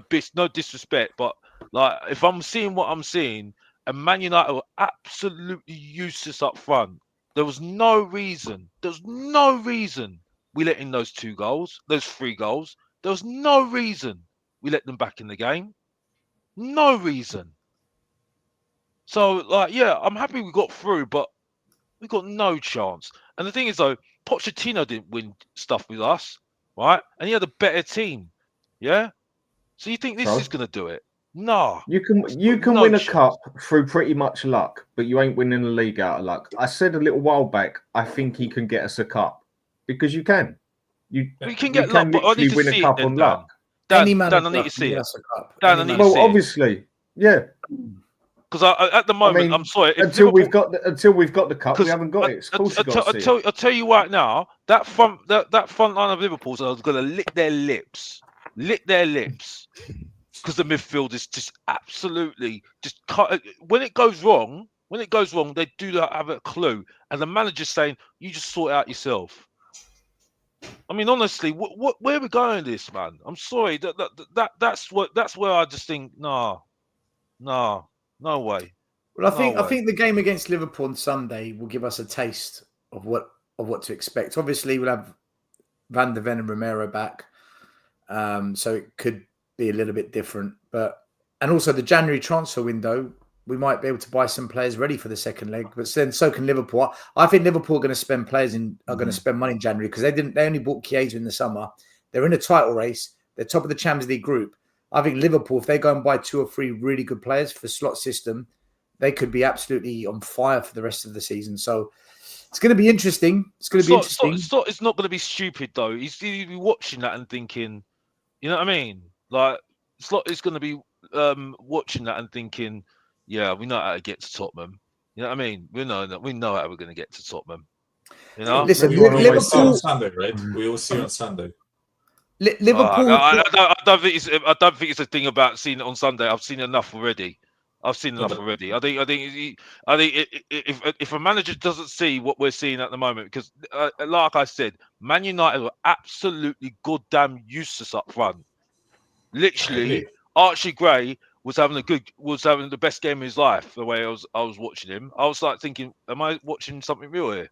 disrespect, but like if I'm seeing what I'm seeing, and Man United were absolutely useless up front. There was no reason we let in those 3 goals. There was no reason we let them back in the game. No reason. So, like, yeah, I'm happy we got through, but we got no chance. And the thing is, though, Pochettino didn't win stuff with us, right? And he had a better team, yeah? So you think this is going to do it? No. You can win a cup through pretty much luck, but you ain't winning the league out of luck. I said a little while back, I think he can get us a cup because you can. You can get luck, but I need to win see a cup it then, on luck. Dan, I need to see it. Dan, I need to see it. Well, obviously, yeah. Because at the moment, I'm sorry. Until we've got the cup, we haven't got it. Of course, I'll tell you right now, that front line of Liverpool's are going to lick their lips, because the midfield is just absolutely just cut. When it goes wrong, they do not have a clue, and the manager's saying, "You just sort it out yourself." I mean, honestly, where are we going with this, man? I'm sorry. That's where I just think, no way. Well, No I way. think the game against Liverpool on Sunday will give us a taste of what to expect. Obviously, we'll have Van der Ven and Romero back, so it could be a little bit different. And also the January transfer window, we might be able to buy some players ready for the second leg. But then so can Liverpool. I think Liverpool are going to spend going to spend money in January because they only bought Chiesa in the summer. They're in a title race. They're top of the Champions League group. I think Liverpool, if they go and buy 2 or 3 really good players for the slot system, they could be absolutely on fire for the rest of the season. So it's going to be interesting. It's going to be interesting. It's not going to be stupid though. He's going to be watching that and thinking, you know what I mean? Like Slot is going to be watching that and thinking, yeah, we know how to get to Tottenham. You know what I mean? We know how we're going to get to Tottenham. You know, listen, we will see on Liverpool. Sunday, right? We will see on Sunday. Liverpool. I don't think it's a thing about seeing it on Sunday. I've seen enough already. I think if a manager doesn't see what we're seeing at the moment, because like I said, Man United were absolutely goddamn useless up front. Literally, Archie Gray was having the best game of his life. The way I was watching him, I was like thinking, am I watching something real here?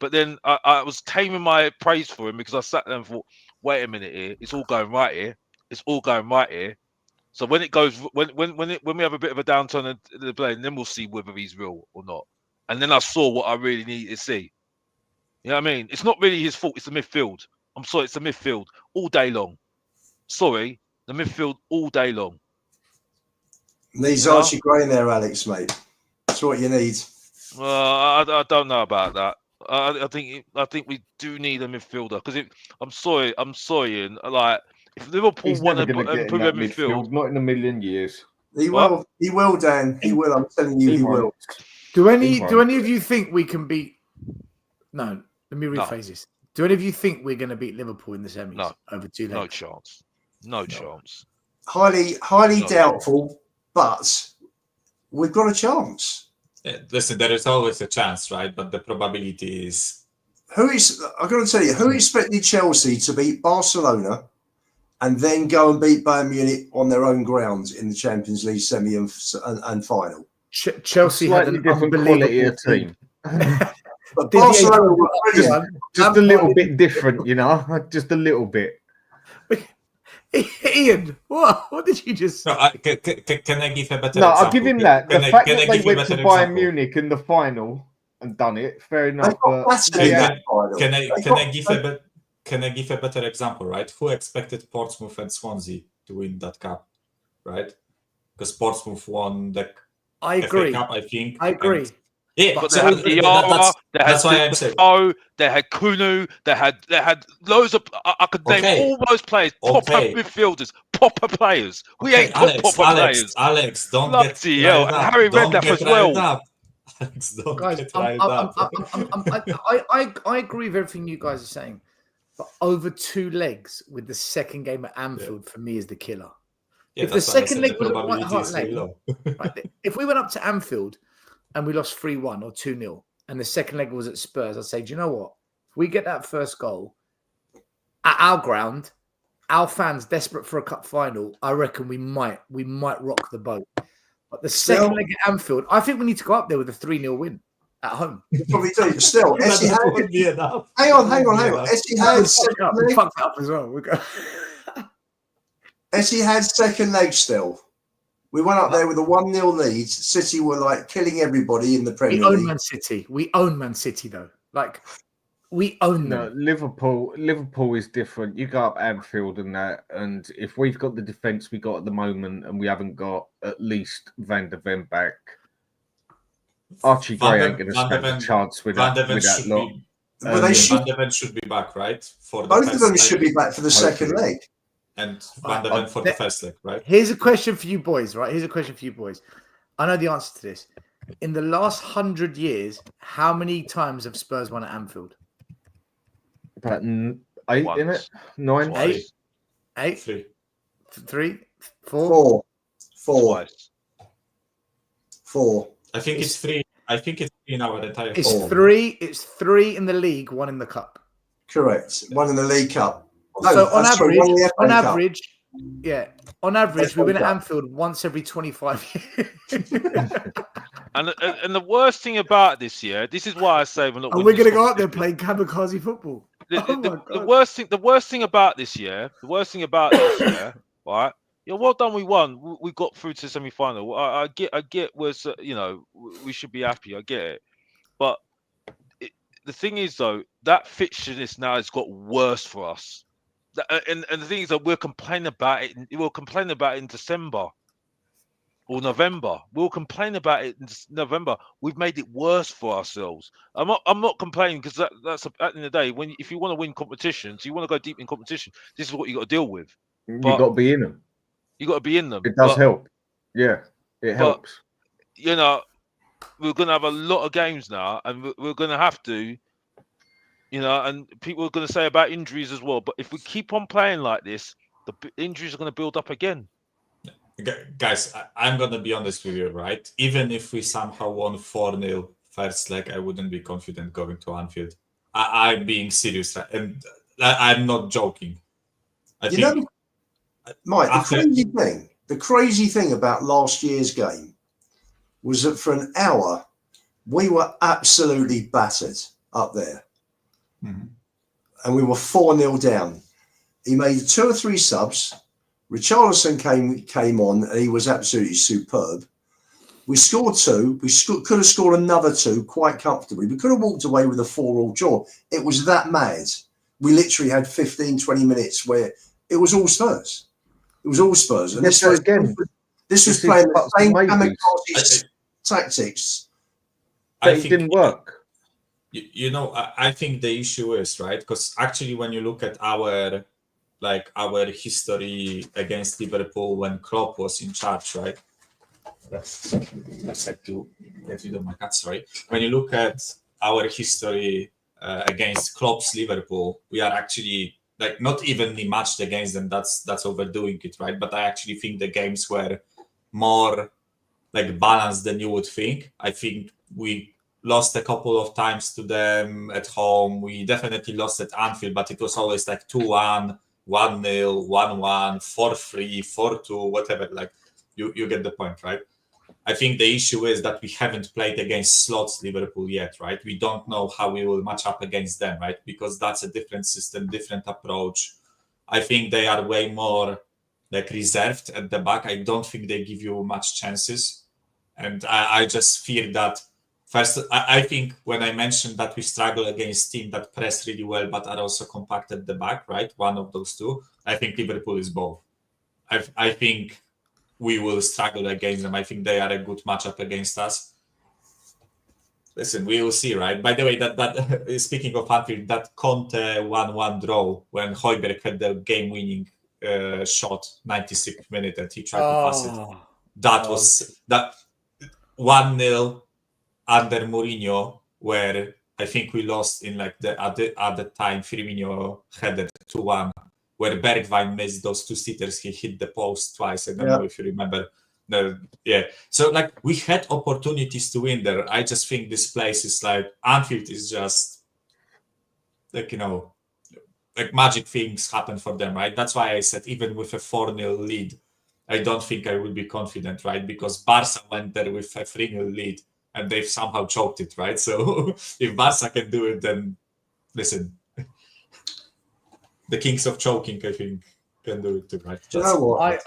But then I was taming my praise for him because I sat there and thought, wait a minute here, it's all going right here. It's all going right here. So when it goes, when we have a bit of a downturn in the play, then we'll see whether he's real or not. And then I saw what I really needed to see. You know what I mean? It's not really his fault. It's the midfield. I'm sorry, it's the midfield all day long. Sorry, the midfield all day long. Needs Archie Gray in there, Alex, mate. That's what you need. Well, I don't know about that. I think we do need a midfielder because I'm sorry, and like if Liverpool want to improve their midfield, not in a million years. He will, Dan. He will. I'm telling you, he will. Do any of you think we can beat? No, let me rephrase this. Do any of you think we're going to beat Liverpool in the semis over 2 legs? No chance. No chance. Highly doubtful, but we've got a chance. Yeah, listen, there is always a chance, right? But the probability is. I've got to tell you, who expected Chelsea to beat Barcelona and then go and beat Bayern Munich on their own grounds in the Champions League semi and final? Chelsea had an different quality of team. But Barcelona were brilliant. Just a little bit different, you know, just a little bit. Ian, what did you just say? No, can I give a better No, example? I'll give him that. The fact that they went to Bayern example? Munich in the final and done it, fair enough. Can I give a better example, right? Who expected Portsmouth and Swansea to win that cup, right? Because Portsmouth won the FA Cup, I think. I agree. Yeah, but they had Diarra, that's why I'm saying. They had Kunu, they had loads of. I could name all those players, proper midfielders, proper players. We ain't got proper players. Alex, don't get hell, and Harry Redknapp as well. Alex, don't guys, get riled up. I agree with everything you guys are saying, but over 2 legs with the second game at Anfield for me is the killer. Yeah, if the second leg was a White Hart leg, low. right, if we went up to Anfield and we lost 3-1 or 2-0, and the second leg was at Spurs, I'd say, do you know what? If we get that first goal at our ground, our fans desperate for a cup final, I reckon we might rock the boat. But the second leg at Anfield, I think we need to go up there with a 3-0 win at home. You probably do. Still, would be enough. Hang on. Etihad fucked up as well. Etihad second leg still. We went up there with a 1-0 lead. City were like killing everybody in the Premier League. We own Man City. We own Man City though. Like we own them. No, Liverpool is different. You go up Anfield and that, and if we've got the defence we got at the moment, and we haven't got at least Van der Ven back, Archie Gray ain't going to stand a chance with that lot. Van der Ven should be back, right? Both of them should be back for the second leg. And Van der Ven for the first leg, right? Here's a question for you boys, right? I know the answer to this. In the last 100 years, how many times have Spurs won at Anfield? About 8, Once. innit? 9? Twice. 8? 3? 4? 4. I think it's 3. I think it's 3 in our entire. It's 3. It's 3 in the league, 1 in the cup. Correct. One in the League Cup. No, So on sorry, average, one in the FA Cup. on average, FA we win at Cup. Anfield once every 25 years. And the worst thing about this year, this is why I say we're not. And we're going to go out there playing kamikaze football. The worst thing about this year, right? Yeah, well done. We won. We got through to the semi-final. I get. We should be happy. I get it, but the thing is, though, that fixture list now has got worse for us. And the thing is that we're complaining about it. We'll complain about it in December or November. We'll complain about it in November. We've made it worse for ourselves. I'm not complaining because that's at the end of the day. If you want to win competitions, you want to go deep in competition. This is what you got to deal with. You got to be in them. You got to be in them. It does help. Yeah, it helps. You know, we're going to have a lot of games now, and we're going to have to. You know, and people are going to say about injuries as well. But if we keep on playing like this, the injuries are going to build up again. Guys, I'm going to be honest with you, right? Even if we somehow won 4-0 first leg, I wouldn't be confident going to Anfield. I'm being serious, and I'm not joking. Mike, the crazy thing about last year's game was that for an hour, we were absolutely battered up there. Mm-hmm. And we were 4-0 down. He made 2 or 3 subs. Richarlison came on and he was absolutely superb. We scored 2. We could have scored another 2 quite comfortably. We could have walked away with a 4-4 draw. It was that mad. We literally had 15, 20 minutes where it was all Spurs. It was all Spurs. And this was playing the same kamikaze tactics. But it didn't work. You know, I think the issue is, right, because actually when you look at our history against Liverpool when Klopp was in charge, right? That's had to get rid of my cat, sorry. When you look at our history against Klopp's Liverpool, we are actually like not evenly matched against them. That's overdoing it, right? But I actually think the games were more like balanced than you would think. I think we lost a couple of times to them at home. We definitely lost at Anfield, but it was always like 2-1, 1-0, 1-1, 4-3, 4-2, whatever. Like you get the point, right? I think the issue is that we haven't played against Slots Liverpool yet, right? We don't know how we will match up against them, right? Because that's a different system, different approach. I think they are way more like reserved at the back. I don't think they give you much chances. And I just fear that first, I think when I mentioned that we struggle against teams that press really well but are also compact at the back, right? One of those two. I think Liverpool is both. I think we will struggle against them. I think they are a good matchup against us. Listen, we will see, right? By the way, that speaking of Anfield, that Conte 1-1 draw when Højbjerg had the game-winning shot 96th minute and he tried to pass it. That was that 1-0 under Mourinho, where I think we lost in like at the time Firmino headed 2-1, where Bergwijn missed those 2 sitters. He hit the post twice. I don't know if you remember. So like we had opportunities to win there. I just think this place is like Anfield is just like, you know, like magic things happen for them, right? That's why I said even with a 4-0 lead, I don't think I would be confident, right? Because Barca went there with a 3-0 lead and they've somehow choked it, right? So if Barca can do it, then listen, the kings of choking, I think, can do it too, right? Do you know what?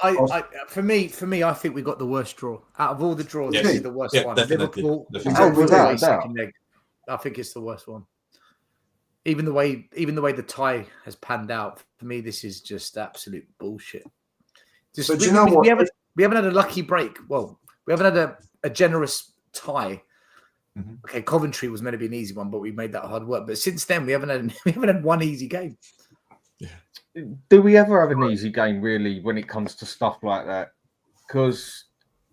For me, I think we got the worst draw out of all the draws. Yes. This is the worst one. Definitely. Liverpool, Without second leg. I think it's the worst one. Even the way the tie has panned out, for me, this is just absolute bullshit. But you know what? We haven't had a lucky break. Well, we haven't had a generous tie. Mm-hmm. Okay, Coventry was meant to be an easy one, but we made that hard work. But since then, we haven't had one easy game. Do we ever have an easy game, really, when it comes to stuff like that? Because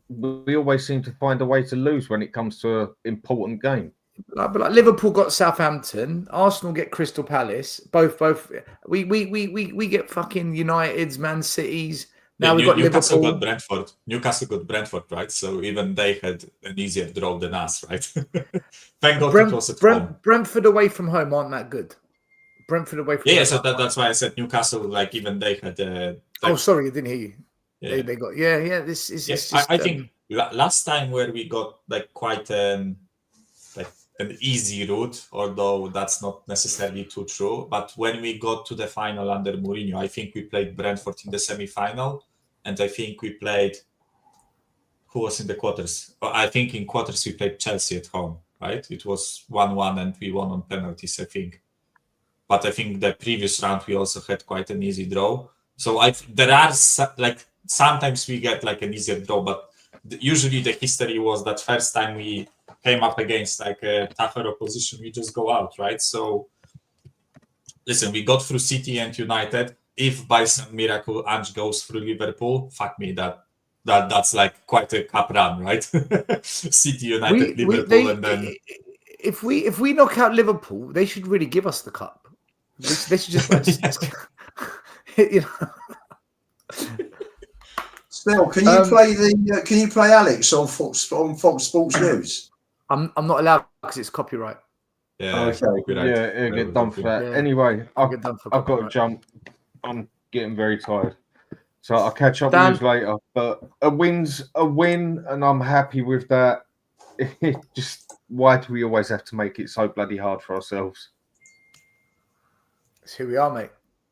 we always seem to find a way to lose when it comes to an important game. But like Liverpool got Southampton, Arsenal get Crystal Palace. Both. We get fucking United's, Man City's. Now we've got Newcastle Liverpool. got Brentford. Newcastle got Brentford, right? So even they had an easier draw than us, right? Thank God it was at home. Brentford away from home aren't that good. Brentford away from. Yeah, so that's why I said Newcastle. Like even they had. Oh, sorry, I didn't hear you. Yeah. They got This is Yes, just. I think last time where we got like quite like an easy route, although that's not necessarily too true. But when we got to the final under Mourinho, I think we played Brentford in the semi-final, and I think we played. Who was in the quarters? I think in quarters we played Chelsea at home, right? It was 1-1 and we won on penalties, I think. But I think the previous round we also had quite an easy draw. So there are like sometimes we get like an easier draw, but usually the history was that first time we came up against like a tougher opposition, we just go out, right? So listen, we got through City and United. If by some miracle Ange goes through Liverpool, fuck me, that's like quite a cup run, right? City, United, Liverpool, and then if we knock out Liverpool, they should really give us the cup. They should just you know. Still, can you play Alex on Fox Sports News? I'm not allowed because it's copyright. Yeah, it'll get done for that. Yeah. Anyway, I've got to jump. I'm getting very tired. So I'll catch up with you later. But a win's a win, and I'm happy with that. Just why do we always have to make it so bloody hard for ourselves? That's who we are, mate.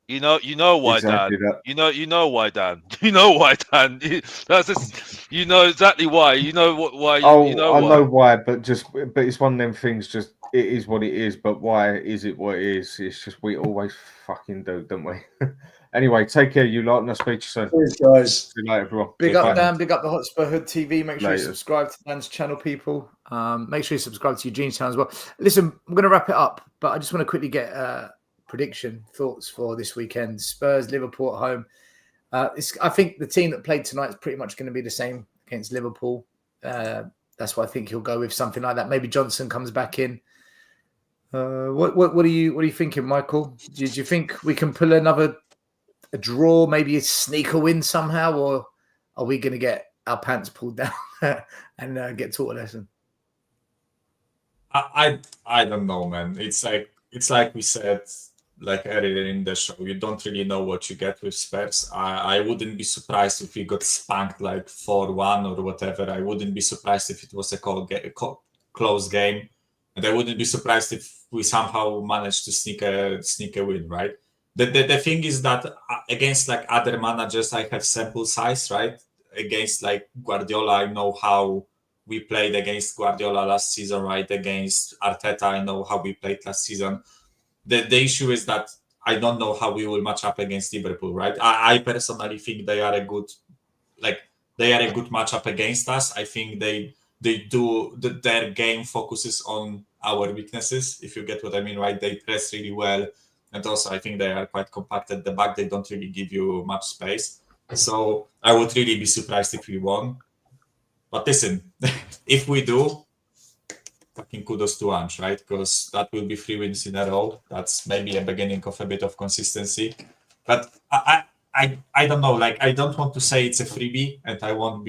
You know why, exactly Dan. That. You know why, Dan. You know why, Dan. That's just, you know exactly why. You know why. I know why, but it's one of them things. Just it is what it is. But why is it what it is? It's just we always fucking do, don't we? Anyway, take care, you lot, and I'll speak to you soon. Cheers, guys. See you later, everyone. Big up Dan, big up the Hotspur Hood TV. Make sure Later. you subscribe to Dan's channel, people. Make sure you subscribe to Eugene's channel as well. Listen, I'm going to wrap it up, but I just want to quickly get prediction thoughts for this weekend. Spurs, Liverpool at home. I think the team that played tonight is pretty much going to be the same against Liverpool. That's why I think he'll go with something like that. Maybe Johnson comes back in. What are you thinking, Michael? Do you think we can pull a draw, maybe a sneaker win somehow, or are we going to get our pants pulled down and get taught a lesson? I don't know, man. It's like we said like earlier in the show. You don't really know what you get with Spurs. I wouldn't be surprised if we got spanked like 4-1 or whatever. I wouldn't be surprised if it was a close game, and I wouldn't be surprised if we somehow managed to sneak a win, right? The thing is that against like other managers, I have sample size, right? Against like Guardiola, I know how we played against Guardiola last season, right? Against Arteta, I know how we played last season. The issue is that I don't know how we will match up against Liverpool, right? I personally think they are a good matchup against us. I think their game focuses on our weaknesses, if you get what I mean, right? They press really well. And also, I think they are quite compact at the back. They don't really give you much space. So I would really be surprised if we won. But listen, if we do, fucking kudos to Ange, right? Because that will be 3 wins in a row. That's maybe a beginning of a bit of consistency. But I don't know. Like, I don't want to say it's a freebie, and I won't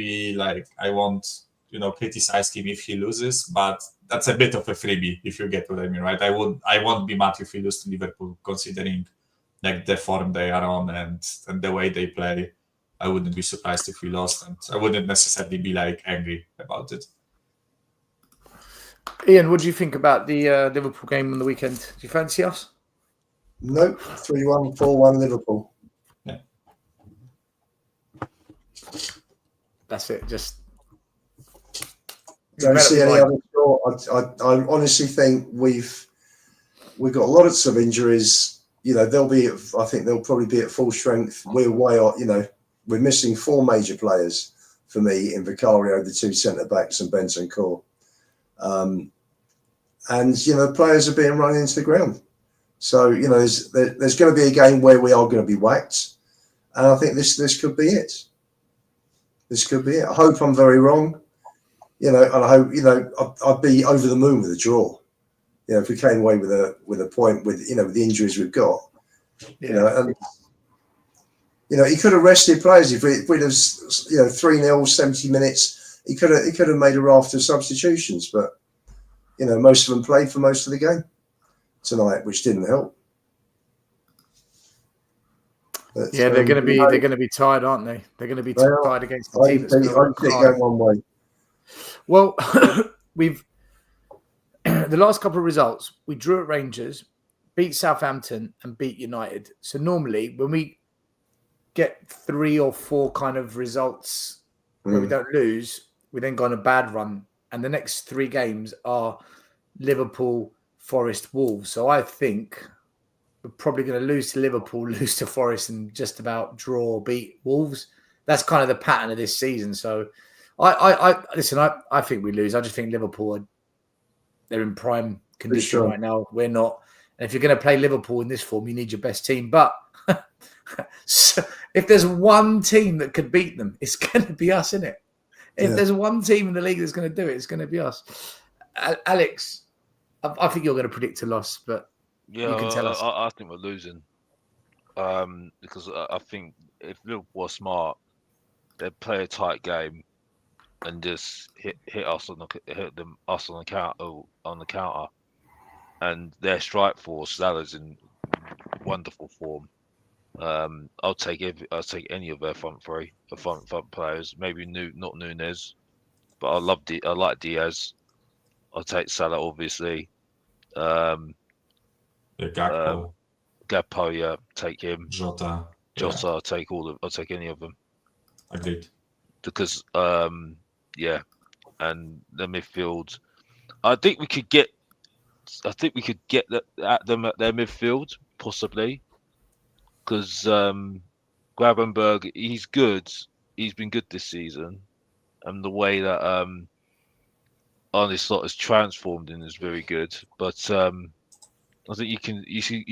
criticize him if he loses, but that's a bit of a freebie, if you get what I mean, right? I won't be mad if we lose to Liverpool, considering like the form they are on and the way they play. I wouldn't be surprised if we lost, and I wouldn't necessarily be like angry about it. Ian, what do you think about the Liverpool game on the weekend? Do you fancy us? Nope. 3-1, 4-1 Liverpool. Yeah. That's it. Just don't see any other score. I honestly think we've got lots of injuries. You know, I think they'll probably be at full strength. We're way off. You know, we're missing 4 major players for me in Vicario, the 2 centre backs, and Benson Core. And you know, players are being run into the ground. So you know, there's going to be a game where we are going to be whacked, and I think this could be it. This could be it. I hope I'm very wrong. You know, and I hope, you know, I'd be over the moon with a draw. You know, if we came away with a point with, you know, with the injuries we've got. Yeah. You know, and you know, he could have rested players if we'd have, you know, 3-0, 70 minutes. He could have made a raft of substitutions, but you know, most of them played for most of the game tonight, which didn't help. But, Yeah, they're going to be tired, aren't they? They're going to be tired against the team that's going to work hard. One way. Well, we've the last couple of results. We drew at Rangers, beat Southampton, and beat United. So normally, when we get 3 or 4 kind of results where we don't lose, we then go on a bad run, and the next 3 games are Liverpool, Forest, Wolves. So I think we're probably going to lose to Liverpool, lose to Forest, and just about draw or beat Wolves. That's kind of the pattern of this season. So I listen. I think we lose. I just think Liverpool they're in prime condition right now. We're not. And if you're going to play Liverpool in this form, you need your best team. But so if there's one team that could beat them, it's going to be us, isn't it? If there's one team in the league that's going to do it, it's going to be us. Alex, I think you're going to predict a loss, but yeah, you can tell us. I think we're losing because I think if Liverpool are smart, they'd play a tight game and just hit us on the counter, and their strike force, Salah's in wonderful form. I'll take any of their front players. Maybe not Nunes, but I like Diaz. I'll take Salah, obviously. Gakpo, yeah, take him. Jota, I'll take any of them. Agreed. Because and the midfield, I think we could get at them at their midfield possibly, because Gravenberg, he's good. He's been good this season, and the way that Arne Slot has transformed in is very good. But I think you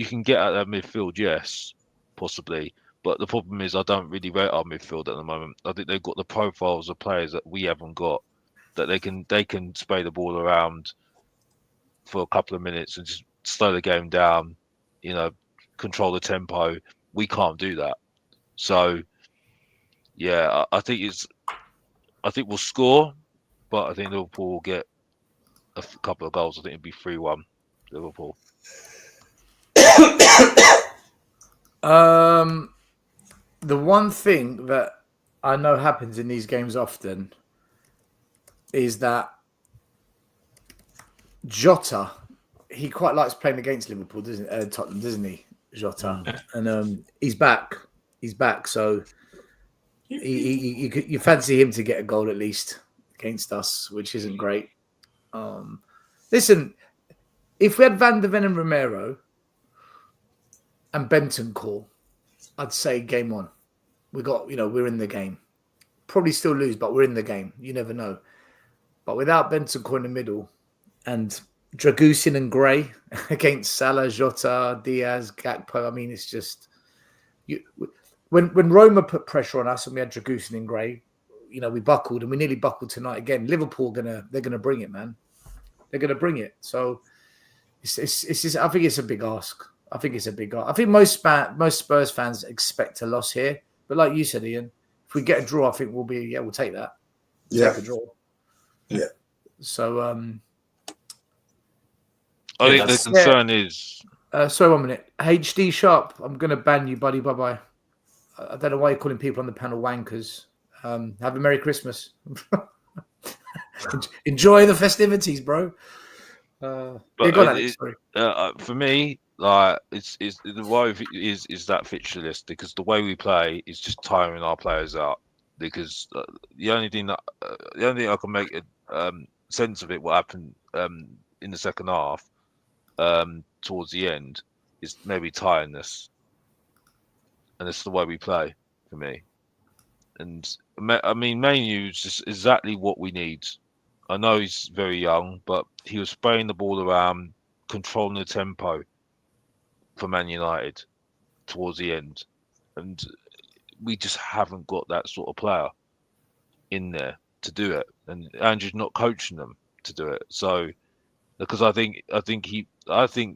can get at that midfield, yes, possibly. But the problem is I don't really rate our midfield at the moment. I think they've got the profiles of players that we haven't got, that they can spray the ball around for a couple of minutes and just slow the game down, control the tempo. We can't do that. So yeah, I think we'll score, but I think Liverpool will get a couple of goals. I think it'd be 3-1 Liverpool. The one thing that I know happens in these games often is that Jota, he quite likes playing against Liverpool, Tottenham, doesn't he, Jota? And he's back. So you fancy him to get a goal at least against us, which isn't great. Listen, if we had Van de Ven and Romero and Bentancur, I'd say game on. We're in the game. Probably still lose, but we're in the game. You never know. But without Bentancur in the middle and Dragusin and Gray against Salah, Jota, Diaz, Gakpo, I mean, it's just when Roma put pressure on us and we had Dragusin and Gray, we buckled, and we nearly buckled tonight again. Liverpool they're gonna bring it, man. They're gonna bring it. So it's just, I think it's a big ask. I think most Spurs fans expect a loss here, but like you said, Ian, if we get a draw, I think we'll take that. Take a draw. Yeah. So I think the concern is. Sorry, 1 minute. HD Sharp, I'm gonna ban you, buddy. Bye bye. I don't know why you're calling people on the panel wankers. Have a Merry Christmas. Enjoy the festivities, bro. For me, like it's the worry is that fixture list, because the way we play is just tiring our players out. Because the only thing I can make sense of it, what happened in the second half towards the end, is maybe tiredness, and it's the way we play for me. And I mean, Manu is just exactly what we need. I know he's very young, but he was spraying the ball around, controlling the tempo for Man United towards the end. And we just haven't got that sort of player in there to do it. And Andrew's not coaching them to do it. So, because I think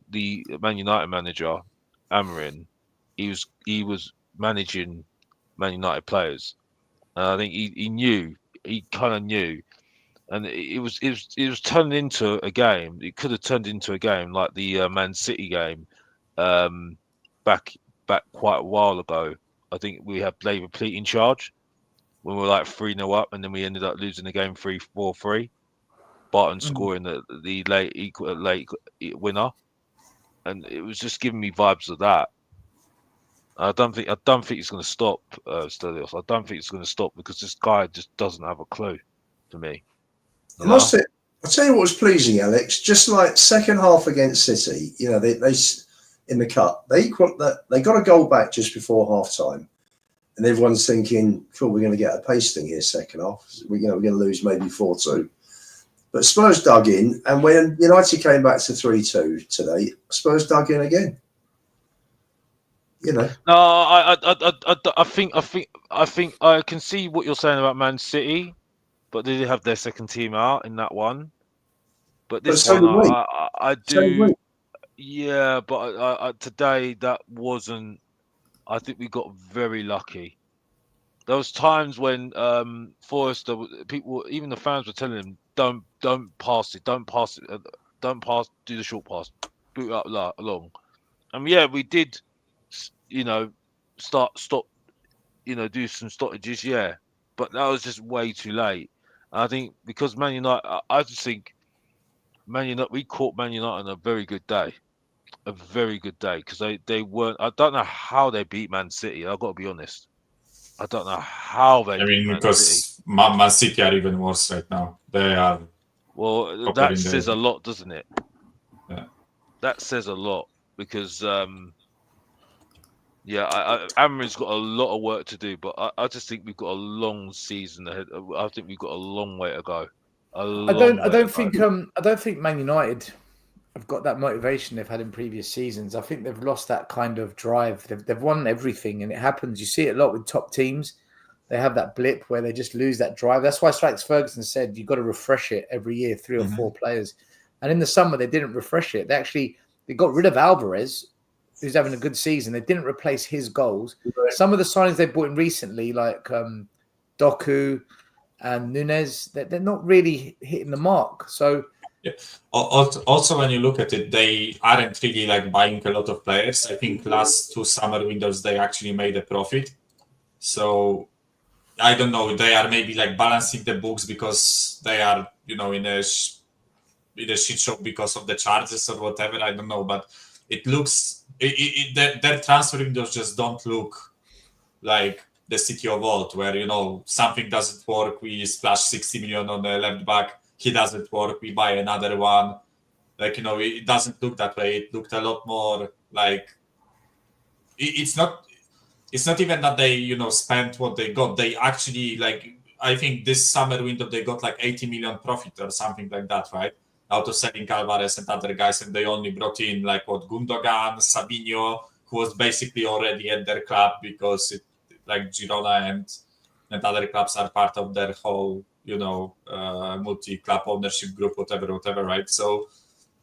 the Man United manager, Amarin, he was managing Man United players. And I think he kind of knew. And it was turned into a game. It could have turned into a game like the Man City game back quite a while ago I think we had play repeat in charge when we were like 3-0 up, and then we ended up losing the game 3-4-3. Barton scoring the late winner, and it was just giving me vibes of that. I don't think it's going to stop, Stelios. I don't think it's going to stop because this guy just doesn't have a clue to me. I'll tell you what was pleasing, Alex. Just like second half against City, you know, they in the cup, they got a goal back just before half time, and everyone's thinking, "Cool, we're going to get a pasting here second half. We're going to lose maybe 4-2." But Spurs dug in, and when United came back to 3-2 today, Spurs dug in again. You know. No, I think I can see what you're saying about Man City, but they did have their second team out in that one. But this one, I do. Yeah, but today that wasn't. I think we got very lucky. There was times when Forrester, people, even the fans were telling him, don't pass it, don't pass, do the short pass, boot up long. And yeah, we did, stop, do some stoppages, yeah. But that was just way too late. And I think because Man United, I just think Man United, we caught Man United on a very good day. A very good day because they weren't. I don't know how they beat Man City. I've got to be honest. I don't know how they. I mean, because Man City are even worse right now. They are. Well, that says a lot, doesn't it? Yeah. That says a lot because, Amarin's got a lot of work to do, but I just think we've got a long season ahead. I think we've got a long way to go. I don't think Man United have got that motivation they've had in previous seasons. I think they've lost that kind of drive. They've won everything, and it happens. You see it a lot with top teams. They have that blip where they just lose that drive. That's why Alex Ferguson said you've got to refresh it every year, 3 or 4 players. And in the summer, they didn't refresh it. They got rid of Alvarez, who's having a good season. They didn't replace his goals. Right. Some of the signings they brought in recently, like Doku and Nunez, they're not really hitting the mark. So. Yeah. Also, when you look at it, they aren't really like buying a lot of players. I think last 2 summer windows they actually made a profit. So I don't know. They are maybe like balancing the books because they are, in a shit show because of the charges or whatever. I don't know, but it looks their transfer windows just don't look like the City of old, where something doesn't work. We splash 60 million on the left back. He doesn't work, we buy another one. It doesn't look that way. It looked a lot more like it's not even that they spent what they got. They actually, I think this summer window they got like 80 million profit or something like that, right? Out of selling Alvarez and other guys, and they only brought in Gundogan, Sabinho, who was basically already at their club because Girona and other clubs are part of their whole multi-club ownership group, whatever, right? So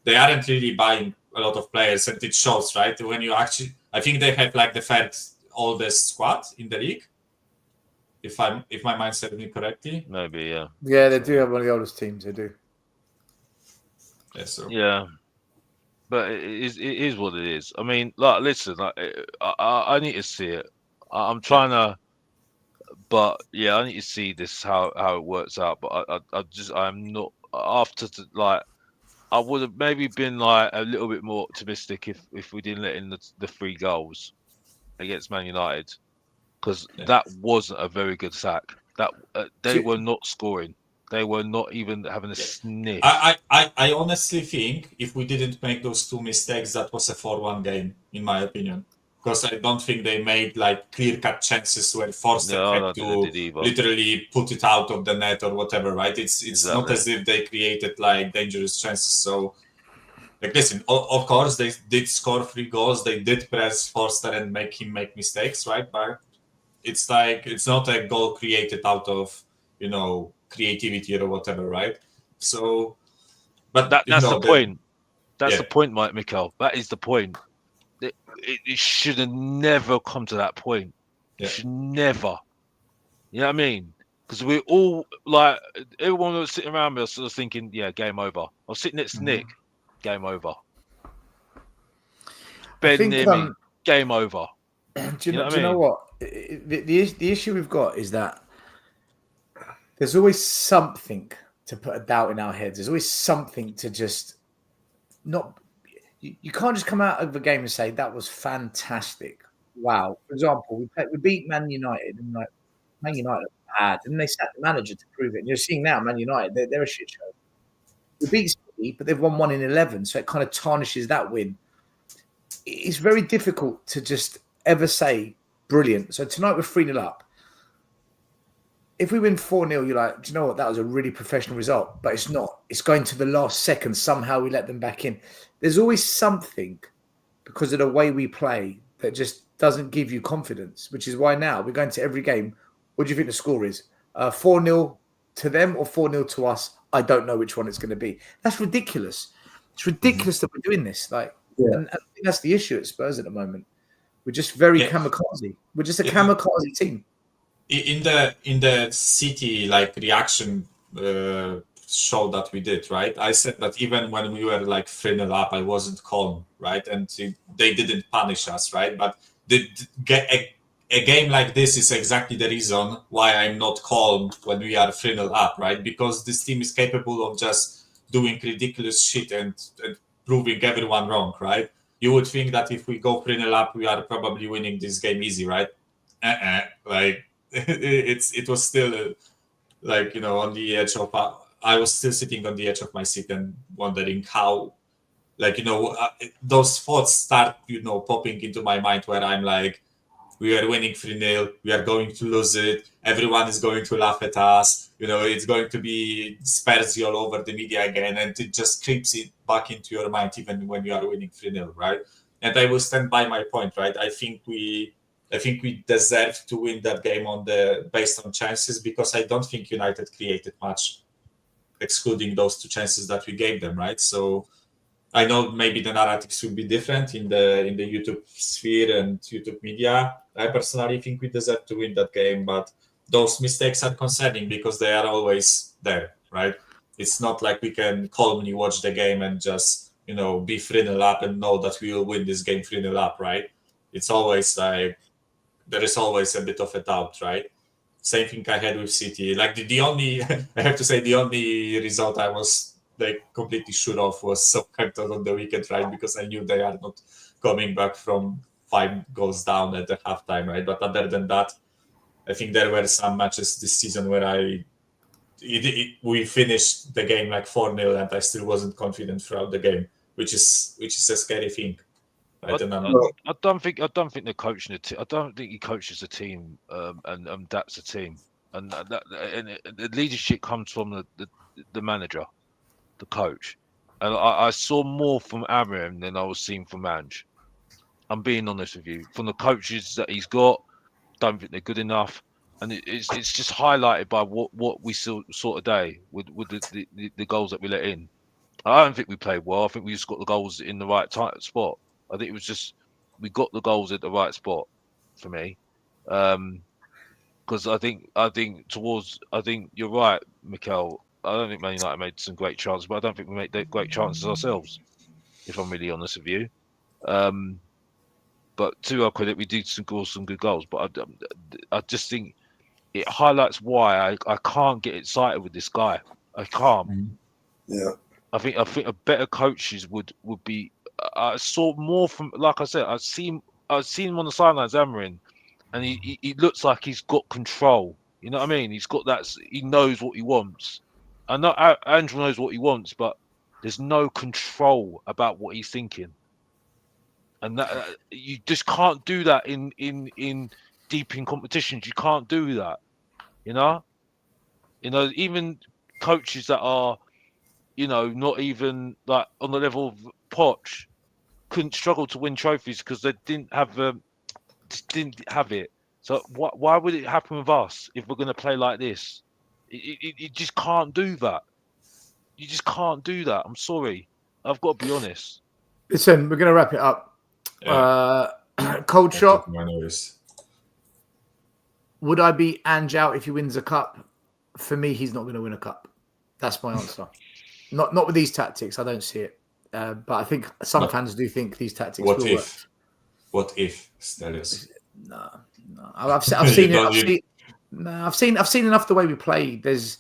they aren't really buying a lot of players, and it shows, right? When you actually, I think they have the third oldest squad in the league, if my mind serves me correctly. Maybe, yeah. Yeah, they do have one of the oldest teams. They do. Yeah. So. Yeah. But it is what it is. I mean, listen, I need to see it. I'm trying to. But yeah, I need to see this how it works out. But I'm not after I would have maybe been a little bit more optimistic if we didn't let in the 3 goals against Man United, because that wasn't a very good sack. That they were not scoring. They were not even having a sniff. I honestly think if we didn't make those 2 mistakes, that was a 4-1 game, in my opinion. Because I don't think they made clear-cut chances where Forster had to literally put it out of the net or whatever, right? It's exactly. Not as if they created dangerous chances. So, listen, of course they did score 3 goals. They did press Forster and make him make mistakes, right? But it's it's not a goal created out of creativity or whatever, right? So, but that's the point. That's the point, Mikel. That is the point. It should have never come to that point. It should never. You know what I mean? Because we all everyone was sitting around me was sort of thinking, yeah, game over. I was sitting next to Nick, game over. Ben near me, game over. Do you know what? The issue we've got is that there's always something to put a doubt in our heads. There's always something to just not. You can't just come out of the game and say that was fantastic. Wow. For example, we beat Man United, and like Man United are bad, and they sat the manager to prove it. And you're seeing now Man United, they're a shit show. We beat City, but they've won 1 in 11, so it kind of tarnishes that win. It's very difficult to just ever say brilliant. So tonight we're 3-0 up. If we win 4-0, you're like, do you know what? That was a really professional result, but it's not. It's going to the last second. Somehow we let them back in. There's always something because of the way we play that just doesn't give you confidence, which is why now we're going to every game. What do you think the score is? 4-0 to them or 4-0 to us? I don't know which one it's going to be. That's ridiculous. It's ridiculous that we're doing this. And I think that's the issue at Spurs at the moment. We're just very kamikaze. We're just a kamikaze team. In the City reaction show that we did, right? I said that even when we were 3-0 up, I wasn't calm, right? And they didn't punish us, right? But a game like this is exactly the reason why I'm not calm when we are 3-0 up, right? Because this team is capable of just doing ridiculous shit and proving everyone wrong, right? You would think that if we go 3-0 up, we are probably winning this game easy, right? It was still on the edge of. I was still sitting on the edge of my seat and wondering how, those thoughts start, popping into my mind where I'm like, we are winning 3-0, we are going to lose it, everyone is going to laugh at us, it's going to be Spursy all over the media again, and it just creeps it back into your mind even when you are winning 3-0, right? And I will stand by my point, right? I think we deserve to win that game based on chances, because I don't think United created much, excluding those 2 chances that we gave them, right? So I know maybe the narratives will be different in the YouTube sphere and YouTube media. I personally think we deserve to win that game, but those mistakes are concerning because they are always there, right? It's not like we can calmly watch the game and just, be 3-0 up and know that we will win this game 3-0 up, right? It's always there is always a bit of a doubt, right? Same thing I had with City. The only, I have to say, the only result I was completely sure of was Southampton on the weekend, right? Because I knew they are not coming back from 5 goals down at the halftime, right? But other than that, I think there were some matches this season where we finished the game 4-0 and I still wasn't confident throughout the game, which is a scary thing. Right? I don't think they're coaching it. I don't think he coaches the team, and that's a team, and the leadership comes from the manager, the coach, and I saw more from Amorim than I was seeing from Ange. I'm being honest with you. From the coaches that he's got, don't think they're good enough, and it's just highlighted by what we saw today with the goals that we let in. I don't think we played well. I think we just got the goals in the right spot. I think it was just we got the goals at the right spot for me, because I think you're right, Mikel. I don't think Man United made some great chances, but I don't think we made great chances ourselves, if I'm really honest with you. But to our credit, we did score some good goals. But I just think it highlights why I can't get excited with this guy. I can't. Yeah. I think a better coaches would be. I saw more from, like I said, I've seen him on the sidelines, Amorim, and he looks like he's got control. You know what I mean? He's got that. He knows what he wants. I know Andrew knows what he wants, but there's no control about what he's thinking, and that you just can't do that in deep in competitions. You can't do that. Even coaches that are, not even on the level of Poch, couldn't struggle to win trophies because they didn't have it. So why would it happen with us if we're going to play like this? You just can't do that. You just can't do that. I'm sorry. I've got to be honest. Listen, we're going to wrap it up. Cold shot. Would I be Ange out if he wins a cup? For me, he's not going to win a cup. That's my answer. Not with these tactics. I don't see it. But I think some fans do think these tactics will work. What if, Stelios? No. I've seen it. I've seen enough the way we play. There's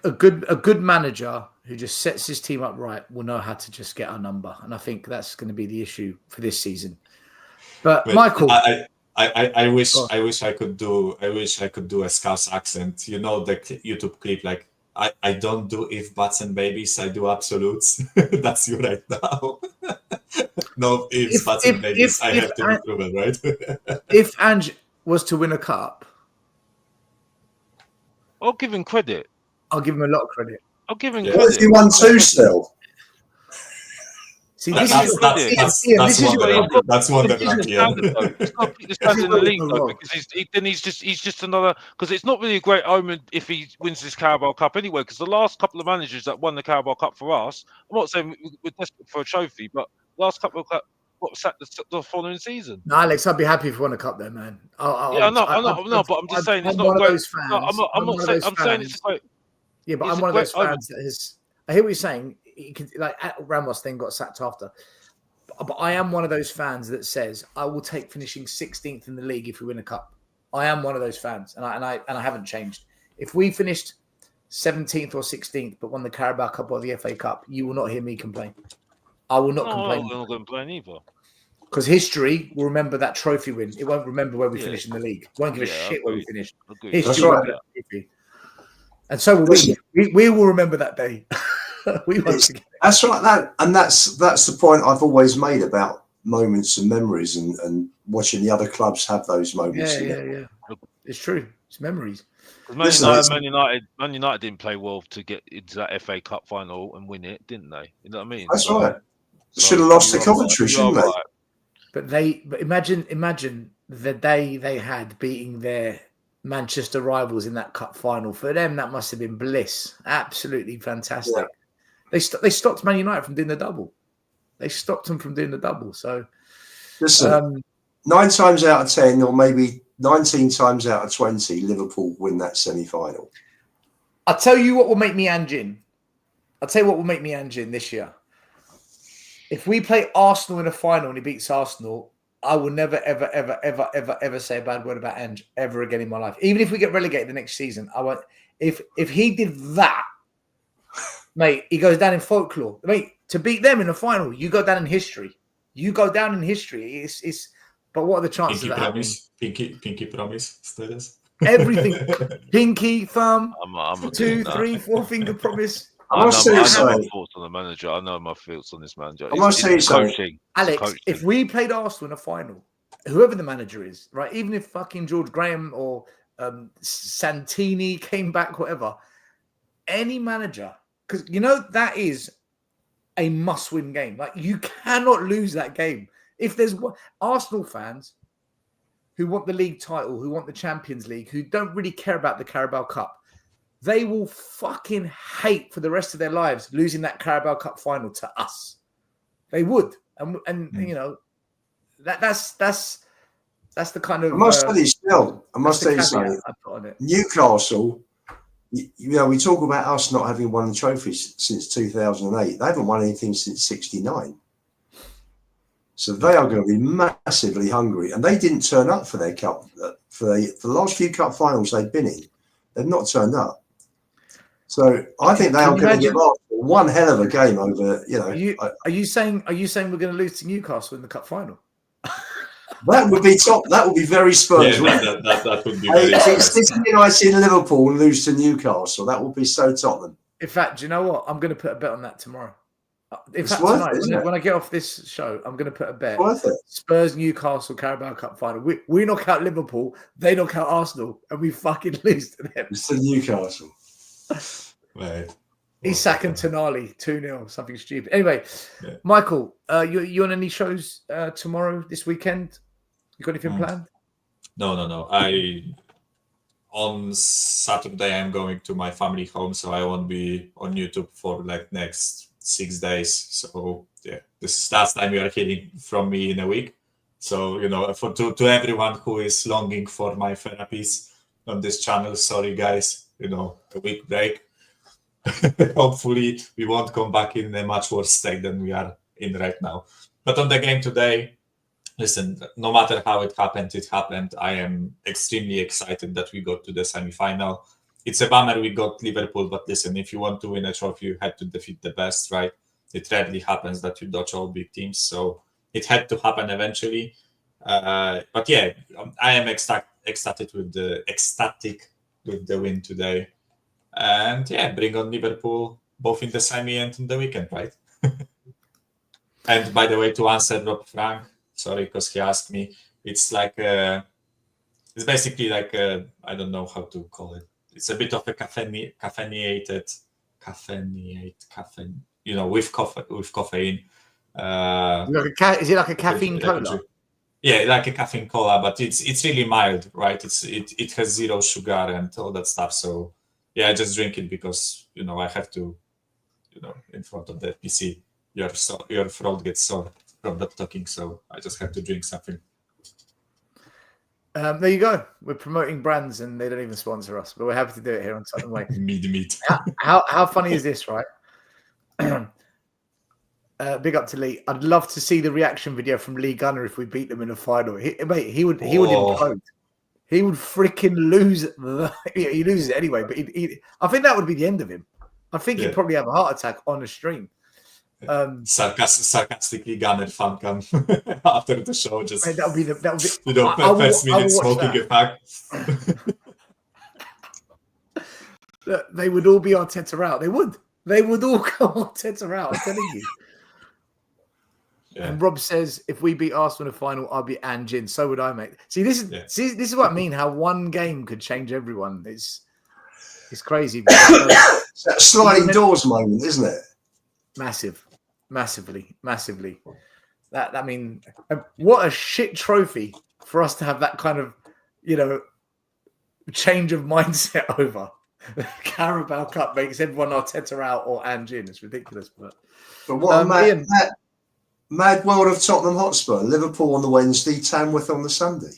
a good manager who just sets his team up right will know how to just get our number, and I think that's going to be the issue for this season. But Michael, I wish I could do a Scouse accent. You know the YouTube clip, like I don't do if, buts, and babies. I do absolutes. That's you right now. No ifs, buts, and babies. I have to be proven, right? If Ange was to win a cup, I'll give him credit. I'll give him a lot of credit. I'll give him What if he won 2 still? See, that's one that He's got to put the standard in the league though, because he's just another. Because it's not really a great omen if he wins this Carabao Cup anyway. Because the last couple of managers that won the Carabao Cup for us, I'm not saying we're desperate for a trophy, but last couple of got sacked the following season. No, Alex, I'd be happy if we won a cup there, man. I'm not. But I'm just saying it's not great. I'm saying it's a great. Yeah, but I'm one of those fans that has. I hear what you're saying. You can, like Ramos then got sacked after, but I am one of those fans that says I will take finishing 16th in the league if we win a cup. I am one of those fans, and I haven't changed. If we finished 17th or 16th but won the Carabao Cup or the FA Cup, you will not hear me complain. I will not complain. I'm not going to complain either. Because history will remember that trophy win. It won't remember where we finished in the league. It won't give a shit where we finished. History That's will right. remember that trophy. And so will we. We will remember that day. We won't forget. That's right. That's the point I've always made about moments and memories and watching the other clubs have those moments. Yeah. It's true. It's memories. Man United didn't play well to get into that FA Cup final and win it, didn't they? You know what I mean? That's right. Should have lost to Coventry, shouldn't they? Right. But imagine the day they had beating their Manchester rivals in that cup final. For them, that must have been bliss. Absolutely fantastic. Yeah. They stopped Man United from doing the double. They stopped them from doing the double. So, listen, 9 times out of 10, or maybe 19 times out of 20, Liverpool win that semi-final. I'll tell you what will make me Anjin. This year. If we play Arsenal in a final and he beats Arsenal, I will never, ever say a bad word about Ange ever again in my life. Even if we get relegated the next season, I won't. If he did that, mate, he goes down in folklore. Mate, to beat them in the final, you go down in history. It's. But what are the chances of that happening? Pinky promise. Status. Everything. Pinky, thumb, 2, 3, 4 finger promise. I know my thoughts on the manager. I know my thoughts on this manager. I must say something. Alex, if we played Arsenal in a final, whoever the manager is, right, even if fucking George Graham or Santini came back, whatever, any manager, because you know that is a must-win game. Like, you cannot lose that game. If there's Arsenal fans who want the league title, who want the Champions League, who don't really care about the Carabao Cup, they will fucking hate for the rest of their lives losing that Carabao Cup final to us. They would, and you know, that's the kind of. I must tell you something. Newcastle, you know, we talk about us not having won the trophies since 2008. They haven't won anything since '69. So they are going to be massively hungry, and they didn't turn up for their cup for the last few cup finals they've been in. They've not turned up. So I think they are going to give up one hell of a game over. You know, are you saying we're going to lose to Newcastle in the cup final? That would be top. That would be very Spurs. Yeah, that would be very Spurs. City United in Liverpool and lose to Newcastle. That would be so Tottenham. In fact, do you know what? I'm going to put a bet on that tomorrow. In fact, tonight, when I get off this show, I'm going to put a bet. Spurs, Newcastle, Carabao Cup final. We knock out Liverpool, they knock out Arsenal, and we fucking lose to them. It's to Newcastle. Right. He's sacking Tonali 2-0, something stupid. Anyway, yeah. Michael, you on any shows tomorrow, this weekend? You got anything planned? No. On Saturday, I'm going to my family home, so I won't be on YouTube for like next 6 days. So yeah, this is last time you are hearing from me in a week. So, you know, to everyone who is longing for my therapies on this channel, sorry guys, you know, a week break. Hopefully we won't come back in a much worse state than we are in right now. But on the game today, listen, no matter how it happened. I am extremely excited that we got to the semi-final. It's a bummer we got Liverpool, but listen, if you want to win a trophy, you had to defeat the best, right? It rarely happens that you dodge all big teams, so it had to happen eventually. But yeah, I am ecstatic with the win today, and yeah, bring on Liverpool both in the semi and in the weekend, right? And by the way, to answer Rob Frank, sorry, because he asked me, it's like it's basically like I don't know how to call it. It's a bit of a caffeine, you know, with caffeine. Is it like a caffeine cola? Yeah, like a caffeine cola, but it's really mild, right? It has zero sugar and all that stuff. So yeah, I just drink it because I have to, in front of the PC, your throat gets sore from that talking. So I just have to drink something. There you go. We're promoting brands and they don't even sponsor us, but we're happy to do it here on Tottenham Way. Meat. How funny is this, right? Big up to Lee. I'd love to see the reaction video from Lee Gunner if we beat them in a final. He would implode. He would freaking lose. He loses it anyway, but I think that would be the end of him. I think he'd probably have a heart attack on a stream. Sarcastically Gunner fan cam after the show. Just that would be first minute smoking a pack. They would all be Arteta out. They would all go Arteta out. I'm telling you. Yeah. And Rob says, if we beat Arsenal in the final, I'll be Anjin. So would I, mate. See, this is what I mean. How one game could change everyone. It's crazy. It's that sliding doors moment, isn't it? Massively. I mean, what a shit trophy for us to have that kind of, change of mindset over. The Carabao Cup makes everyone Arteta out or Anjin. It's ridiculous, but what a mad world of Tottenham Hotspur. Liverpool on the Wednesday, Tamworth on the Sunday.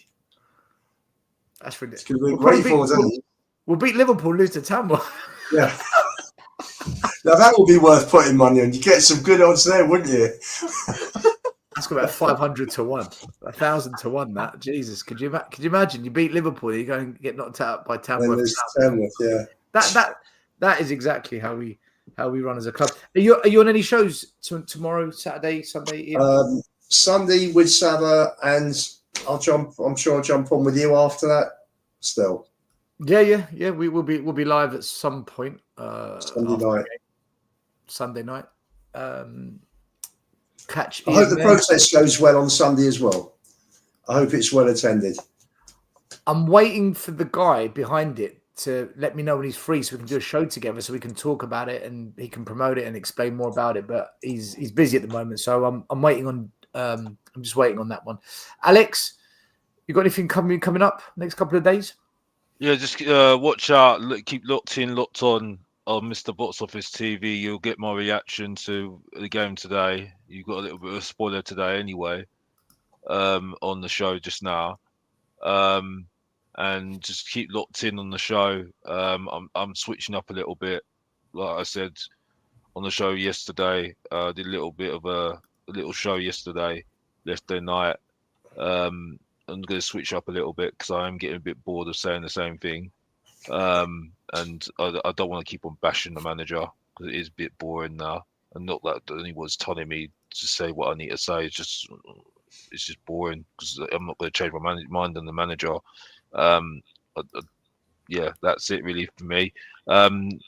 That's ridiculous. It's going to be great for us. We'll beat Liverpool, lose to Tamworth. Yeah. Now that would be worth putting money on. You get some good odds there, wouldn't you? That's got about 500 to 1, 1,000 to 1. That Jesus, could you imagine? You beat Liverpool, you go and get knocked out by Tamworth. Tamworth, yeah. That is exactly how we run as a club. Are you on any shows tomorrow, Saturday, Sunday? Sunday with Saba, and I'm sure I'll jump on with you after that. Still. Yeah. We'll be live at some point. Sunday night. Catch. I hope the protest goes well on Sunday as well. I hope it's well attended. I'm waiting for the guy behind it to let me know when he's free so we can do a show together so we can talk about it and he can promote it and explain more about it. But he's busy at the moment, so I'm waiting on. I'm just waiting on that one. Alex, you got anything coming up next couple of days? Yeah, just watch out. Keep locked on Mr. Box Office TV. You'll get my reaction to the game today. You got a little bit of a spoiler today, anyway, on the show just now. And just keep locked in on the show. I'm switching up a little bit, like I said on the show yesterday. Did a little bit of a little show yesterday, yesterday night. I'm going to switch up a little bit because I am getting a bit bored of saying the same thing. And I don't want to keep on bashing the manager because it is a bit boring now. And not that anyone's telling me to say what I need to say. It's just boring because I'm not going to change my mind on the manager. Yeah, that's it really for me. And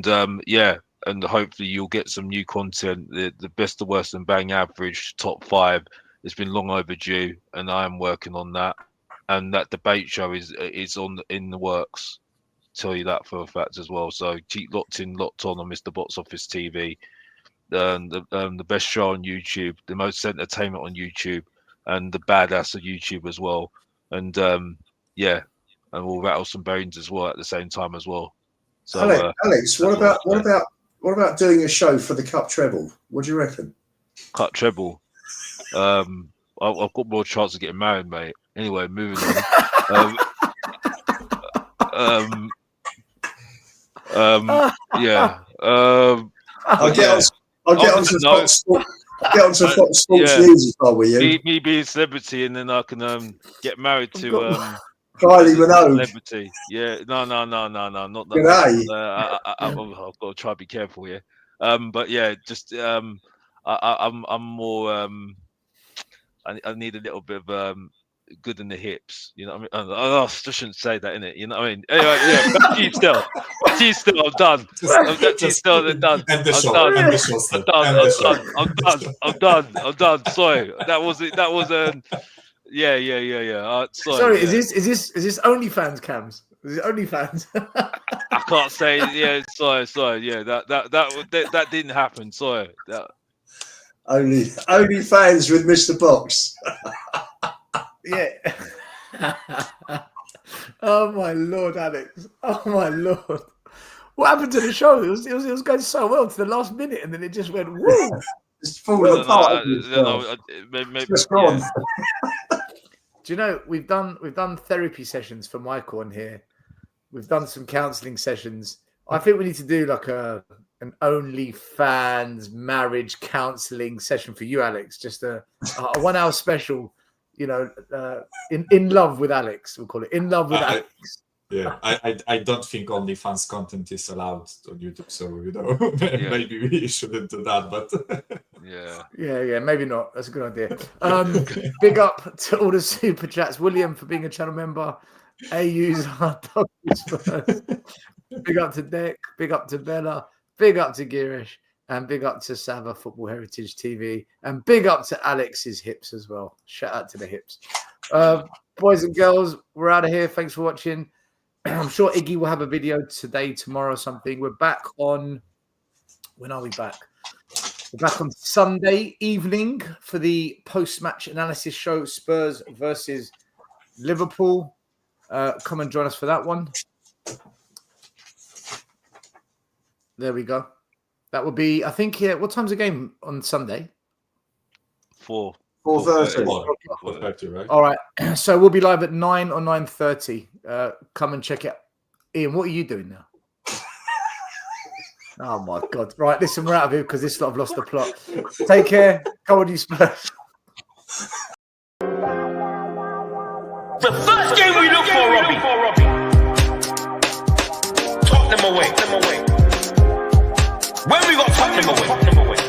hopefully you'll get some new content. The best, the worst, and bang average top 5. It's been long overdue, and I am working on that. And that debate show is in the works. Tell you that for a fact as well. So keep locked on Mr. Box Office TV. The best show on YouTube, the most entertainment on YouTube, and the badass of YouTube as well. And and we'll rattle some bones as well at the same time as well. So Alex, what about doing a show for the Cup treble? What do you reckon? Cup treble. I've got more chance of getting married, mate. Anyway, moving on. I'll get on Get onto Fox Sports News if I were you. Me being a celebrity, and then I can get married to Kylie Minogue. Celebrity. Yeah, no, not that. G'day. I've got to try to be careful here. But yeah, just I'm more. I need a little bit of good in the hips. You know what I mean? I just shouldn't say that, innit? You know what I mean? Anyway, yeah. Back to you still. Back to you still. I'm done. I'm done. End the show. End the show. Still. I'm done. Sorry. That was it. That was yeah. Sorry. Is this OnlyFans cams? Is it OnlyFans? I can't say. Yeah. Sorry. Yeah. That didn't happen. Sorry. Only fans with Mr. Box. Yeah. Oh my Lord, Alex. Oh my Lord. What happened to the show? It was going so well to the last minute, and then it just went woo. It's falling apart. Just gone. Do you know we've done therapy sessions for Michael on here. We've done some counselling sessions. I think we need to do like an OnlyFans marriage counselling session for you, Alex. Just a 1 hour special. You know, in love with Alex, we'll call it. In love with Alex. Yeah, I don't think OnlyFans content is allowed on YouTube, so maybe we shouldn't do that. But yeah, maybe not. That's a good idea. Big up to all the super chats. William for being a channel member. AU's hard dog. Big up to Dick. Big up to Bella. Big up to Girish. And big up to Sava Football Heritage TV. And big up to Alex's hips as well. Shout out to the hips. Boys and girls, we're out of here. Thanks for watching. I'm sure Iggy will have a video today, tomorrow, or something. We're back on... When are we back? We're back on Sunday evening for the post-match analysis show, Spurs versus Liverpool. Come and join us for that one. There we go. That would be, I think, what time's the game on Sunday? 4:30. 4:30, right? All right. So we'll be live at 9 or 9:30. Come and check it. Ian, what are you doing now? Oh, my God. Right, listen, we're out of here because this lot have lost the plot. Take care. Go on, you Spurs. The first game we look for, Robbie. Tottenham away. When we got Tottenham away.